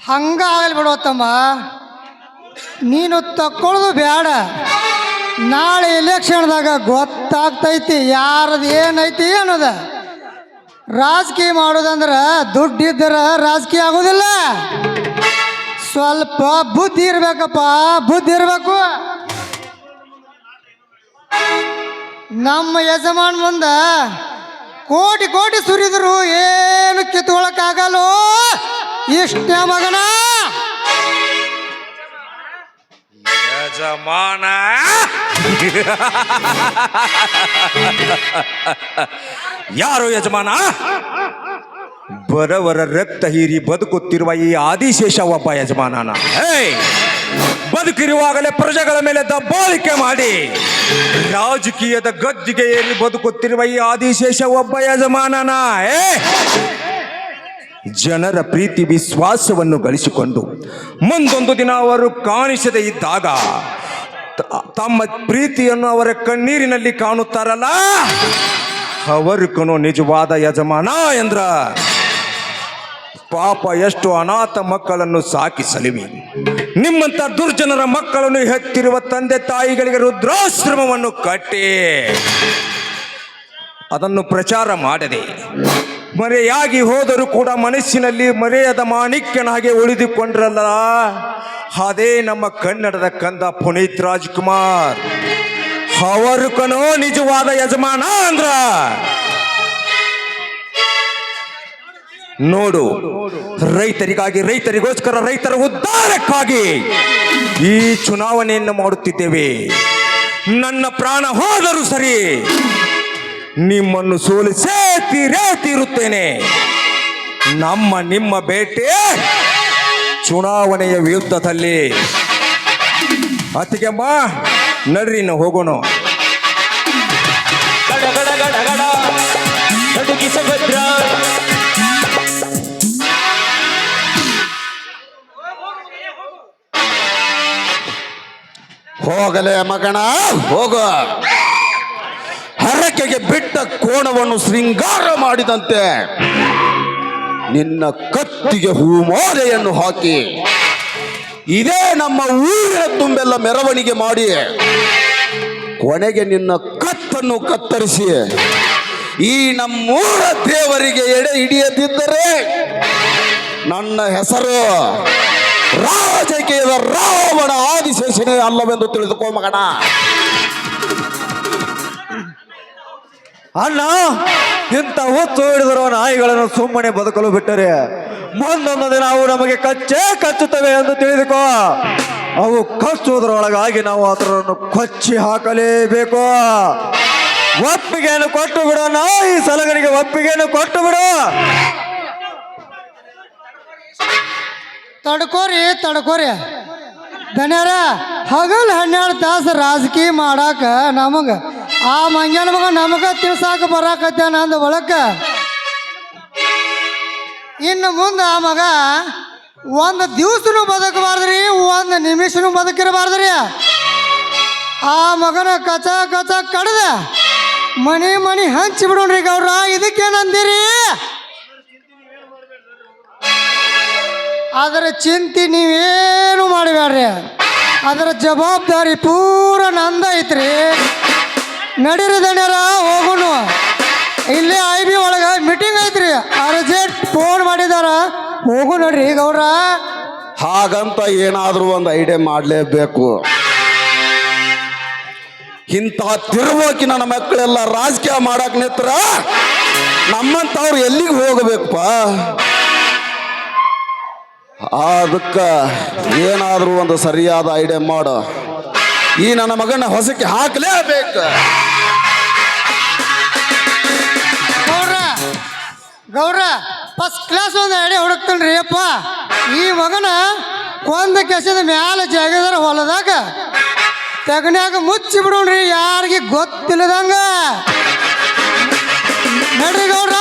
ಹಂಗಾಗಲಿ ಬಿಡುವತ್ತಮ್ಮ, ನೀನು ತಕ್ಕೊಳ್ಳೋದು ಬೇಡ. ನಾಳೆ ಎಲೆಕ್ಷನ್ದಾಗ ಗೊತ್ತಾಗ್ತೈತಿ ಯಾರದು ಏನೈತಿ ಅನ್ನೋದ. ರಾಜಕೀಯ ಮಾಡೋದಂದ್ರೆ ದುಡ್ಡಿದ್ದರ ರಾಜಕೀಯ ಆಗೋದಿಲ್ಲ. ಸ್ವಲ್ಪ ಬುದ್ಧಿ ಇರ್ಬೇಕಪ್ಪ, ಬುದ್ಧಿ ಇರಬೇಕು. ನಮ್ಮ ಯಜಮಾನ್ ಮುಂದ ಕೋಟಿ ಕೋಟಿ ಸುರಿದ್ರು ಏನು ಕಿತ್ಕೊಳಕ್ಕಾಗಲ್ಲೋ ಇಷ್ಟ ಮಗನ. ಯಜಮಾನ ಯಾರು ಯಜಮಾನ? ಬರವರ ರಕ್ತ ಹೀರಿ ಬದುಕುತ್ತಿರುವ ಈ ಆದಿಶೇಷ ಒಬ್ಬ ಯಜಮಾನನ. ಬದುಕಿರುವಾಗಲೇ ಪ್ರಜೆಗಳ ಮೇಲೆ ದಬ್ಬಾಳಿಕೆ ಮಾಡಿ ರಾಜಕೀಯದ ಗದ್ದಿಗೆ ಏರಿ ಬದುಕುತ್ತಿರುವ ಈ ಆದಿಶೇಷ ಒಬ್ಬ ಯಜಮಾನನ. ಜನರ ಪ್ರೀತಿ ವಿಶ್ವಾಸವನ್ನು ಗಳಿಸಿಕೊಂಡು ಮುಂದೊಂದು ದಿನ ಅವರು ಕಾಣಿಸದೇ ಇದ್ದಾಗ ತಮ್ಮ ಪ್ರೀತಿಯನ್ನು ಅವರ ಕಣ್ಣೀರಿನಲ್ಲಿ ಕಾಣುತ್ತಾರಲ್ಲ, ಅವರು ನಿಜವಾದ ಯಜಮಾನ ಎಂದ್ರ. ಪಾಪ ಎಷ್ಟು ಅನಾಥ ಮಕ್ಕಳನ್ನು ಸಾಕಿ ಸಲಿವಿ. ನಿಮ್ಮಂತ ದುರ್ಜನರ ಮಕ್ಕಳನ್ನು ಹೆತ್ತಿರುವ ತಂದೆ ತಾಯಿಗಳಿಗೆ ರುದ್ರಾಶ್ರಮವನ್ನು ಕಟ್ಟಿ ಅದನ್ನು ಪ್ರಚಾರ ಮಾಡದೆ ಮರೆಯಾಗಿ ಹೋದರೂ ಕೂಡ ಮನಸ್ಸಿನಲ್ಲಿ ಮರೆಯದ ಮಾಣಿಕ್ಯನಾಗೆ ಉಳಿದುಕೊಂಡ್ರಲ್ಲ, ಅದೇ ನಮ್ಮ ಕನ್ನಡದ ಕಂದ ಪುನೀತ್ ರಾಜ್ಕುಮಾರ್. ಅವರು ನಿಜವಾದ ಯಜಮಾನ ಅಂದ್ರ. ನೋಡು, ರೈತರಿಗಾಗಿ, ರೈತರಿಗೋಸ್ಕರ, ರೈತರ ಉದ್ಧಾರಕ್ಕಾಗಿ ಈ ಚುನಾವಣೆಯನ್ನು ಮಾಡುತ್ತಿದ್ದೇವೆ. ನನ್ನ ಪ್ರಾಣ ಹೋದರೂ ಸರಿ ನಿಮ್ಮನ್ನು ಸೋಲಿಸೇ ತೀರುತ್ತೇನೆ. ನಿಮ್ಮ ಭೇಟಿ ಚುನಾವಣೆಯ ವಿರುದ್ಧದಲ್ಲಿ. ಅತ್ತಿಗೆಮ್ಮ ನಡ್ರಿ, ನಾವು ಹೋಗೋಣ. ಹೋಗಲೇ ಮಗಣ ಹೋಗ. ಹರಕೆಗೆ ಬಿಟ್ಟ ಕೋಣವನ್ನು ಶೃಂಗಾರ ಮಾಡಿದಂತೆ ನಿನ್ನ ಕತ್ತಿಗೆ ಹೂಮಾಲೆಯನ್ನು ಹಾಕಿ ಇದೇ ನಮ್ಮ ಊರಿನ ತುಂಬೆಲ್ಲ ಮೆರವಣಿಗೆ ಮಾಡಿ ಕೊನೆಗೆ ನಿನ್ನ ಕತ್ತನ್ನು ಕತ್ತರಿಸಿ ಈ ನಮ್ಮೂರ ದೇವರಿಗೆ ಎಡೆ ಹಿಡಿಯದಿದ್ದರೆ ನನ್ನ ಹೆಸರು ರಾಜಕೀಯದ ರಾವಣ ಆದಿಶೇಷನೇ ಅಲ್ಲವೆಂದು ತಿಳಿದುಕೋ ಮಗನ. ಅಣ್ಣ, ಇಂಥ ಹೊತ್ತು ಹಿಡಿದಿರುವ ನಾಯಿಗಳನ್ನು ಸುಮ್ಮನೆ ಬದುಕಲು ಬಿಟ್ಟರೆ ಮುಂದೊಂದು ದಿನ ಅವು ನಮಗೆ ಕಚ್ಚುತ್ತವೆ ಎಂದು ತಿಳಿದುಕೋ. ಅವು ಕಚ್ಚುವುದರೊಳಗಾಗಿ ನಾವು ಅದರನ್ನು ಕೊಚ್ಚಿ ಹಾಕಲೇಬೇಕು. ಒಪ್ಪಿಗೆಯನ್ನು ಕೊಟ್ಟು ಬಿಡು. ನಾಯಿ ಸಲಗನಿಗೆ ಒಪ್ಪಿಗೆಯನ್ನು ಕೊಟ್ಟು ಬಿಡು. ತಡ್ಕೋರಿ ದನ್ಯಾರ, ಹಗಲ್ 12 ತಾಸು ರಾಜಕೀಯ ಮಾಡಾಕ ನಮಗ ಆ ಮಂಗ್ಯಾನ ಮಗ ನಮಗ ತಿಳ್ಸಾಕ ಬರಾಕತ್ತ ನಂದ ಒಳಕ. ಇನ್ನು ಮುಂದೆ ಆ ಮಗ ಒಂದು ದಿವಸನೂ ಬದುಕಬಾರ್ದ್ರಿ, ಒಂದು ನಿಮಿಷನೂ ಬದುಕಿರಬಾರ್ದ್ರಿ. ಆ ಮಗನ ಕಚ ಕಡ್ದ ಮನಿ ಹಂಚಿ ಬಿಡೋಣ್ರಿ ಗೌಡ್ರ. ಇದಕ್ಕೇನಂದಿರಿ? ಅದರ ಚಿಂತೆ ನೀವೇನು ಮಾಡಬೇಡ್ರಿ, ಅದರ ಜವಾಬ್ದಾರಿ ಪೂರ ನಂದ ಐತ್ರಿ. ನಡೀರಿ ದಣ್ಯರ, ಹೋಗೋಣ. ಇಲ್ಲೇ IB ಒಳಗೆ ಮೀಟಿಂಗ್ ಐತ್ರಿ, ಅರ್ಜೆಂಟ್ ಫೋನ್ ಮಾಡಿದಾರ, ಹೋಗು ನೋಡ್ರಿ ಗೌಡ್ರ. ಹಾಗಂತ ಏನಾದರೂ ಒಂದು ಐಡಿಯಾ ಮಾಡಲೇಬೇಕು. ಇಂಥ ತಿರುವೋಕಿ ನನ್ನ ಮಕ್ಕಳೆಲ್ಲ ರಾಜಕೀಯ ಮಾಡಕ್ ನಿತ್ರ ನಮ್ಮಂತವ್ರು ಎಲ್ಲಿಗೆ ಹೋಗಬೇಕಪ್ಪ? ಅದಕ್ಕೆ ಏನಾದರೂ ಒಂದು ಸರಿಯಾದ ಐಡಿಯಾ ಮಾಡು. ಈ ನನ್ನ ಮಗನ ಹೊಸಕ್ಕೆ ಹಾಕಲೇಬೇಕು. ಗೌಡ್ರ ಫಸ್ಟ್ ಕ್ಲಾಸ್ ಒಂದು ಐಡಿಯಾ ಹುಡುಕ್ತನ್ರಿ ಅಪ್ಪ. ಈ ಮಗನ ಕೊಂದ ಕೆಸದ ಮ್ಯಾಲ ಜಾಗದಾರ ಹೊಲದಾಗ ತೆಗನ್ಯಾಗ ಮುಚ್ಚಿ ಬಿಡೋಣ್ರಿ, ಯಾರಿಗೆ ಗೊತ್ತಿಲ್ಲದಂಗ. ನಡ್ರಿ ಗೌಡ್ರ.